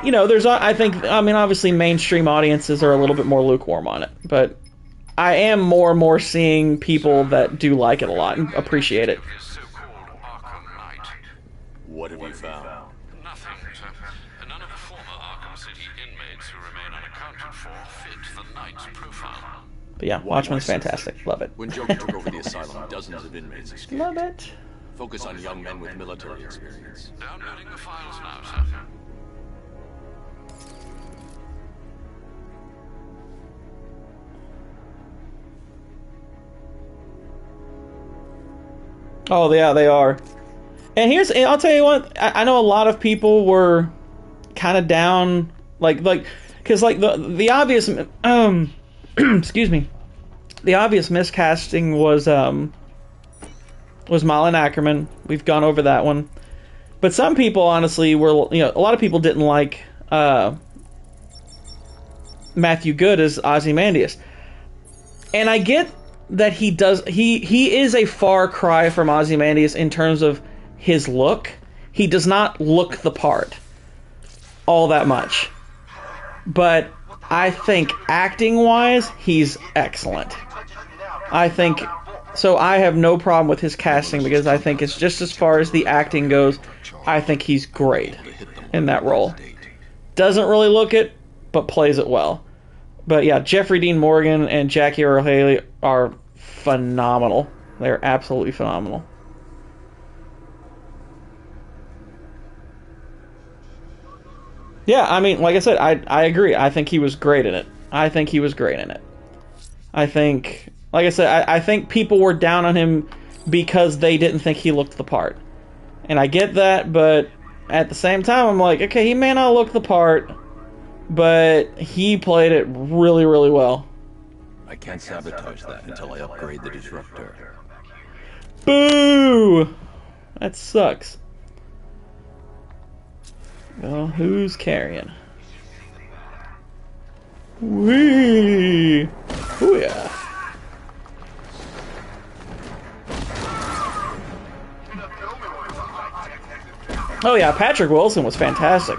you know, I mean, obviously mainstream audiences are a little bit more lukewarm on it. But I am more and more seeing people that do like it a lot and appreciate it. His so-called Arkham Knight. What have you found? Nothing, sir. None of the former Arkham City inmates who remain unaccounted for fit the Knight's profile. But yeah, Watchmen's fantastic. Love it. When Joker took over the asylum, dozens of inmates escaped. Love it. Focus on young men with military experience. Downloading the files now, sir. Oh yeah, they are. And I'll tell you what, I know a lot of people were kind of down, because the obvious, excuse me, the obvious miscasting was Malin Ackerman. We've gone over that one, but some people honestly were, a lot of people didn't like Matthew Good as Ozymandias, and I get that he is a far cry from Ozymandias in terms of his look. He does not look the part all that much, but I think acting wise he's excellent. I have no problem with his casting, because I think it's just as far as the acting goes, I think he's great in that role. Doesn't really look it, but plays it well. But yeah, Jeffrey Dean Morgan and Jackie Earle Haley are phenomenal. They're absolutely phenomenal. Yeah, I mean, like I said, I agree. I think he was great in it. I think, like I said, I think people were down on him because they didn't think he looked the part. And I get that, but at the same time, I'm like, okay, he may not look the part, but he played it really, really well. I can't sabotage that until I upgrade the disruptor. Boo! That sucks. Well, who's carrying? Whee! Oh yeah. Oh yeah, Patrick Wilson was fantastic.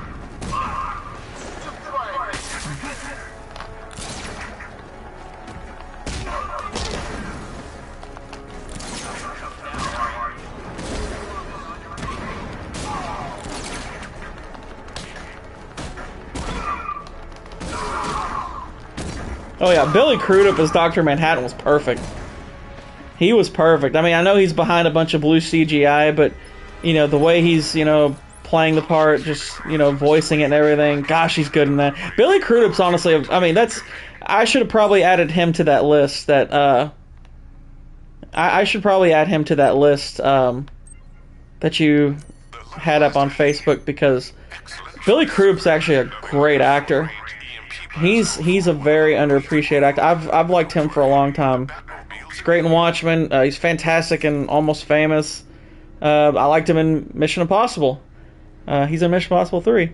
Oh yeah, Billy Crudup as Dr. Manhattan was perfect. He was perfect. I mean, I know he's behind a bunch of blue CGI, but, the way he's, playing the part, just, voicing it and everything, gosh, he's good in that. Billy Crudup's honestly, I mean, I should have probably added him to that list I should probably add him to that list, that you had up on Facebook, because Billy Crudup's actually a great actor. He's a very underappreciated actor. I've liked him for a long time. He's great in Watchmen. He's fantastic in Almost Famous. I liked him in Mission Impossible. He's in Mission Impossible 3.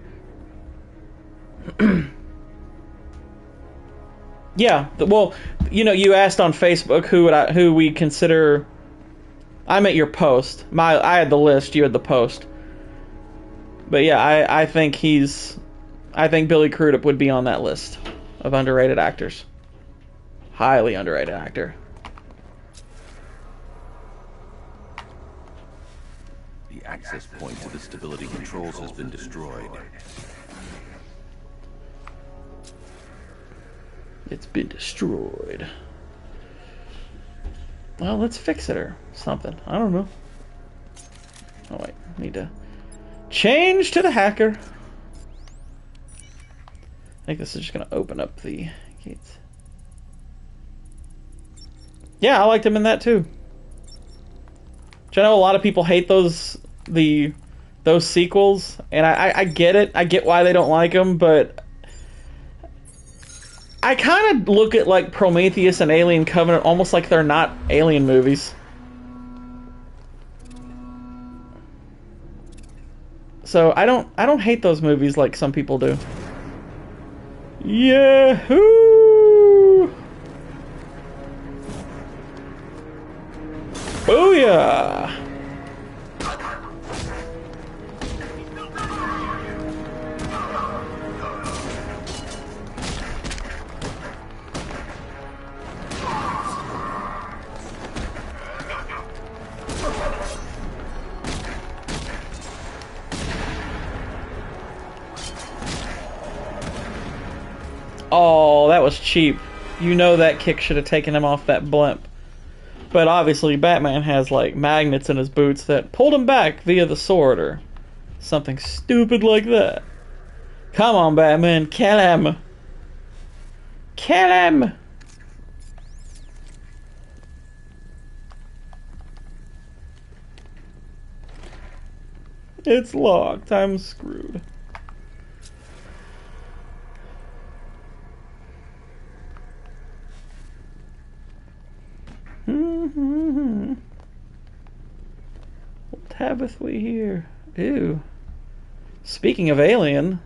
Yeah. Well, you asked on Facebook who we consider. I meant your post. I had the list. You had the post. But yeah, I think Billy Crudup would be on that list of underrated actors. Highly underrated actor. The access point to the stability controls has been destroyed. It's been destroyed. Well, let's fix it or something. I don't know. Oh wait, need to change to the hacker. I think this is just going to open up the gates. Yeah, I liked him in that too. Which I know a lot of people hate those sequels, and I get it. I get why they don't like them, but I kind of look at like Prometheus and Alien Covenant almost like they're not Alien movies. So I don't hate those movies like some people do. Yahoo! Booyah! Oh, that was cheap. You know that kick should have taken him off that blimp. But obviously Batman has like magnets in his boots that pulled him back via the sword or something stupid like that. Come on, Batman, kill him. Kill him. It's locked. I'm screwed. What haveth we here? Ew. Speaking of alien,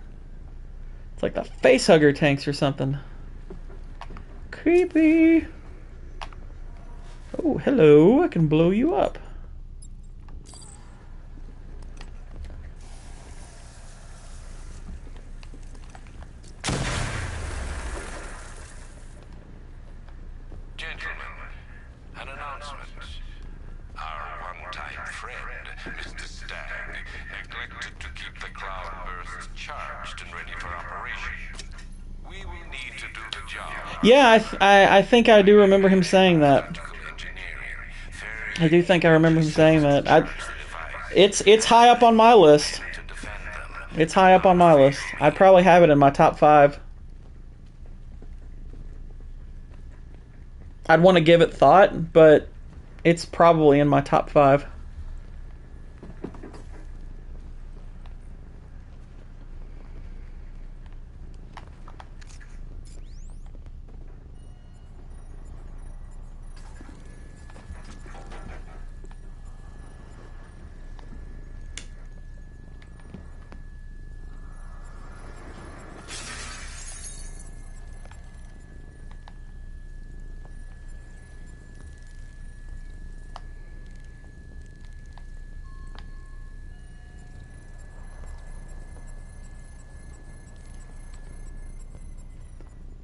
it's like the facehugger tanks or something. Creepy. Oh, hello. I can blow you up. Yeah, I think I do remember him saying that. I do think I remember him saying that. It's high up on my list. It's high up on my list. I'd probably have it in my top 5. I'd want to give it thought, but it's probably in my top 5.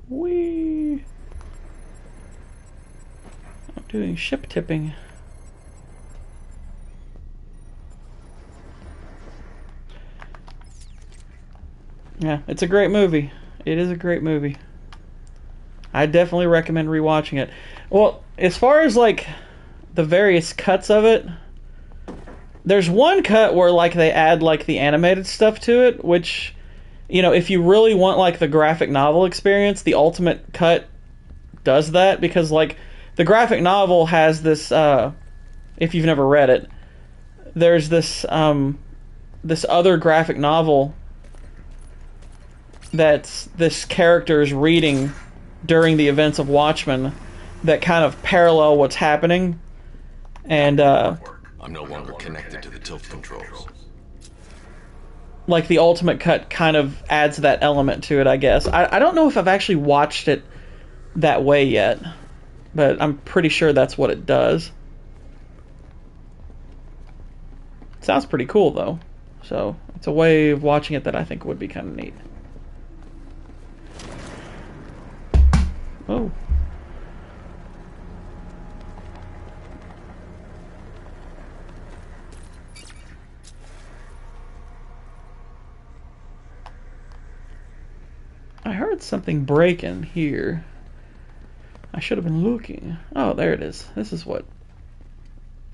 Whee! I'm doing ship tipping. Yeah, it's a great movie. It is a great movie. I definitely recommend rewatching it. Well, as far as like the various cuts of it, there's one cut where like they add like the animated stuff to it, which, you know, if you really want like the graphic novel experience, the Ultimate Cut does that, because like the graphic novel has this if you've never read it, there's this this other graphic novel that this character is reading during the events of Watchmen that kind of parallel what's happening. And I'm no longer connected to the tilt controls. Like the Ultimate Cut kind of adds that element to it, I guess. I don't know if I've actually watched it that way yet, but I'm pretty sure that's what it does. Sounds pretty cool though, so it's a way of watching it that I think would be kind of neat. Oh. I heard something breaking here. I should have been looking. Oh, there it is. This is what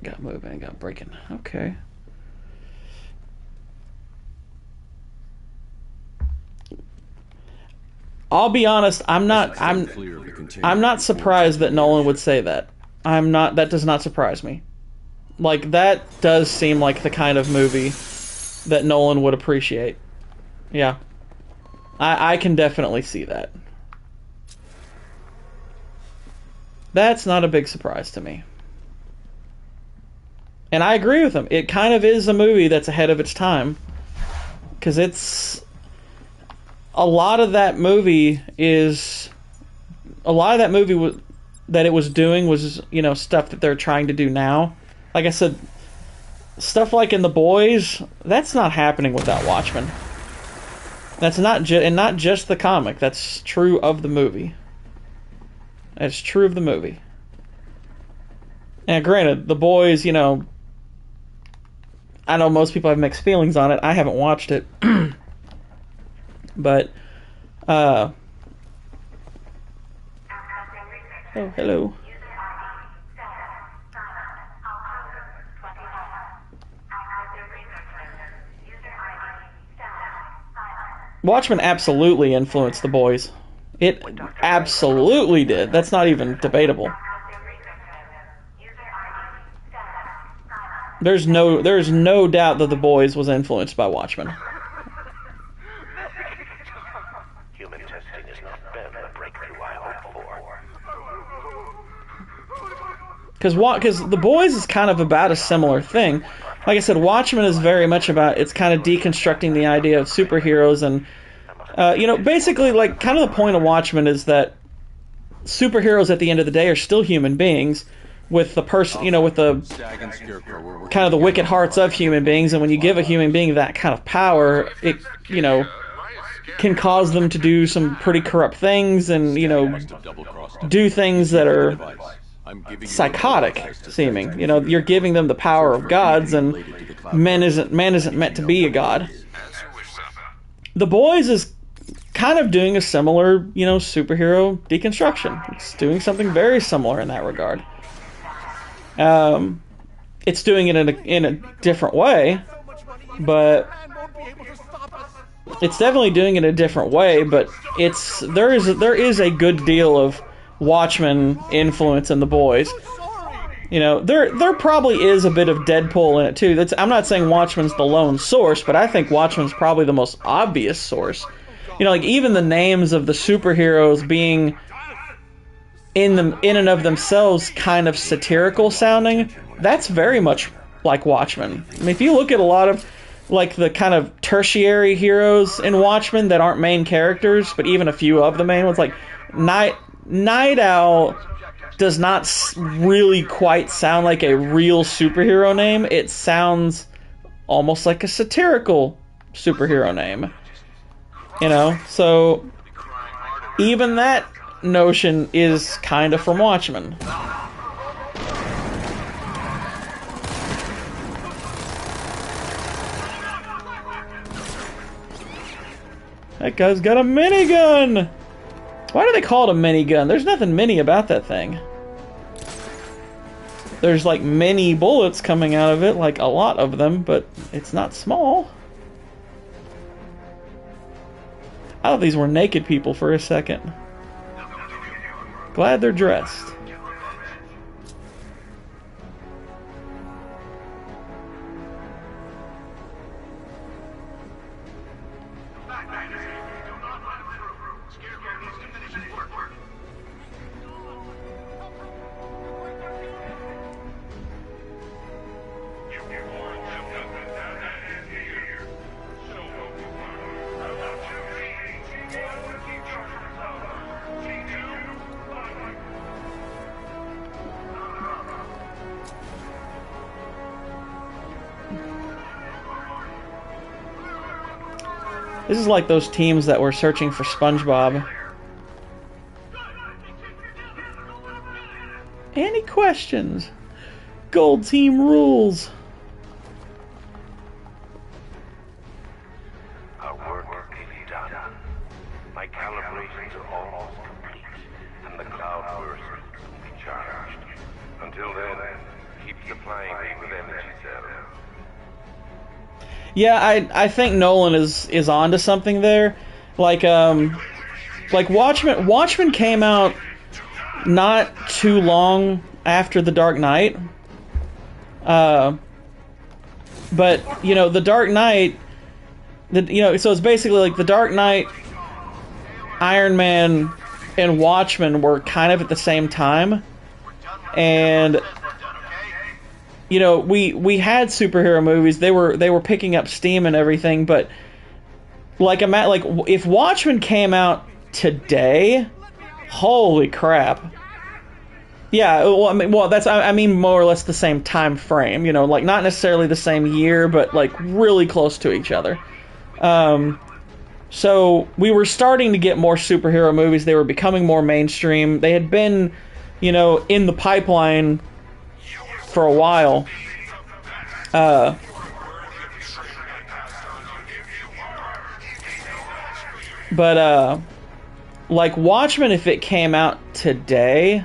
got moving and got breaking. Okay. I'll be honest, I'm not surprised that Nolan would say that. That does not surprise me. Like, that does seem like the kind of movie that Nolan would appreciate. Yeah. I can definitely see that. That's not a big surprise to me. And I agree with him. It kind of is a movie that's ahead of its time. Because it's... A lot of that movie that it was doing was, you know, stuff that they're trying to do now. Like I said, stuff like in The Boys, that's not happening without Watchmen. That's not just the comic. That's true of the movie. That's true of the movie. And granted, The Boys, you know, I know most people have mixed feelings on it. I haven't watched it. But Oh, hello. Watchmen absolutely influenced the boys. It absolutely did. That's not even debatable. There's no doubt that the boys was influenced by Watchmen. Human testing has not been the breakthrough I hoped for. Because the boys is kind of about a similar thing. Like I said, Watchmen is very much about, it's kind of deconstructing the idea of superheroes, and basically, like, kind of the point of Watchmen is that superheroes at the end of the day are still human beings with the person, with the kind of the wicked hearts of human beings, and when you give a human being that kind of power, it, can cause them to do some pretty corrupt things, and, do things that are psychotic seeming. You're giving them the power of gods, and man isn't meant to be a god. The Boys is kind of doing a similar, superhero deconstruction. It's doing something very similar in that regard. It's doing it in a different way, but it's definitely doing it in a different way. But there is a good deal of Watchmen influence in The Boys. There probably is a bit of Deadpool in it too. I'm not saying Watchmen's the lone source, but I think Watchmen's probably the most obvious source. Like even the names of the superheroes being in and of themselves kind of satirical sounding, that's very much like Watchmen. I mean, if you look at a lot of like the kind of tertiary heroes in Watchmen that aren't main characters, but even a few of the main ones, like Night Owl does not really quite sound like a real superhero name. It sounds almost like a satirical superhero name. So even that notion is kind of from Watchmen. That guy's got a minigun! Why do they call it a minigun? There's nothing mini about that thing. There's like mini bullets coming out of it, like a lot of them, but it's not small. I thought these were naked people for a second. Glad they're dressed. This is like those teams that were searching for SpongeBob. Any questions? Gold Team rules. Our work is done. My calibrations are almost complete, and the cloud burst will be charged. Until then, keep supplying me with energy cells. Yeah, I think Nolan is onto something there. Like Watchmen came out not too long after The Dark Knight. But The Dark Knight, so it's basically like The Dark Knight, Iron Man, and Watchmen were kind of at the same time, and we had superhero movies. They were picking up steam and everything, but like if Watchmen came out today, holy crap. Yeah, I mean more or less the same time frame, like not necessarily the same year, but like really close to each other. So we were starting to get more superhero movies. They were becoming more mainstream. They had been, in the pipeline for a while. But like Watchmen, if it came out today,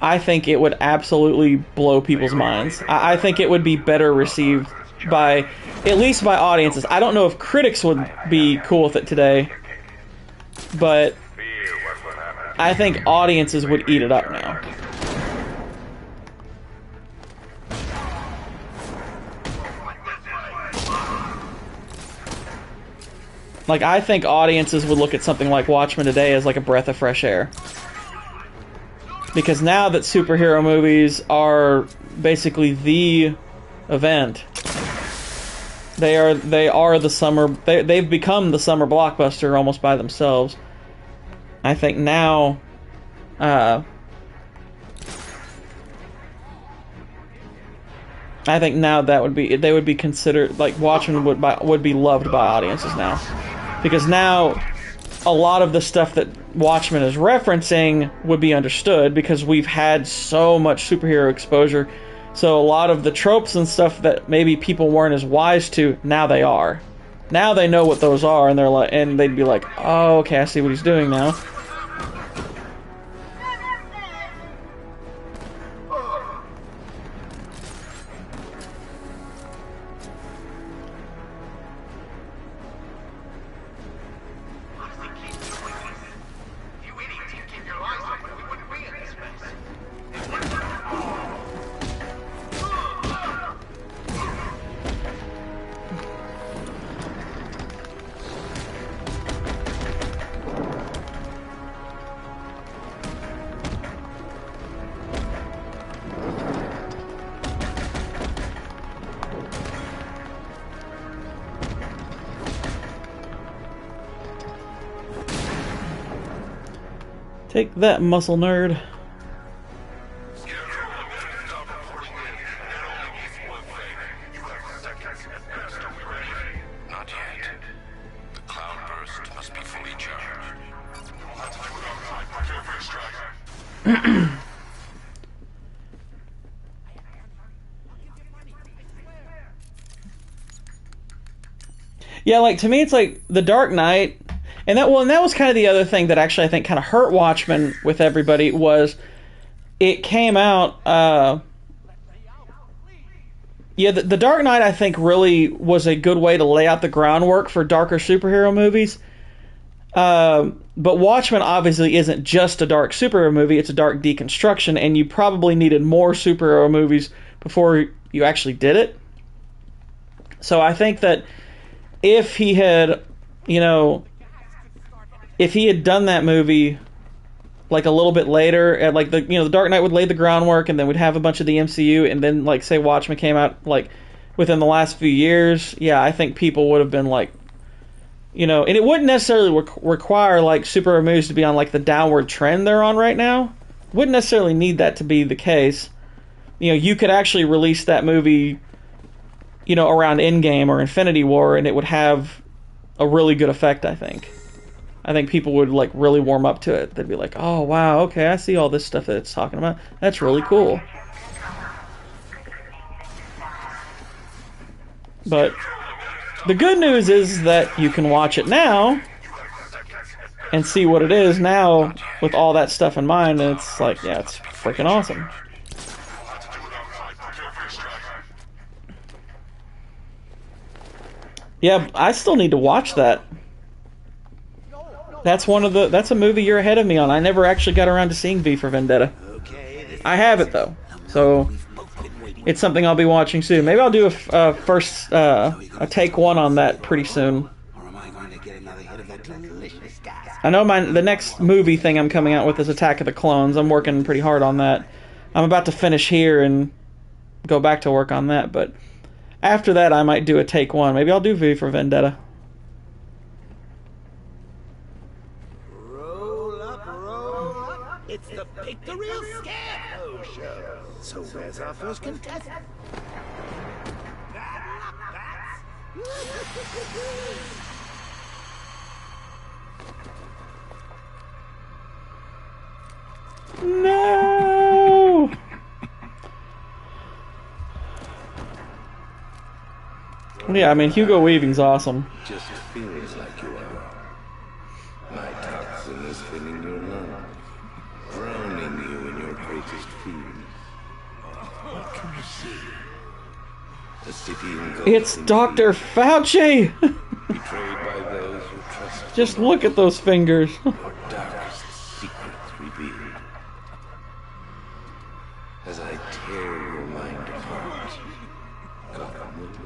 I think it would absolutely blow people's minds. I think it would be better received by, at least by audiences. I don't know if critics would be cool with it today, but I think audiences would eat it up now. Like, I think audiences would look at something like Watchmen today as like a breath of fresh air. Because now that superhero movies are basically the event, they are the summer, they've become the summer blockbuster almost by themselves. I think now, that would be, they would be considered, like, Watchmen would be loved by audiences now. Because now, a lot of the stuff that Watchmen is referencing would be understood because we've had so much superhero exposure. So a lot of the tropes and stuff that maybe people weren't as wise to, now they are. Now they know what those are, and they're like, and they'd be like, "Oh, okay, I see what he's doing now." Take that, muscle nerd. Not yet. The cloudburst must be fully charged. Yeah, like, to me, it's like The Dark Knight. And that was kind of the other thing that actually I think kind of hurt Watchmen with everybody was it came out. The Dark Knight I think really was a good way to lay out the groundwork for darker superhero movies. But Watchmen obviously isn't just a dark superhero movie; it's a dark deconstruction, and you probably needed more superhero movies before you actually did it. So I think that if he had, if he had done that movie like a little bit later, at like the Dark Knight would lay the groundwork, and then we'd have a bunch of the MCU, and then like say Watchmen came out like within the last few years, yeah, I think people would have been like, and it wouldn't necessarily require like superhero movies to be on like the downward trend they're on right now. Wouldn't necessarily need that to be the case. You could actually release that movie, around Endgame or Infinity War, and it would have a really good effect, I think. I think people would like really warm up to it. They'd be like, "Oh wow, okay, I see all this stuff that it's talking about. That's really cool." But the good news is that you can watch it now and see what it is now with all that stuff in mind, and it's like, yeah, it's freaking awesome. Yeah, I still need to watch that. That's a movie you're ahead of me on. I never actually got around to seeing V for Vendetta. I have it though, so it's something I'll be watching soon. Maybe I'll do a take one on that pretty soon. I know the next movie thing I'm coming out with is Attack of the Clones. I'm working pretty hard on that. I'm about to finish here and go back to work on that, but after that I might do a take one. Maybe I'll do V for Vendetta. It's the Pick the Real Scarecrow show. So where's our first contestant? No! Yeah, I mean, Hugo Weaving's awesome. Just feels like you are. My toxin is filling your lungs. drowning you in your greatest fears. What can you see? A city engulfed It's in Dr. fear, Fauci! betrayed by those who trust Just him. look at those fingers. Your darkest secrets revealed. As I tear your mind apart, Gotham will watch.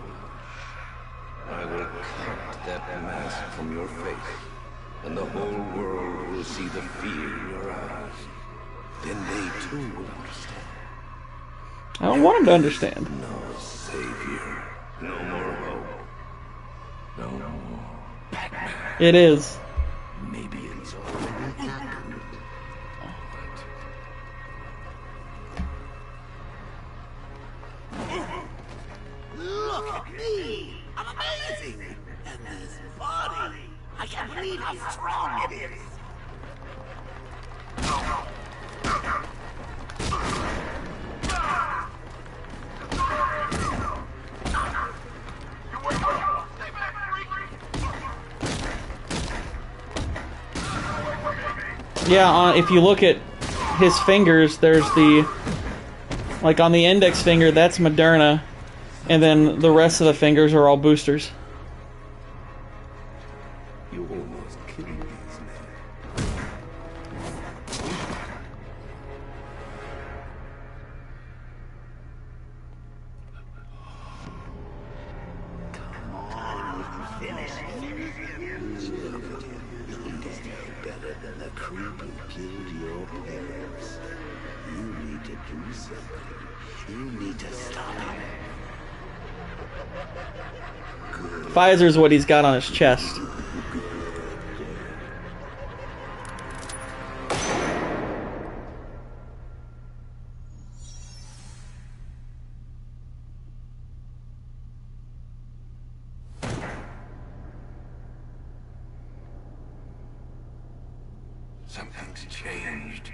I will cut that mask from your face, and the whole world will see the fear in your eyes. Then they too will understand. I don't want him to understand. No savior, no more hope, no more Batman. It is. Maybe it's already happened. Look at me! I'm amazing! And this body! I can't believe how strong it is! Yeah, if you look at his fingers, there's the... Like, on the index finger, that's Moderna. And then the rest of the fingers are all boosters. You almost killed these men. Come on, you can finish it. Look at him. He's no better than the creep who killed your parents. You need to do something. You need to stop him. Pfizer's what he's got on his chest. Something's changed.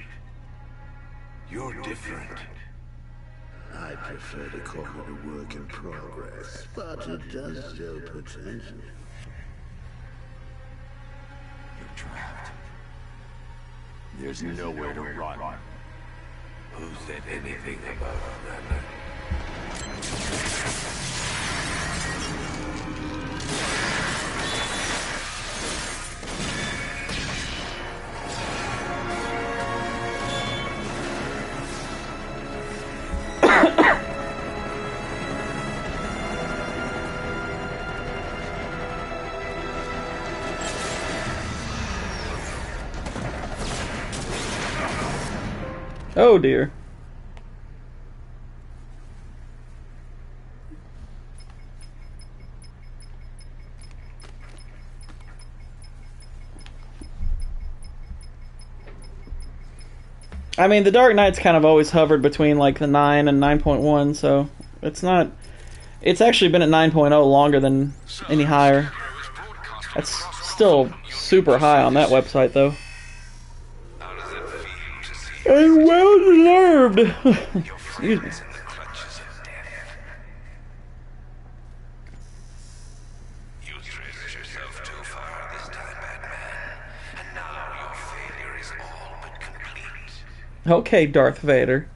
You're different. I prefer to call it a work in progress, but it does show potential. You're trapped. There's nowhere to run. Who said anything about that? Oh dear. I mean, the Dark Knight's kind of always hovered between like the 9 and 9.1, so it's not... It's actually been at 9.0 longer than any higher. That's still super high on that website, though. And well deserved! Excuse me. Okay, Darth Vader.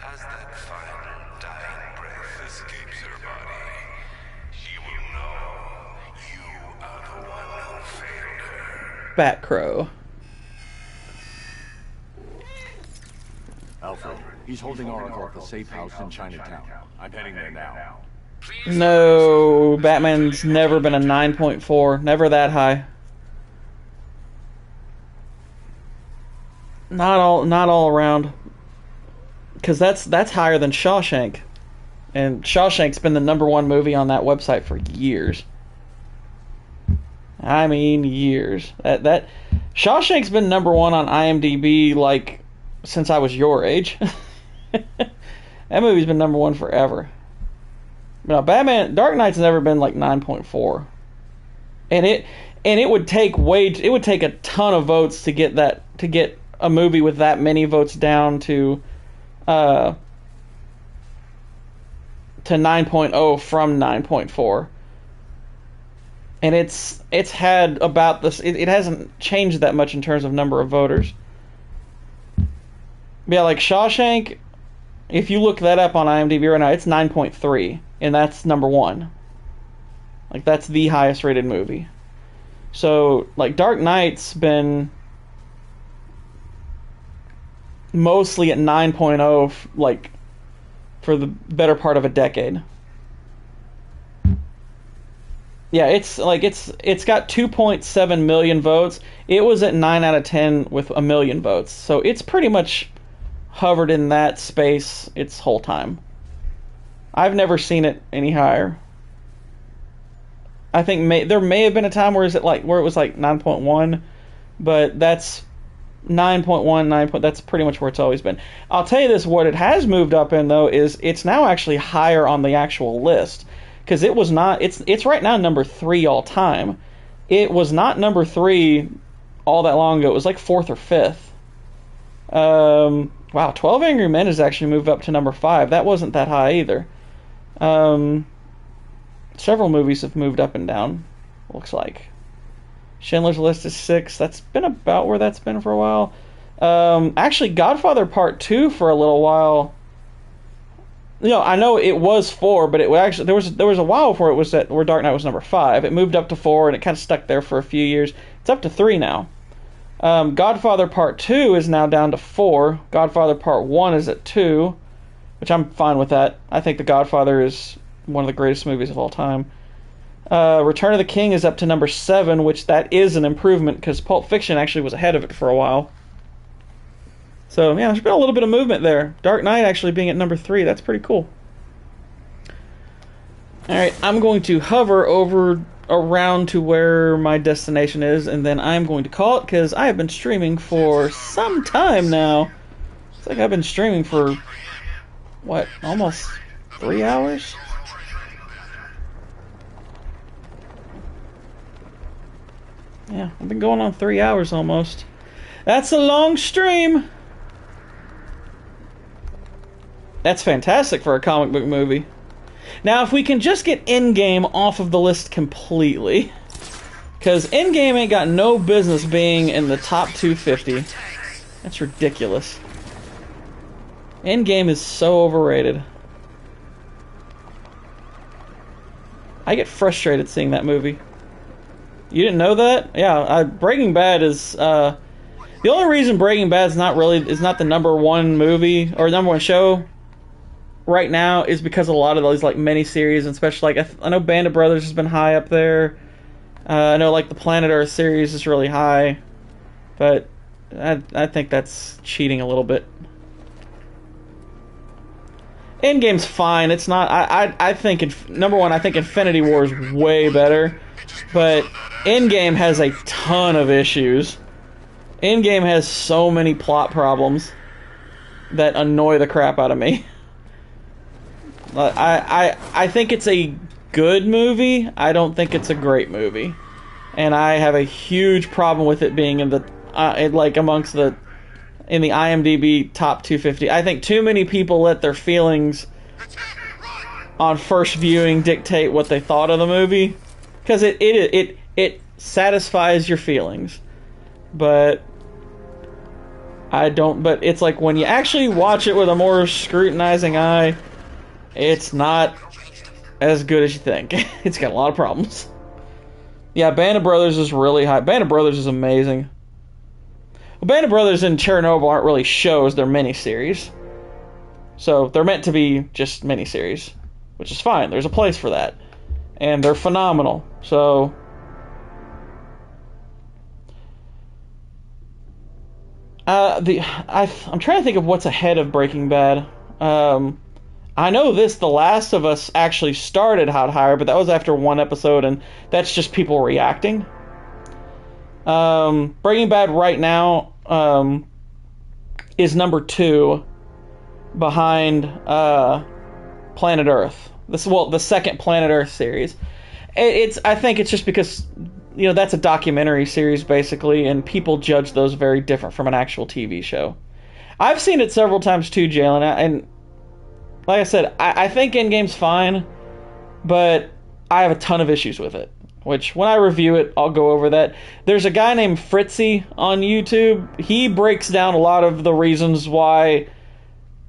As that final dying breath escapes her body, she will know you are the one who failed her. Batcrow. Alfred, he's holding Oracle at the safe house in Chinatown. I'm heading there now. No, Batman's never been a 9.4. Never that high. Not all around. Because that's higher than Shawshank. And Shawshank's been the #1 movie on that website for years. I mean, years. That Shawshank's been #1 on IMDb like since I was your age. That movie's been #1 forever. No, Dark Knight's never been like 9.4. And it would take a ton of votes to get a movie with that many votes down to 9.0 from 9.4. And it's had about this. It hasn't changed that much in terms of number of voters. Yeah, like Shawshank, if you look that up on IMDb right now, it's 9.3, and that's number one. Like, that's the highest rated movie. So, like, Dark Knight's been mostly at 9.0, like, for the better part of a decade. Yeah, it's got 2.7 million votes. It was at 9 out of 10 with a million votes. So it's pretty much hovered in that space its whole time. I've never seen it any higher. I think there may have been a time where it was like 9.1, but that's 9.1, 9. That's pretty much where it's always been. I'll tell you this: what it has moved up in though is it's now actually higher on the actual list, because it was not. It's right now number 3 all time. It was not number 3 all that long ago. It was like 4th or 5th. Wow, 12 Angry Men has actually moved up to number 5. That wasn't that high either. Several movies have moved up and down, looks like. Schindler's List is 6. That's been about where that's been for a while. Actually, Godfather Part 2 for a little while. I know it was 4, but it actually there was a while before it was where Dark Knight was number 5. It moved up to 4, and it kind of stuck there for a few years. It's up to 3 now. Godfather Part 2 is now down to 4. Godfather Part 1 is at 2, which I'm fine with that. I think The Godfather is one of the greatest movies of all time. Return of the King is up to number 7, which that is an improvement because Pulp Fiction actually was ahead of it for a while. So, yeah, there's been a little bit of movement there. Dark Knight actually being at number 3, that's pretty cool. Alright, I'm going to hover around to where my destination is, and then I'm going to call it because I have been streaming for some time now. It's like I've been streaming for, what, almost 3 hours? Yeah, I've been going on 3 hours almost. That's a long stream! That's fantastic for a comic book movie. Now, if we can just get Endgame off of the list completely, because Endgame ain't got no business being in the top 250. That's ridiculous. Endgame is so overrated. I get frustrated seeing that movie. You didn't know that? Yeah, Breaking Bad is the only reason Breaking Bad is not the number 1 movie or number 1 show right now is because of a lot of those like miniseries, and especially like I know Band of Brothers has been high up there. I know like the Planet Earth series is really high, but I think that's cheating a little bit. Endgame's fine. It's not. I think number 1. I think Infinity War is way better, but Endgame has a ton of issues. Endgame has so many plot problems that annoy the crap out of me. I think it's a good movie. I don't think it's a great movie, and I have a huge problem with it being in the in the IMDb top 250. I think too many people let their feelings on first viewing dictate what they thought of the movie, because it satisfies your feelings, but But it's like when you actually watch it with a more scrutinizing eye, it's not as good as you think. It's got a lot of problems. Yeah, Band of Brothers is really high. Band of Brothers is amazing. Well, Band of Brothers and Chernobyl aren't really shows, they're miniseries. So they're meant to be just miniseries, which is fine. There's a place for that. And they're phenomenal. So I'm trying to think of what's ahead of Breaking Bad. I know The Last of Us actually started higher, but that was after 1 episode, and that's just people reacting. Breaking Bad right now is number 2 behind Planet Earth. The second Planet Earth series. I think it's just because that's a documentary series basically, and people judge those very different from an actual TV show. I've seen it several times too, Jalen, and like I said, I think Endgame's fine, but I have a ton of issues with it. which when I review it, I'll go over that. There's a guy named Fritzy on YouTube. He breaks down a lot of the reasons why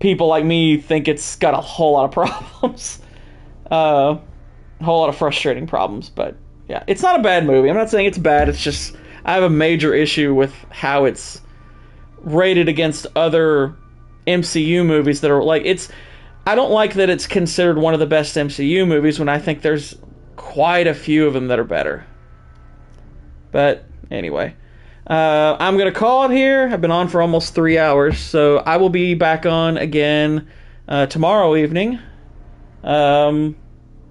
people like me think it's got a whole lot of problems. A whole lot of frustrating problems, but yeah, it's not a bad movie. I'm not saying it's bad, it's just I have a major issue with how it's rated against other MCU movies that are like, I don't like that it's considered one of the best MCU movies when I think there's quite a few of them that are better. But anyway, I'm going to call it here. I've been on for almost 3 hours, so I will be back on again tomorrow evening.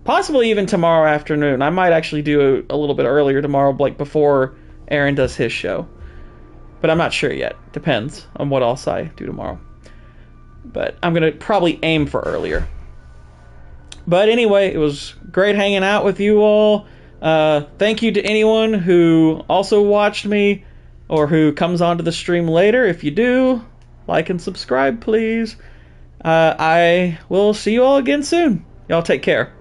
Possibly even tomorrow afternoon. I might actually do a little bit earlier tomorrow, like before Aaron does his show. But I'm not sure yet. Depends on what else I do tomorrow. But I'm going to probably aim for earlier. But anyway, it was great hanging out with you all. Thank you to anyone who also watched me or who comes onto the stream later. If you do, like and subscribe, please. I will see you all again soon. Y'all take care.